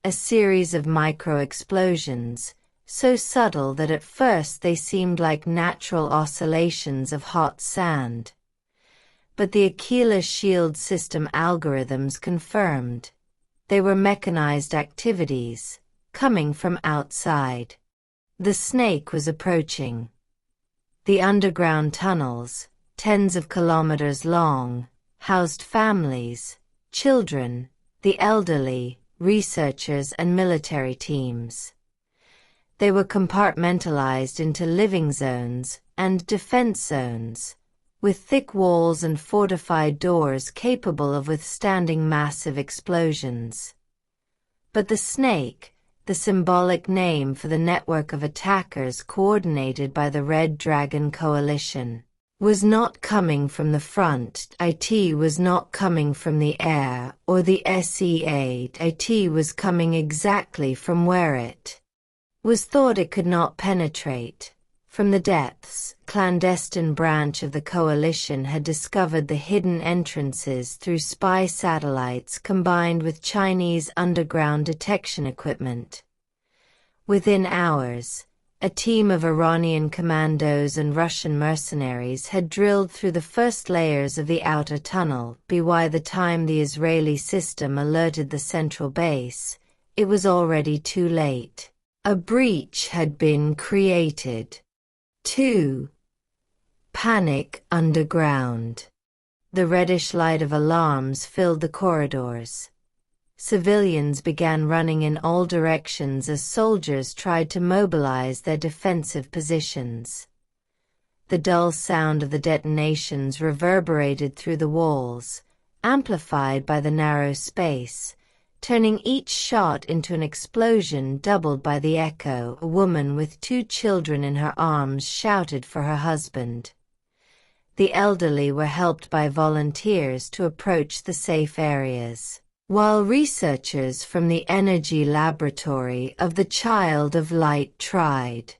A series of micro-explosions, so subtle that at first they seemed like natural oscillations of hot sand. But the Aquila shield system algorithms confirmed. They were mechanized activities, coming from outside. The snake was approaching. The underground tunnels, tens of kilometers long, housed families, children, the elderly, researchers and military teams. They were compartmentalized into living zones and defense zones, with thick walls and fortified doors capable of withstanding massive explosions. But the snake, the symbolic name for the network of attackers coordinated by the Red Dragon Coalition, was not coming from the front. It was not coming from the air or the sea. It was coming exactly from where it was thought it could not penetrate. From the depths, clandestine branch of the coalition had discovered the hidden entrances through spy satellites combined with Chinese underground detection equipment. Within hours, A team of Iranian commandos and Russian mercenaries had drilled through the first layers of the outer tunnel. By the time the Israeli system alerted the central base, it was already too late. A breach had been created. 2. Panic underground. The reddish light of alarms filled the corridors. Civilians began running in all directions as soldiers tried to mobilize their defensive positions. The dull sound of the detonations reverberated through the walls, amplified by the narrow space, turning each shot into an explosion doubled by the echo. A woman with 2 children in her arms shouted for her husband. The elderly were helped by volunteers to approach the safe areas, while researchers from the energy laboratory of the child-of-light tried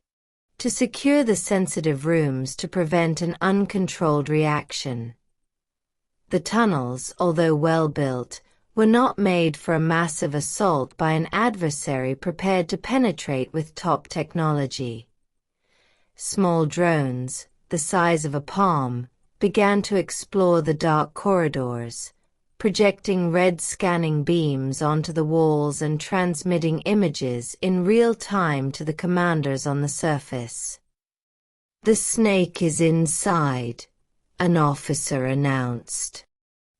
to secure the sensitive rooms to prevent an uncontrolled reaction. The tunnels, although well built, were not made for a massive assault by an adversary prepared to penetrate with top technology. Small drones, the size of a palm, began to explore the dark corridors, projecting red scanning beams onto the walls and transmitting images in real time to the commanders on the surface. "The snake is inside," an officer announced.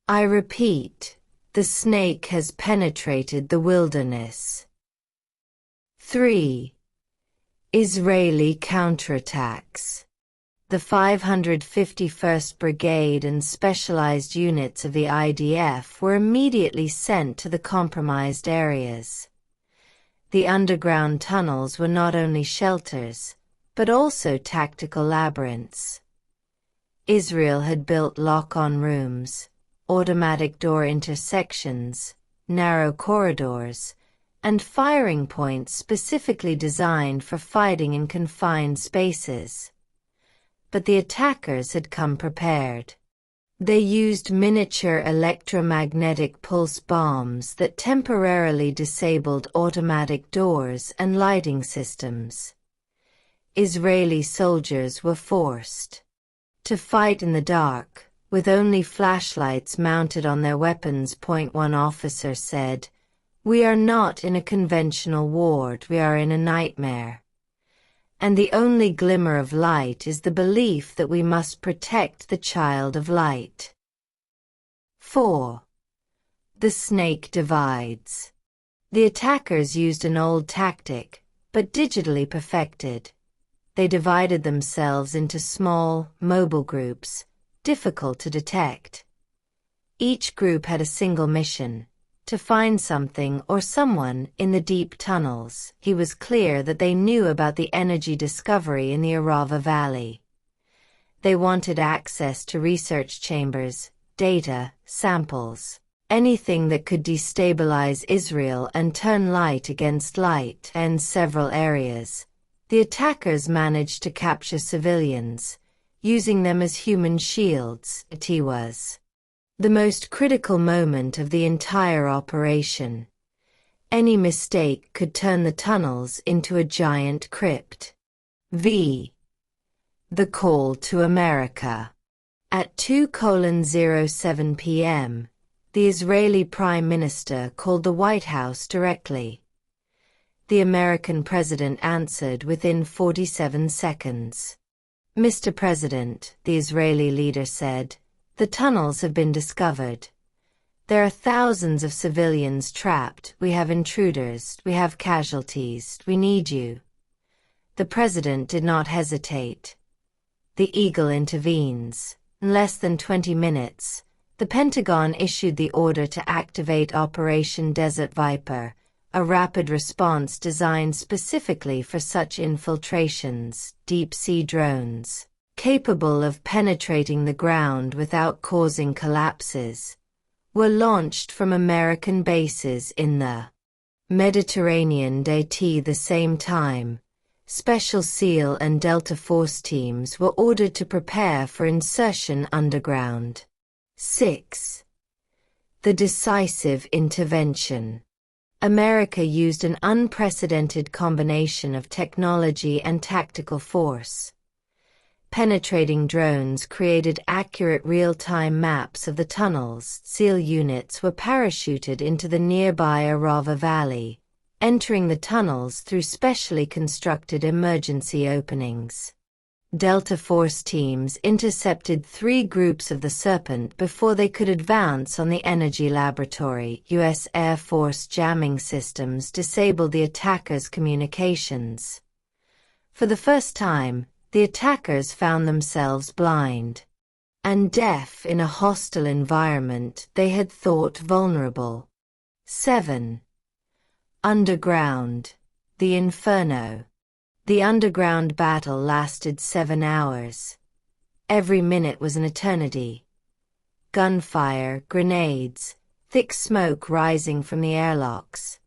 "I repeat, the snake has penetrated the wilderness." 3. Israeli counterattacks. The 551st Brigade and specialized units of the IDF were immediately sent to the compromised areas. The underground tunnels were not only shelters, but also tactical labyrinths. Israel had built lock-on rooms, automatic door intersections, narrow corridors, and firing points specifically designed for fighting in confined spaces. But the attackers had come prepared. They used miniature electromagnetic pulse bombs that temporarily disabled automatic doors and lighting systems. Israeli soldiers were forced to fight in the dark, with only flashlights mounted on their weapons. One officer said, "We are not in a conventional war, we are in a nightmare. And the only glimmer of light is the belief that we must protect the child of light." 4. The snake divides. The attackers used an old tactic, but digitally perfected. They divided themselves into small, mobile groups, difficult to detect. Each group had a single mission: to find something or someone in the deep tunnels. It was clear that they knew about the energy discovery in the Arava Valley. They wanted access to research chambers, data, samples, anything that could destabilize Israel and turn light against light. In several areas, the attackers managed to capture civilians, using them as human shields. It was the most critical moment of the entire operation. Any mistake could turn the tunnels into a giant crypt. The call to America. At 2:07 p.m., the Israeli Prime Minister called the White House directly. The American president answered within 47 seconds. "Mr. President," the Israeli leader said, "the tunnels have been discovered. There are thousands of civilians trapped. We have intruders. We have casualties. We need you." The president did not hesitate. The Eagle intervenes. In less than 20 minutes, the Pentagon issued the order to activate Operation Desert Viper, a rapid response designed specifically for such infiltrations. Deep-sea drones, capable of penetrating the ground without causing collapses, were launched from American bases in the Mediterranean. At the same time, Special SEAL and Delta Force teams were ordered to prepare for insertion underground. 6. The decisive intervention. America used an unprecedented combination of technology and tactical force. Penetrating drones created accurate real-time maps of the tunnels. SEAL units were parachuted into the nearby Arava Valley, entering the tunnels through specially constructed emergency openings. Delta Force teams intercepted 3 groups of the Serpent before they could advance on the Energy Laboratory. U.S. Air Force jamming systems disabled the attackers' communications. For the first time, the attackers found themselves blind and deaf in a hostile environment they had thought vulnerable. 7. Underground. The Inferno. The underground battle lasted 7 hours. Every minute was an eternity. Gunfire, grenades, thick smoke rising from the airlocks.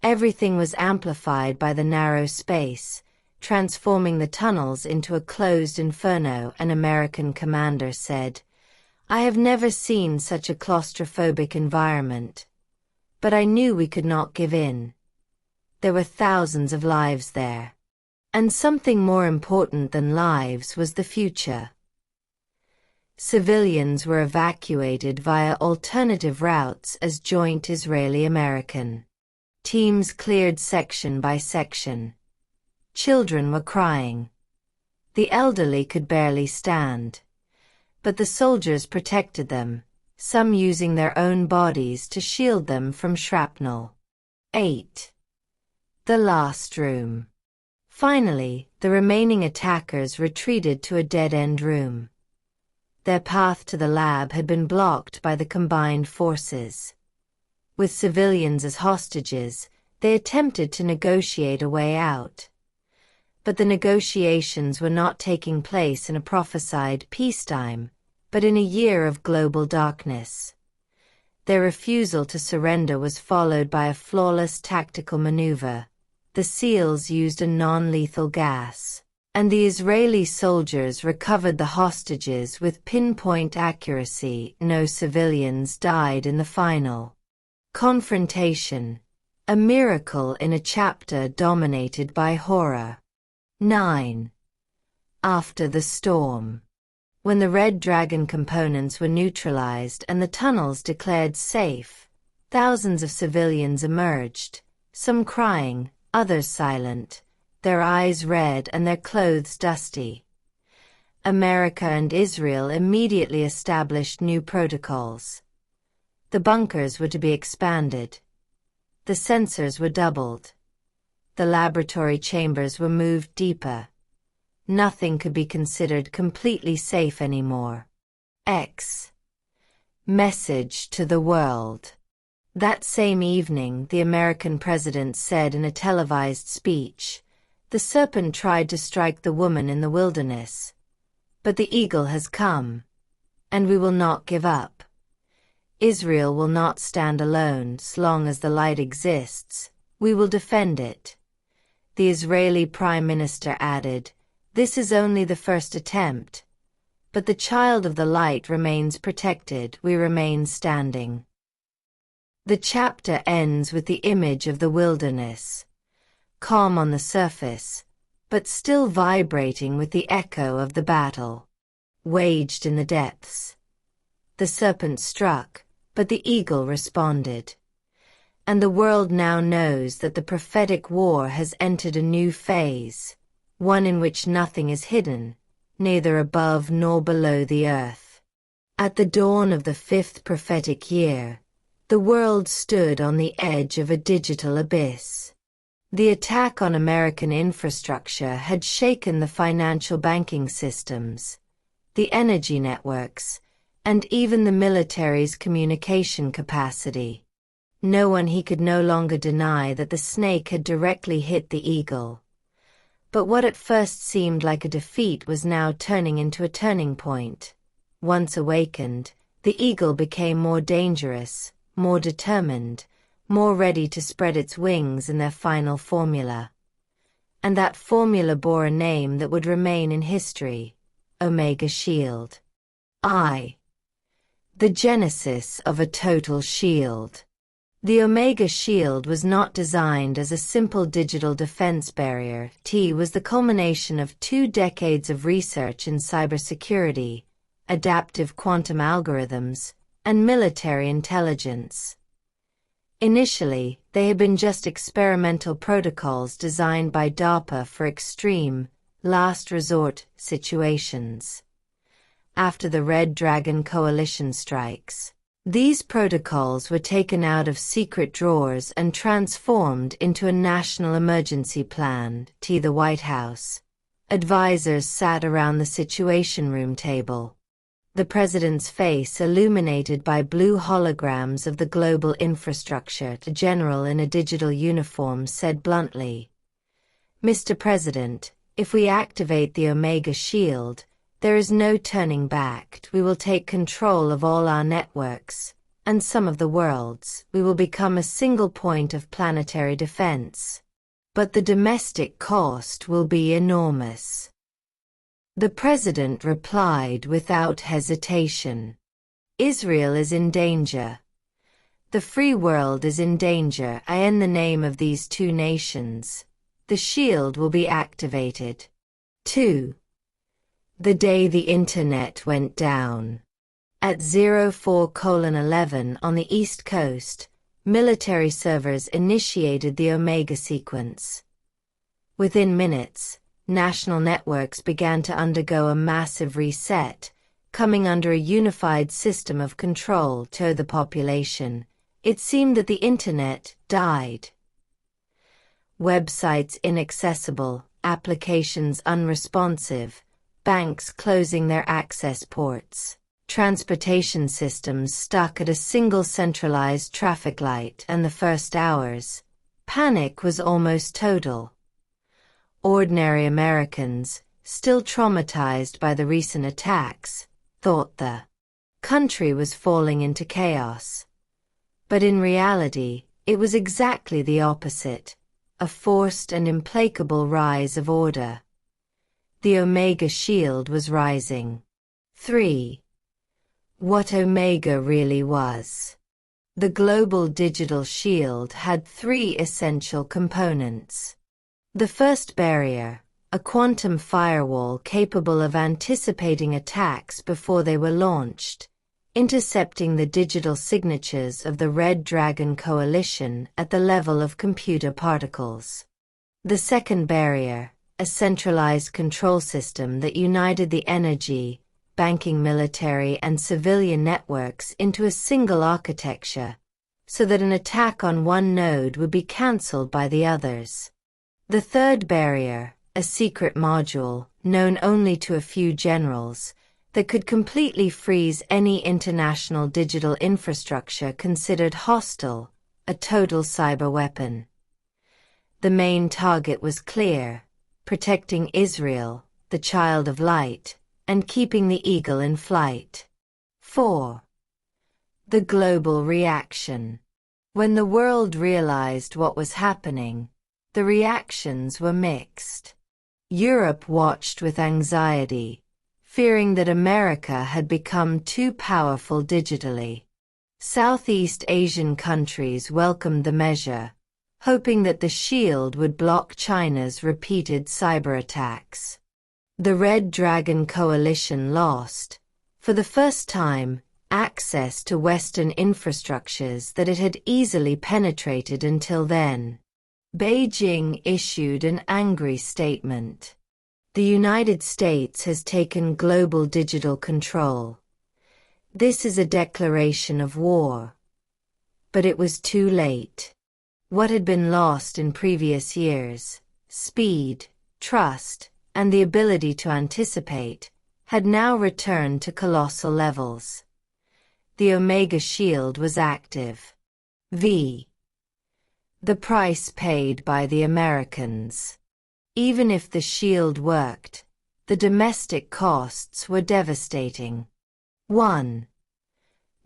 Everything was amplified by the narrow space, transforming the tunnels into a closed inferno. An American commander said, "I have never seen such a claustrophobic environment. But I knew we could not give in. There were thousands of lives there. And something more important than lives was the future." Civilians were evacuated via alternative routes as joint Israeli-American teams cleared section by section. Children were crying. The elderly could barely stand. But the soldiers protected them, some using their own bodies to shield them from shrapnel. 8. The last room. Finally, the remaining attackers retreated to a dead-end room. Their path to the lab had been blocked by the combined forces. With civilians as hostages, they attempted to negotiate a way out. But the negotiations were not taking place in a prophesied peacetime, but in a year of global darkness. Their refusal to surrender was followed by a flawless tactical maneuver. The SEALs used a non-lethal gas, and the Israeli soldiers recovered the hostages with pinpoint accuracy. No civilians died in the final confrontation, a miracle in a chapter dominated by horror. 9. After the storm. When the Red Dragon components were neutralized and the tunnels declared safe, thousands of civilians emerged, some crying, others silent, their eyes red and their clothes dusty. America and Israel immediately established new protocols. The bunkers were to be expanded. The sensors were doubled. The laboratory chambers were moved deeper. Nothing could be considered completely safe anymore. X. Message to the world. That same evening, the American president said in a televised speech, "The serpent tried to strike the woman in the wilderness. But the eagle has come. And we will not give up. Israel will not stand alone as long as the light exists. We will defend it." The Israeli Prime Minister added, "This is only the first attempt. But the child of the light remains protected. We remain standing." The chapter ends with the image of the wilderness, calm on the surface, but still vibrating with the echo of the battle waged in the depths. The serpent struck, but the eagle responded. And the world now knows that the prophetic war has entered a new phase, one in which nothing is hidden, neither above nor below the earth. At the dawn of the 5th prophetic year, the world stood on the edge of a digital abyss. The attack on American infrastructure had shaken the financial banking systems, the energy networks, and even the military's communication capacity. No one he could no longer deny that the snake had directly hit the eagle. But what at first seemed like a defeat was now turning into a turning point. Once awakened, the eagle became more dangerous, more determined, more ready to spread its wings in their final formula. And that formula bore a name that would remain in history: Omega Shield. The genesis of a total shield. The Omega Shield was not designed as a simple digital defense barrier. It was the culmination of 2 decades of research in cybersecurity, adaptive quantum algorithms, and military intelligence. Initially, they had been just experimental protocols designed by DARPA for extreme, last-resort situations. After the Red Dragon Coalition strikes, these protocols were taken out of secret drawers and transformed into a national emergency plan. The White House. Advisors sat around the Situation Room table. The president's face illuminated by blue holograms of the global infrastructure. The general in a digital uniform said bluntly, "Mr. President, if we activate the Omega Shield, there is no turning back. We will take control of all our networks, and some of the world's. We will become a single point of planetary defense. But the domestic cost will be enormous." The president replied without hesitation, "Israel is in danger. The free world is in danger. In the name of these 2 nations, the shield will be activated." 2. The day the Internet went down. At 04:11 on the East Coast, military servers initiated the Omega sequence. Within minutes, national networks began to undergo a massive reset, coming under a unified system of control. To the population, it seemed that the Internet died. Websites inaccessible, applications unresponsive, banks closing their access ports, transportation systems stuck at a single centralized traffic light. And the first hours, panic was almost total. Ordinary Americans, still traumatized by the recent attacks, thought the country was falling into chaos. But in reality, it was exactly the opposite, a forced and implacable rise of order. The Omega Shield was rising. 3. What Omega really was. The global digital shield had 3 essential components. The first barrier, a quantum firewall capable of anticipating attacks before they were launched, intercepting the digital signatures of the Red Dragon Coalition at the level of computer particles. The second barrier, a centralized control system that united the energy, banking, military, and civilian networks into a single architecture, so that an attack on one node would be cancelled by the others. The third barrier, a secret module, known only to a few generals, that could completely freeze any international digital infrastructure considered hostile, a total cyber weapon. The main target was clear: protecting Israel, the child of light, and keeping the eagle in flight. 4. The global reaction. When the world realized what was happening, the reactions were mixed. Europe watched with anxiety, fearing that America had become too powerful digitally. Southeast Asian countries welcomed the measure, hoping that the shield would block China's repeated cyber attacks. The Red Dragon Coalition lost, for the first time, access to Western infrastructures that it had easily penetrated until then. Beijing issued an angry statement. The United States has taken global digital control. This is a declaration of war. But it was too late. What had been lost in previous years, speed, trust, and the ability to anticipate, had now returned to colossal levels. The Omega Shield was active. The price paid by the Americans. Even if the shield worked, the domestic costs were devastating. 1.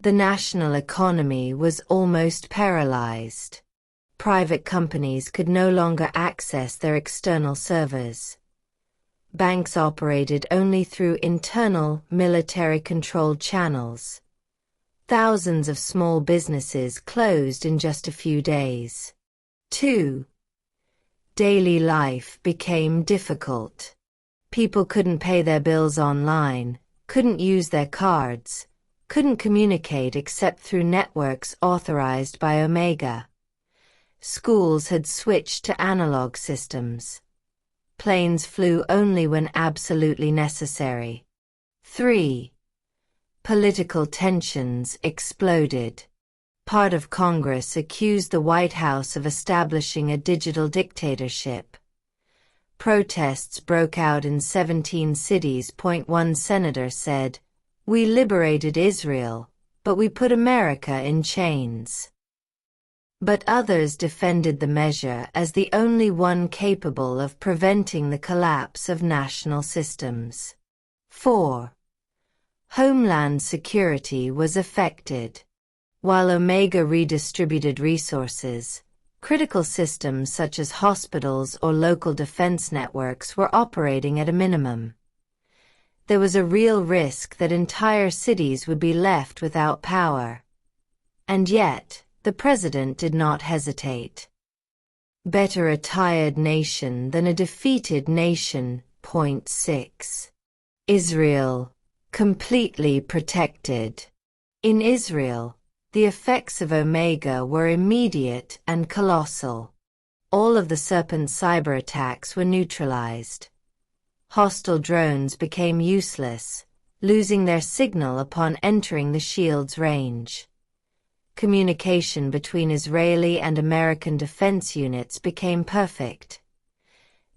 The national economy was almost paralyzed. Private companies could no longer access their external servers. Banks operated only through internal, military-controlled channels. Thousands of small businesses closed in just a few days. 2. Daily life became difficult. People couldn't pay their bills online, couldn't use their cards, couldn't communicate except through networks authorized by Omega. Schools had switched to analog systems. Planes flew only when absolutely necessary. 3. Political tensions exploded. Part of Congress accused the White House of establishing a digital dictatorship. Protests broke out in 17 cities. One senator said, "We liberated Israel, but we put America in chains." But others defended the measure as the only one capable of preventing the collapse of national systems. 4. Homeland security was affected. While Omega redistributed resources, critical systems such as hospitals or local defense networks were operating at a minimum. There was a real risk that entire cities would be left without power. And yet, the president did not hesitate. Better a tired nation than a defeated nation. Point 6. Israel, completely protected. In Israel, the effects of Omega were immediate and colossal. All of the serpent cyber attacks were neutralized. Hostile drones became useless, losing their signal upon entering the shield's range. Communication between Israeli and American defense units became perfect.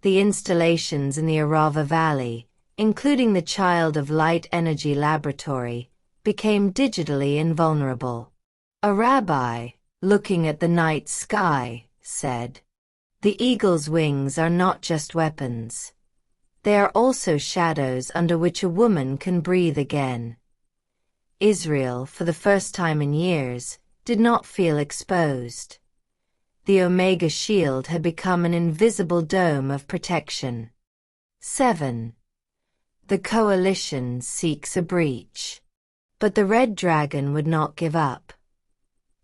The installations in the Arava Valley, including the Child-of-Light Energy Laboratory, became digitally invulnerable. A rabbi, looking at the night sky, said, "The eagle's wings are not just weapons. They are also shadows under which a woman can breathe again." Israel, for the first time in years, did not feel exposed. The Omega shield had become an invisible dome of protection. 7. The coalition seeks a breach. But the Red Dragon would not give up.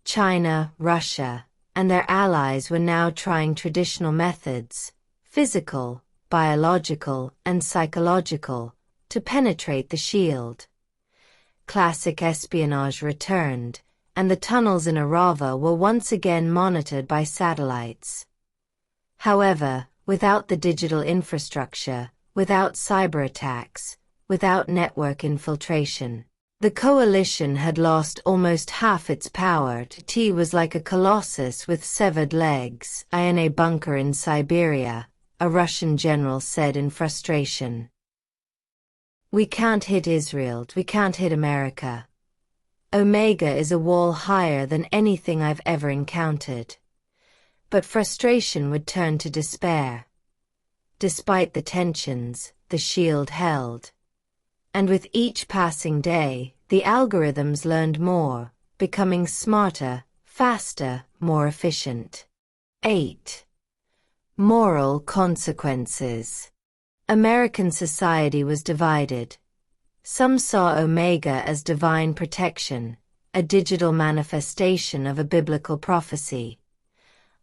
China, Russia, and their allies were now trying traditional methods, physical, biological, and psychological, to penetrate the shield. Classic espionage returned, and the tunnels in Arava were once again monitored by satellites. However, without the digital infrastructure, without cyber attacks, without network infiltration, the coalition had lost almost half its power. T was like a colossus with severed legs. In a bunker in Siberia, a Russian general said in frustration. "We can't hit Israel, we can't hit America. Omega is a wall higher than anything I've ever encountered." But frustration would turn to despair. Despite the tensions, the shield held. And with each passing day, the algorithms learned more, becoming smarter, faster, more efficient. 8. Moral consequences. American society was divided. Some saw Omega as divine protection, a digital manifestation of a biblical prophecy.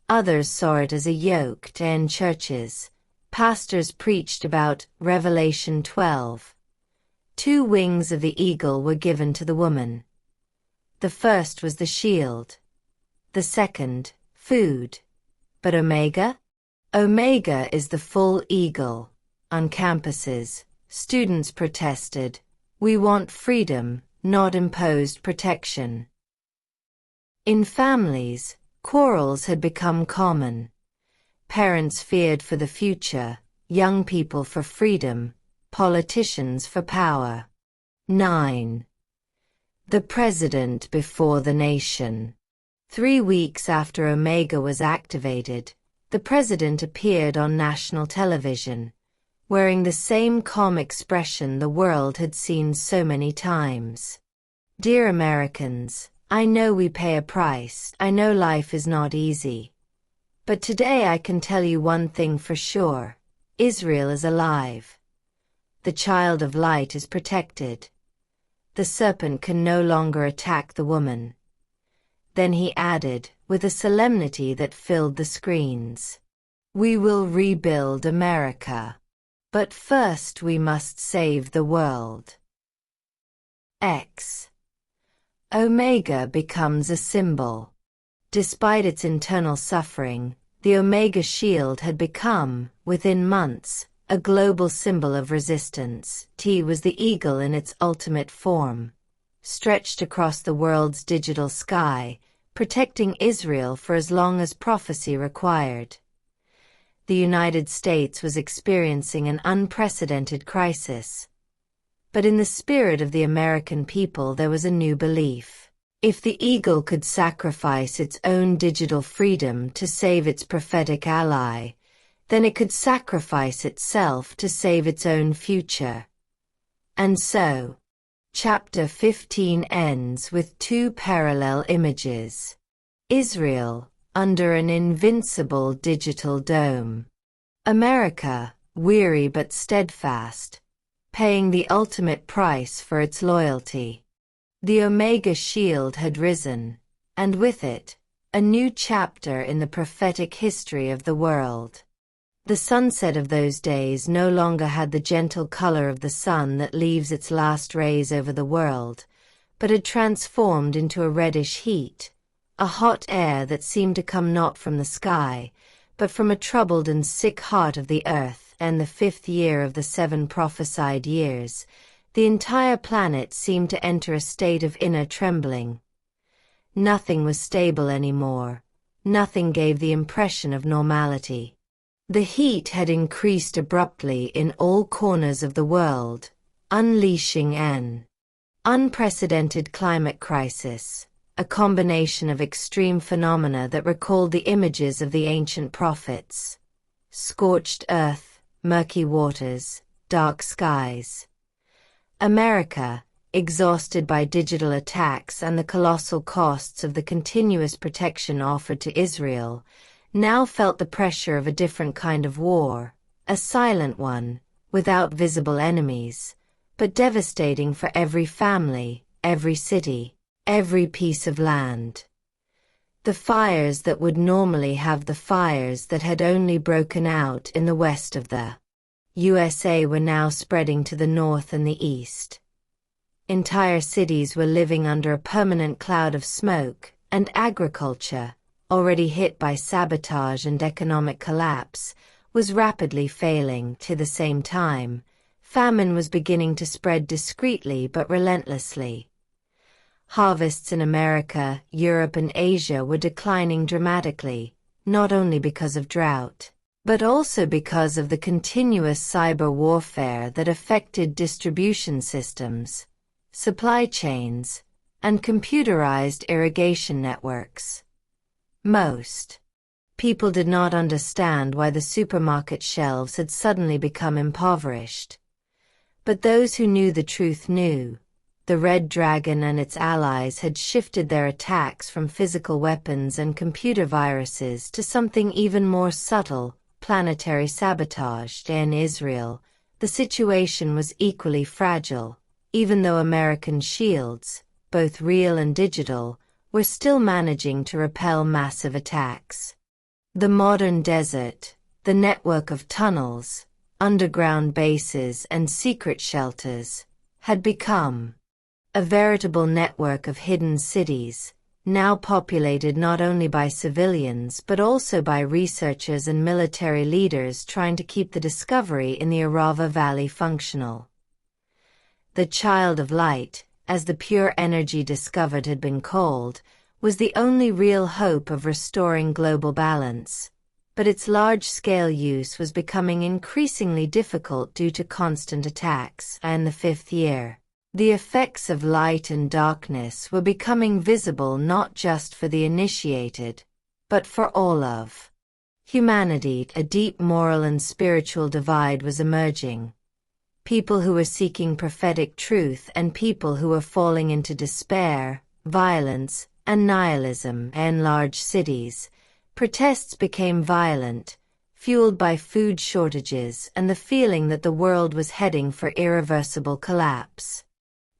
Others saw it as a yoke. In churches, pastors preached about Revelation 12. 2 wings of the eagle were given to the woman. The first was the shield. The second, food. But Omega? Omega is the full eagle. On campuses, students protested, "We want freedom, not imposed protection." In families, quarrels had become common. Parents feared for the future, young people for freedom, politicians for power. 9. The president before the nation. 3 weeks after Omega was activated, the president appeared on national television, wearing the same calm expression the world had seen so many times. "Dear Americans, I know we pay a price. I know life is not easy. But today I can tell you one thing for sure. Israel is alive. The child of light is protected. the serpent can no longer attack the woman. Then he added, with a solemnity that filled the screens, "We will rebuild America. But first we must save the world." X. Omega becomes a symbol. Despite its internal suffering, the Omega shield had become, within months, a global symbol of resistance. T was the eagle in its ultimate form, stretched across the world's digital sky, protecting Israel for as long as prophecy required. The United States was experiencing an unprecedented crisis. But in the spirit of the American people there was a new belief. If the eagle could sacrifice its own digital freedom to save its prophetic ally, then it could sacrifice itself to save its own future. And so, Chapter 15 ends with two parallel images. Israel, under an invincible digital dome. America, weary but steadfast, paying the ultimate price for its loyalty. The Omega shield had risen, and with it, a new chapter in the prophetic history of the world. The sunset of those days no longer had the gentle color of the sun that leaves its last rays over the world, but had transformed into a reddish heat, a hot air that seemed to come not from the sky, but from a troubled and sick heart of the earth. And the 5th year of the 7 prophesied years, the entire planet seemed to enter a state of inner trembling. Nothing was stable anymore. Nothing gave the impression of normality. The heat had increased abruptly in all corners of the world, unleashing an unprecedented climate crisis, a combination of extreme phenomena that recalled the images of the ancient prophets. Scorched earth, murky waters, dark skies. America, exhausted by digital attacks and the colossal costs of the continuous protection offered to Israel, now felt the pressure of a different kind of war, a silent one, without visible enemies, but devastating for every family, every city, every piece of land. The fires that would normally have the fires that had only broken out in the west of the USA were now spreading to the north and the east. Entire cities were living under a permanent cloud of smoke, and agriculture, already hit by sabotage and economic collapse, was rapidly failing. At the same time, famine was beginning to spread discreetly but relentlessly. Harvests in America, Europe and Asia were declining dramatically, not only because of drought, but also because of the continuous cyber warfare that affected distribution systems, supply chains, and computerized irrigation networks. Most people did not understand why the supermarket shelves had suddenly become impoverished. But those who knew the truth knew. The Red Dragon and its allies had shifted their attacks from physical weapons and computer viruses to something even more subtle, planetary sabotage. In Israel, the situation was equally fragile, even though American shields, both real and digital, were still managing to repel massive attacks. The modern desert, the network of tunnels, underground bases and secret shelters, had become a veritable network of hidden cities, now populated not only by civilians but also by researchers and military leaders trying to keep the discovery in the Arava Valley functional. The child of light, as the pure energy discovered had been called, was the only real hope of restoring global balance, but its large-scale use was becoming increasingly difficult due to constant attacks. In the 5th year, the effects of light and darkness were becoming visible not just for the initiated, but for all of humanity. A deep moral and spiritual divide was emerging. People who were seeking prophetic truth and people who were falling into despair, violence, and nihilism. In large cities, protests became violent, fueled by food shortages and the feeling that the world was heading for irreversible collapse.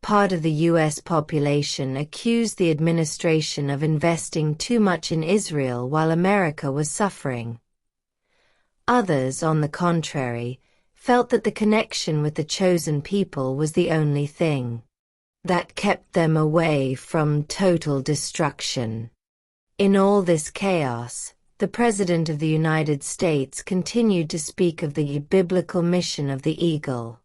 Part of the U.S. population accused the administration of investing too much in Israel while America was suffering. Others, on the contrary, felt that the connection with the chosen people was the only thing that kept them away from total destruction. In all this chaos, the President of the United States continued to speak of the biblical mission of the eagle.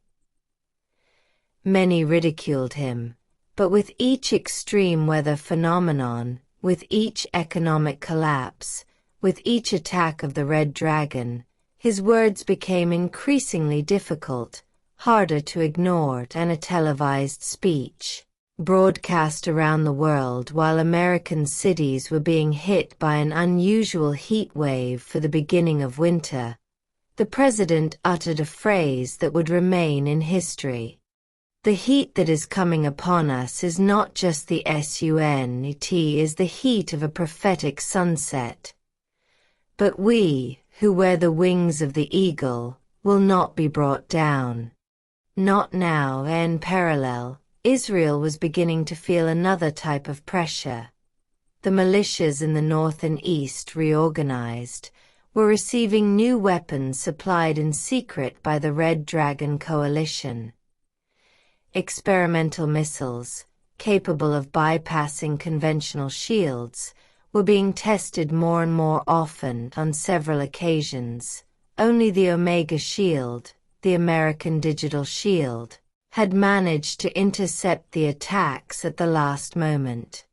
Many ridiculed him, but with each extreme weather phenomenon, with each economic collapse, with each attack of the red dragon, his words became increasingly difficult, harder to ignore, and a televised speech broadcast around the world while American cities were being hit by an unusual heat wave for the beginning of winter. The president uttered a phrase that would remain in history. The heat that is coming upon us is not just the sun, it is the heat of a prophetic sunset. But we, who wear the wings of the eagle, will not be brought down. Not now. In parallel, Israel was beginning to feel another type of pressure. The militias in the north and east, reorganized, were receiving new weapons supplied in secret by the Red Dragon Coalition. Experimental missiles, capable of bypassing conventional shields, were being tested more and more often. On several occasions, only the Omega Shield, the American Digital Shield, had managed to intercept the attacks at the last moment.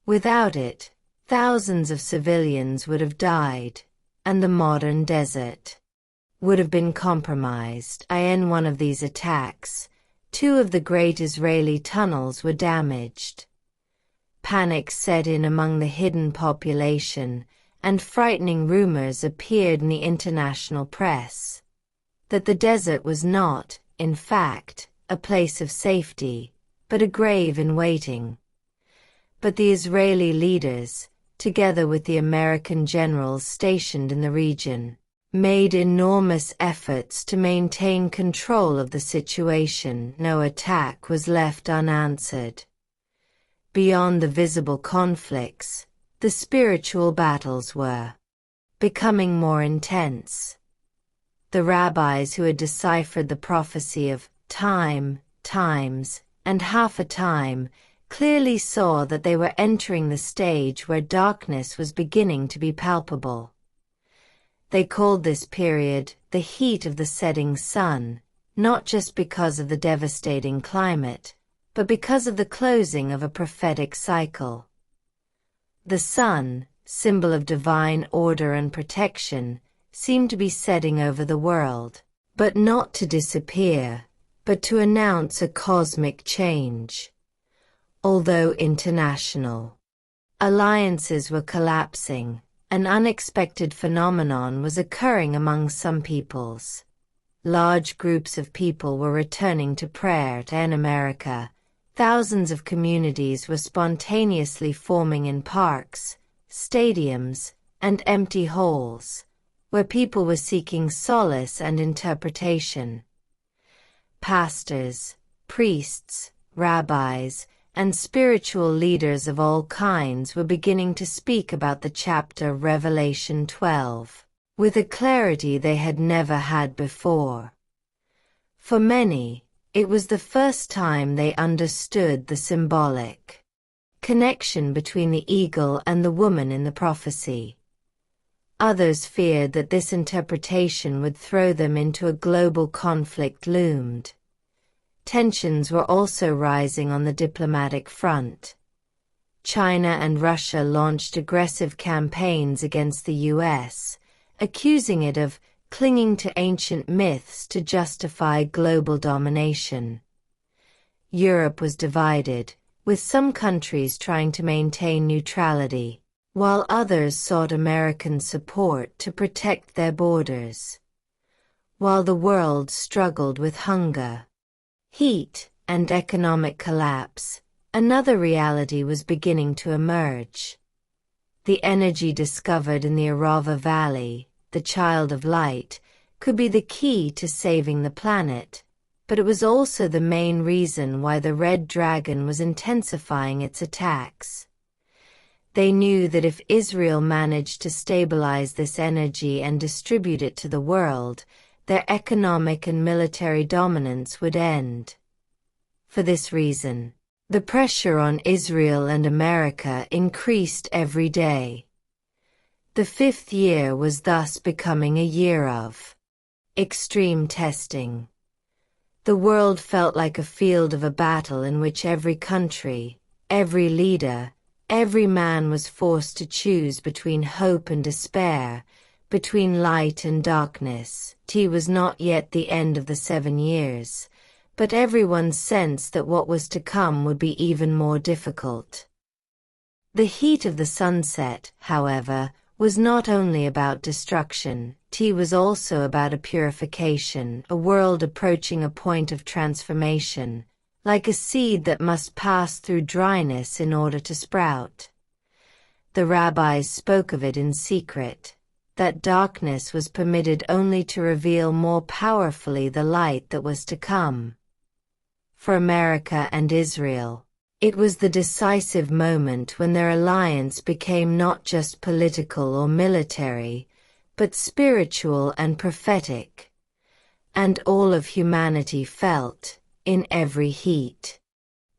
Without it, thousands of civilians would have died, and the modern desert would have been compromised. In one of these attacks, 2 of the great Israeli tunnels were damaged. Panic set in among the hidden population, and frightening rumors appeared in the international press that the desert was not, in fact, a place of safety, but a grave in waiting. But the Israeli leaders, together with the American generals stationed in the region, made enormous efforts to maintain control of the situation. No attack was left unanswered. Beyond the visible conflicts, the spiritual battles were becoming more intense. The rabbis who had deciphered the prophecy of time, times, and half a time clearly saw that they were entering the stage where darkness was beginning to be palpable. They called this period the heat of the setting sun, not just because of the devastating climate, but because of the closing of a prophetic cycle. The sun, symbol of divine order and protection, seemed to be setting over the world, but not to disappear, but to announce a cosmic change. Although international alliances were collapsing, an unexpected phenomenon was occurring among some peoples. Large groups of people were returning to prayer. In America, thousands of communities were spontaneously forming in parks, stadiums, and empty halls, where people were seeking solace and interpretation. Pastors, priests, rabbis, and spiritual leaders of all kinds were beginning to speak about the chapter Revelation 12, with a clarity they had never had before. For many, it was the first time they understood the symbolic connection between the eagle and the woman in the prophecy. Others feared that this interpretation would throw them into a global conflict loomed. Tensions were also rising on the diplomatic front. China and Russia launched aggressive campaigns against the U.S., accusing it of clinging to ancient myths to justify global domination. Europe was divided, with some countries trying to maintain neutrality, while others sought American support to protect their borders. While the world struggled with hunger, heat, and economic collapse, another reality was beginning to emerge. The energy discovered in the Arava Valley, the child of light, could be the key to saving the planet, but it was also the main reason why the Red Dragon was intensifying its attacks. They knew that if Israel managed to stabilize this energy and distribute it to the world, their economic and military dominance would end. For this reason, the pressure on Israel and America increased every day. The fifth year was thus becoming a year of extreme testing. The world felt like a field of a battle in which every country, every leader, every man was forced to choose between hope and despair, between light and darkness. It was not yet the end of the 7 years, but everyone sensed that what was to come would be even more difficult. The heat of the sunset, however, was not only about destruction, it was also about a purification, a world approaching a point of transformation, like a seed that must pass through dryness in order to sprout. The rabbis spoke of it in secret, that darkness was permitted only to reveal more powerfully the light that was to come. For America and Israel, it was the decisive moment when their alliance became not just political or military, but spiritual and prophetic. And all of humanity felt, in every heat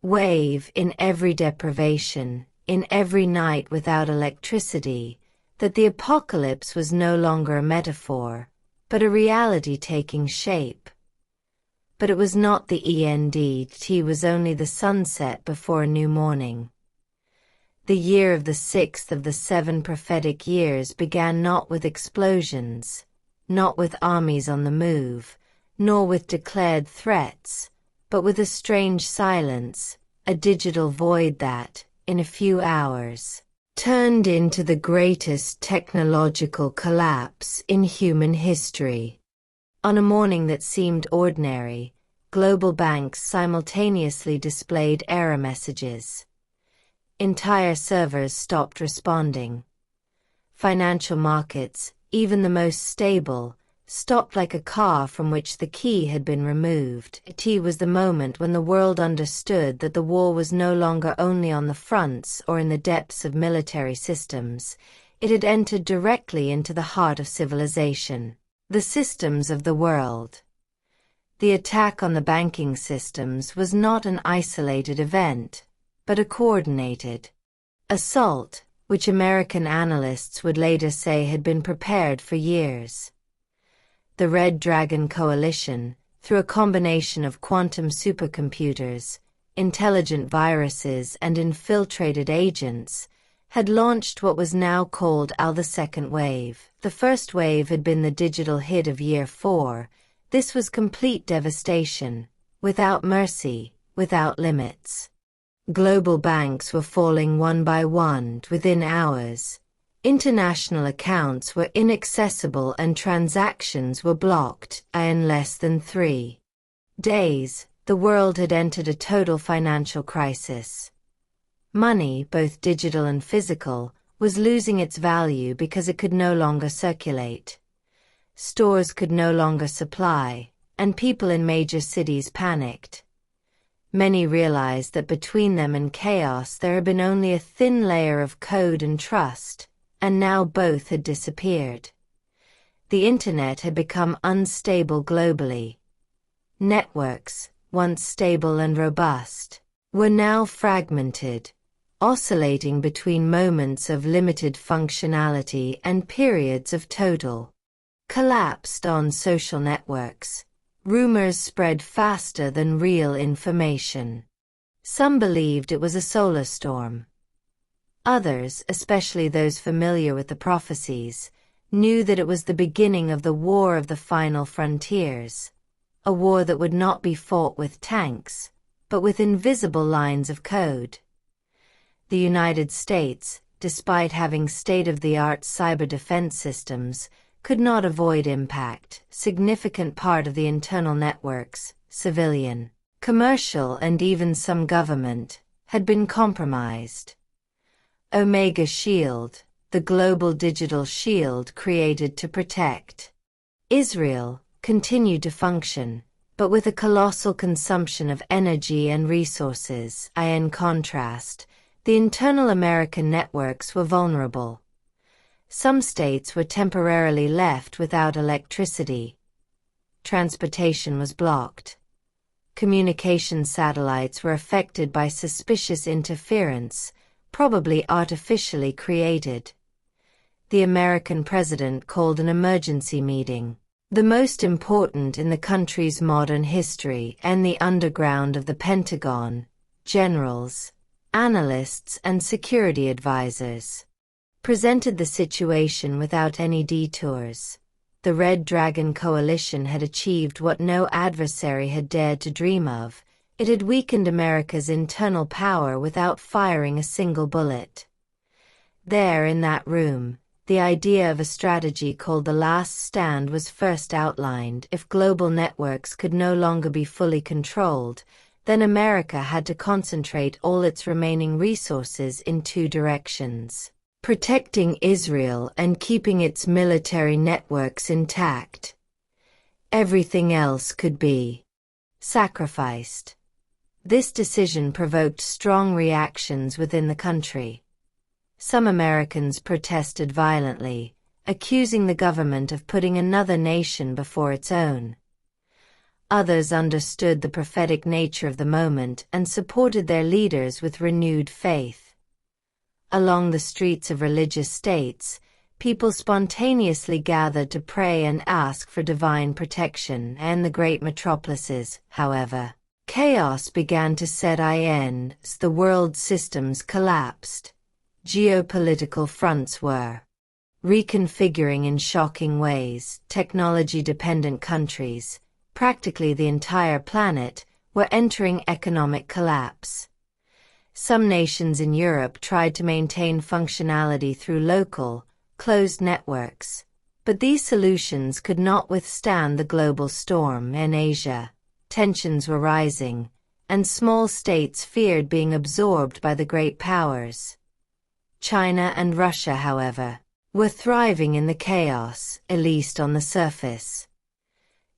wave, in every deprivation, in every night without electricity, that the apocalypse was no longer a metaphor, but a reality taking shape. But it was not the end, it was only the sunset before a new morning. The year of the sixth of the 7 prophetic years began not with explosions, not with armies on the move, nor with declared threats, but with a strange silence, a digital void that, in a few hours, turned into the greatest technological collapse in human history. On a morning that seemed ordinary, global banks simultaneously displayed error messages. Entire servers stopped responding. Financial markets, even the most stable, stopped like a car from which the key had been removed. It was the moment when the world understood that the war was no longer only on the fronts or in the depths of military systems. It had entered directly into the heart of civilization, the systems of the world. The attack on the banking systems was not an isolated event, but a coordinated assault, which American analysts would later say had been prepared for years. The Red Dragon Coalition, through a combination of quantum supercomputers, intelligent viruses and infiltrated agents, had launched what was now called the second wave. The first wave had been the digital hit of year 4. This was complete devastation, without mercy, without limits. Global banks were falling one by one within hours. International accounts were inaccessible and transactions were blocked. In less than 3 days, the world had entered a total financial crisis. Money, both digital and physical, was losing its value because it could no longer circulate. Stores could no longer supply, and people in major cities panicked. Many realized that between them and chaos there had been only a thin layer of code and trust, and now both had disappeared. The internet had become unstable globally. Networks, once stable and robust, were now fragmented, oscillating between moments of limited functionality and periods of total collapse. On social networks, rumors spread faster than real information. Some believed it was a solar storm. Others, especially those familiar with the prophecies, knew that it was the beginning of the war of the final frontiers, a war that would not be fought with tanks, but with invisible lines of code. The United States, despite having state-of-the-art cyber defense systems, could not avoid impact. Significant part of the internal networks, civilian, commercial and even some government, had been compromised. Omega Shield, the global digital shield created to protect Israel, continued to function, but with a colossal consumption of energy and resources. In contrast, the internal American networks were vulnerable. Some states were temporarily left without electricity. Transportation was blocked. Communication satellites were affected by suspicious interference, probably artificially created. The American president called an emergency meeting, the most important in the country's modern history, and the underground of the Pentagon, generals, analysts, and security advisors presented the situation without any detours. The Red Dragon Coalition had achieved what no adversary had dared to dream of. It had weakened America's internal power without firing a single bullet. There, in that room, the idea of a strategy called the Last Stand was first outlined. If global networks could no longer be fully controlled, then America had to concentrate all its remaining resources in two directions: protecting Israel and keeping its military networks intact. Everything else could be sacrificed. This decision provoked strong reactions within the country. Some Americans protested violently, accusing the government of putting another nation before its own. Others understood the prophetic nature of the moment and supported their leaders with renewed faith. Along the streets of religious states, people spontaneously gathered to pray and ask for divine protection. In the great metropolises, however, chaos began to set in as the world systems collapsed. Geopolitical fronts were reconfiguring in shocking ways. Technology-dependent countries, practically the entire planet, were entering economic collapse. Some nations in Europe tried to maintain functionality through local, closed networks, but these solutions could not withstand the global storm. In Asia, tensions were rising, and small states feared being absorbed by the great powers. China and Russia, however, were thriving in the chaos, at least on the surface.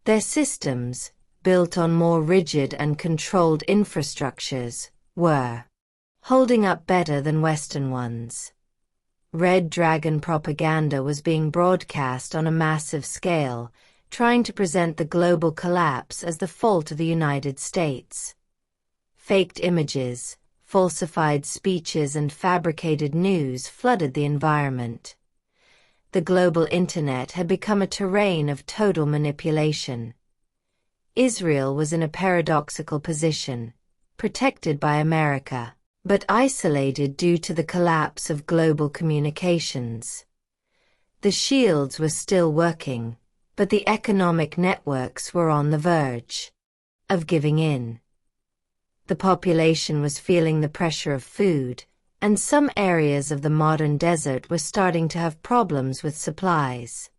Their systems, built on more rigid and controlled infrastructures, were holding up better than Western ones. Red Dragon propaganda was being broadcast on a massive scale, trying to present the global collapse as the fault of the United States. Faked images, falsified speeches, and fabricated news flooded the environment. The global internet had become a terrain of total manipulation. Israel was in a paradoxical position, protected by America, but isolated due to the collapse of global communications. The shields were still working, but the economic networks were on the verge of giving in. The population was feeling the pressure of food, and some areas of the modern desert were starting to have problems with supplies.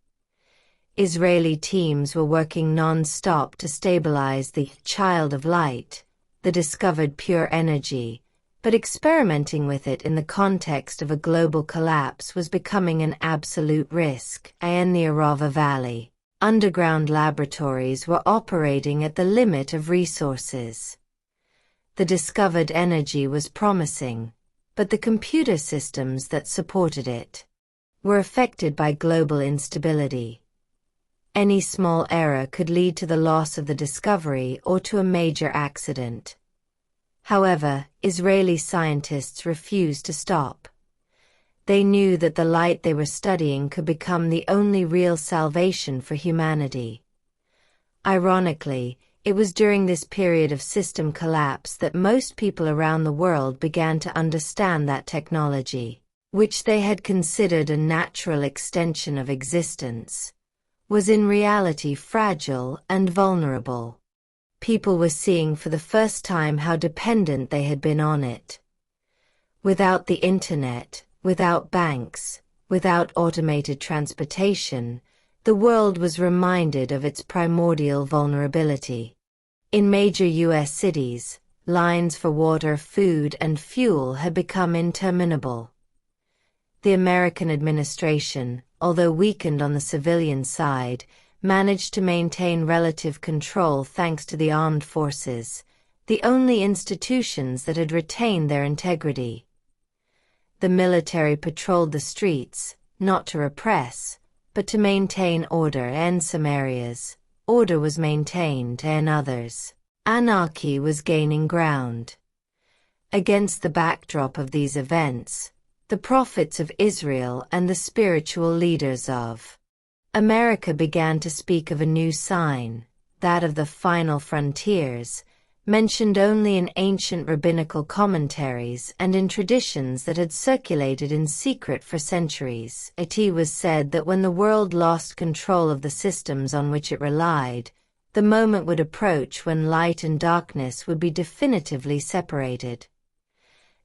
Israeli teams were working non-stop to stabilize the child of light, the discovered pure energy, but experimenting with it in the context of a global collapse was becoming an absolute risk. In the Arava Valley, underground laboratories were operating at the limit of resources. The discovered energy was promising, but the computer systems that supported it were affected by global instability. Any small error could lead to the loss of the discovery or to a major accident. However, Israeli scientists refused to stop. They knew that the light they were studying could become the only real salvation for humanity. Ironically, it was during this period of system collapse that most people around the world began to understand that technology, which they had considered a natural extension of existence, was in reality fragile and vulnerable. People were seeing for the first time how dependent they had been on it. Without the internet, without banks, without automated transportation, the world was reminded of its primordial vulnerability. In major U.S. cities, lines for water, food, and fuel had become interminable. The American administration, although weakened on the civilian side, managed to maintain relative control thanks to the armed forces, the only institutions that had retained their integrity. The military patrolled the streets, not to repress, but to maintain order. In some areas, order was maintained, and others, anarchy was gaining ground. Against the backdrop of these events, the prophets of Israel and the spiritual leaders of America began to speak of a new sign, that of the final frontiers, mentioned only in ancient rabbinical commentaries and in traditions that had circulated in secret for centuries. It was said that when the world lost control of the systems on which it relied, the moment would approach when light and darkness would be definitively separated.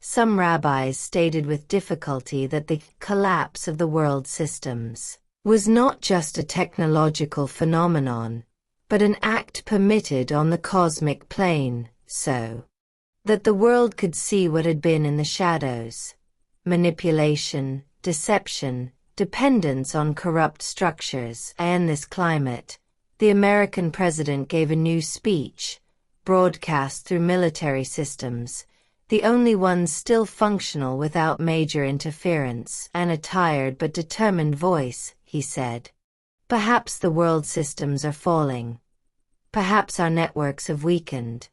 Some rabbis stated with difficulty that the collapse of the world systems was not just a technological phenomenon, but an act permitted on the cosmic plane, so that the world could see what had been in the shadows: manipulation, deception, dependence on corrupt structures. In this climate, the American president gave a new speech, broadcast through military systems, the only ones still functional without major interference. In a tired but determined voice, he said, "Perhaps the world systems are falling. Perhaps our networks have weakened.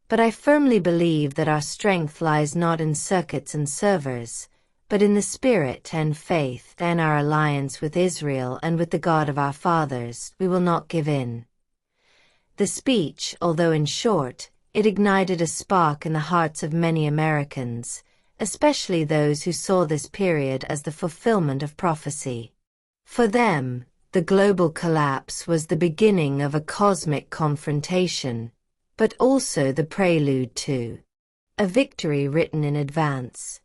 But I firmly believe that our strength lies not in circuits and servers, but in the spirit and faith and our alliance with Israel and with the God of our fathers. We will not give in." The speech, although in short, it ignited a spark in the hearts of many Americans, especially those who saw this period as the fulfillment of prophecy. For them, the global collapse was the beginning of a cosmic confrontation, but also the prelude to a victory written in advance.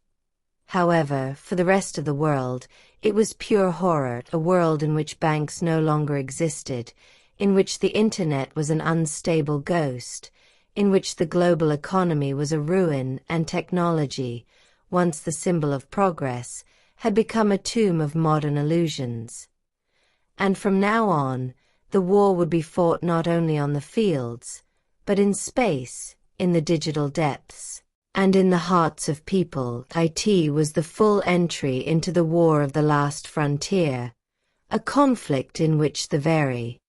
However, for the rest of the world, it was pure horror, a world in which banks no longer existed, in which the internet was an unstable ghost, in which the global economy was a ruin, and technology, once the symbol of progress, had become a tomb of modern illusions. And from now on, the war would be fought not only on the fields, but in space, in the digital depths, and in the hearts of people. It was the full entry into the war of the last frontier, a conflict in which the very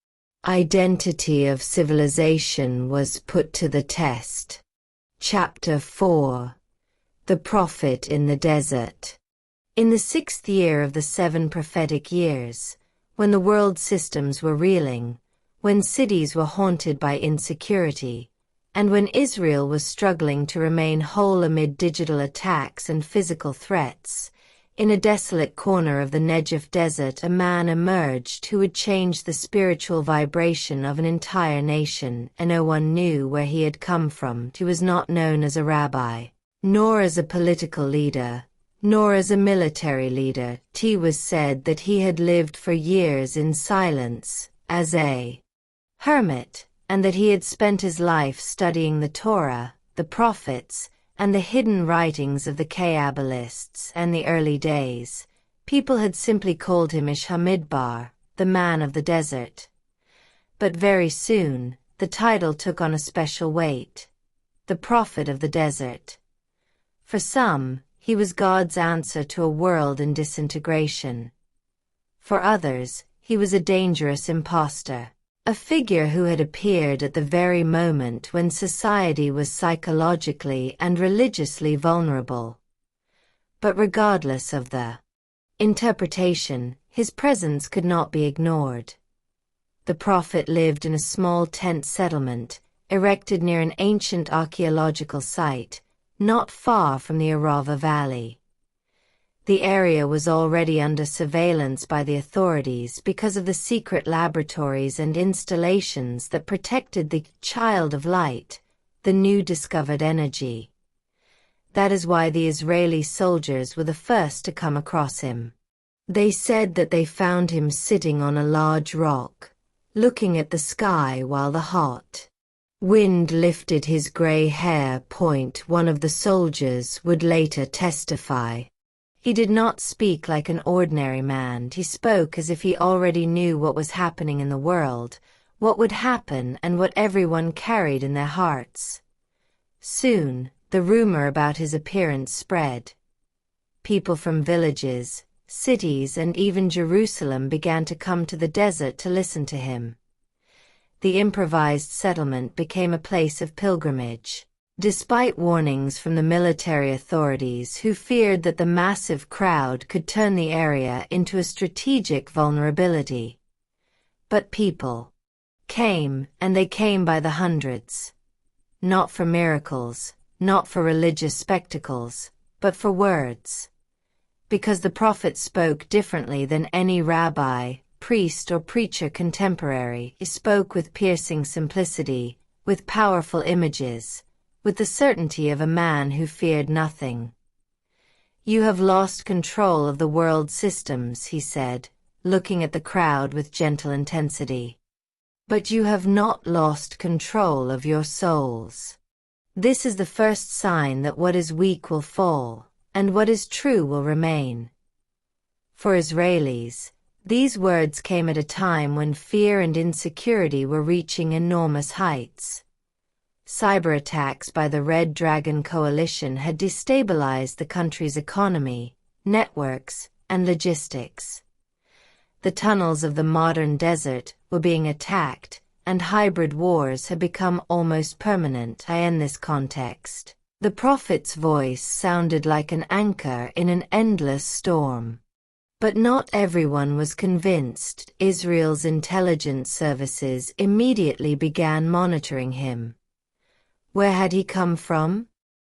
identity of civilization was put to the test. Chapter 4: The Prophet in the Desert. In the 6th year of the 7 prophetic years, when the world systems were reeling, when cities were haunted by insecurity, and when Israel was struggling to remain whole amid digital attacks and physical threats, in a desolate corner of the Negev desert a man emerged who would change the spiritual vibration of an entire nation, and no one knew where he had come from. He was not known as a rabbi, nor as a political leader, nor as a military leader. It was said that he had lived for years in silence, as a hermit, and that he had spent his life studying the Torah, the prophets, and the hidden writings of the Kabbalists. In the early days, people had simply called him Ish HaMidbar, the man of the desert. But very soon, the title took on a special weight: the prophet of the desert. For some, he was God's answer to a world in disintegration. For others, he was a dangerous impostor, a figure who had appeared at the very moment when society was psychologically and religiously vulnerable. But regardless of the interpretation, his presence could not be ignored. The prophet lived in a small tent settlement, erected near an ancient archaeological site, not far from the Arava Valley. The area was already under surveillance by the authorities because of the secret laboratories and installations that protected the child of light, the new discovered energy. That is why the Israeli soldiers were the first to come across him. They said that they found him sitting on a large rock, looking at the sky while the hot wind lifted his gray hair. One of the soldiers would later testify. He did not speak like an ordinary man, he spoke as if he already knew what was happening in the world, what would happen and what everyone carried in their hearts. Soon, the rumor about his appearance spread. People from villages, cities and even Jerusalem began to come to the desert to listen to him. The improvised settlement became a place of pilgrimage. Despite warnings from the military authorities who feared that the massive crowd could turn the area into a strategic vulnerability. But people came, and they came by the hundreds. Not for miracles, not for religious spectacles, but for words. Because the prophet spoke differently than any rabbi, priest or preacher contemporary. He spoke with piercing simplicity, with powerful images, with the certainty of a man who feared nothing. You have lost control of the world's systems, he said, looking at the crowd with gentle intensity. But you have not lost control of your souls. This is the first sign that what is weak will fall, and what is true will remain. For Israelis, these words came at a time when fear and insecurity were reaching enormous heights. Cyber attacks by the Red Dragon Coalition had destabilized the country's economy, networks, and logistics. The tunnels of the modern desert were being attacked, and hybrid wars had become almost permanent. In this context, the prophet's voice sounded like an anchor in an endless storm. But not everyone was convinced. Israel's intelligence services immediately began monitoring him. Where had he come from?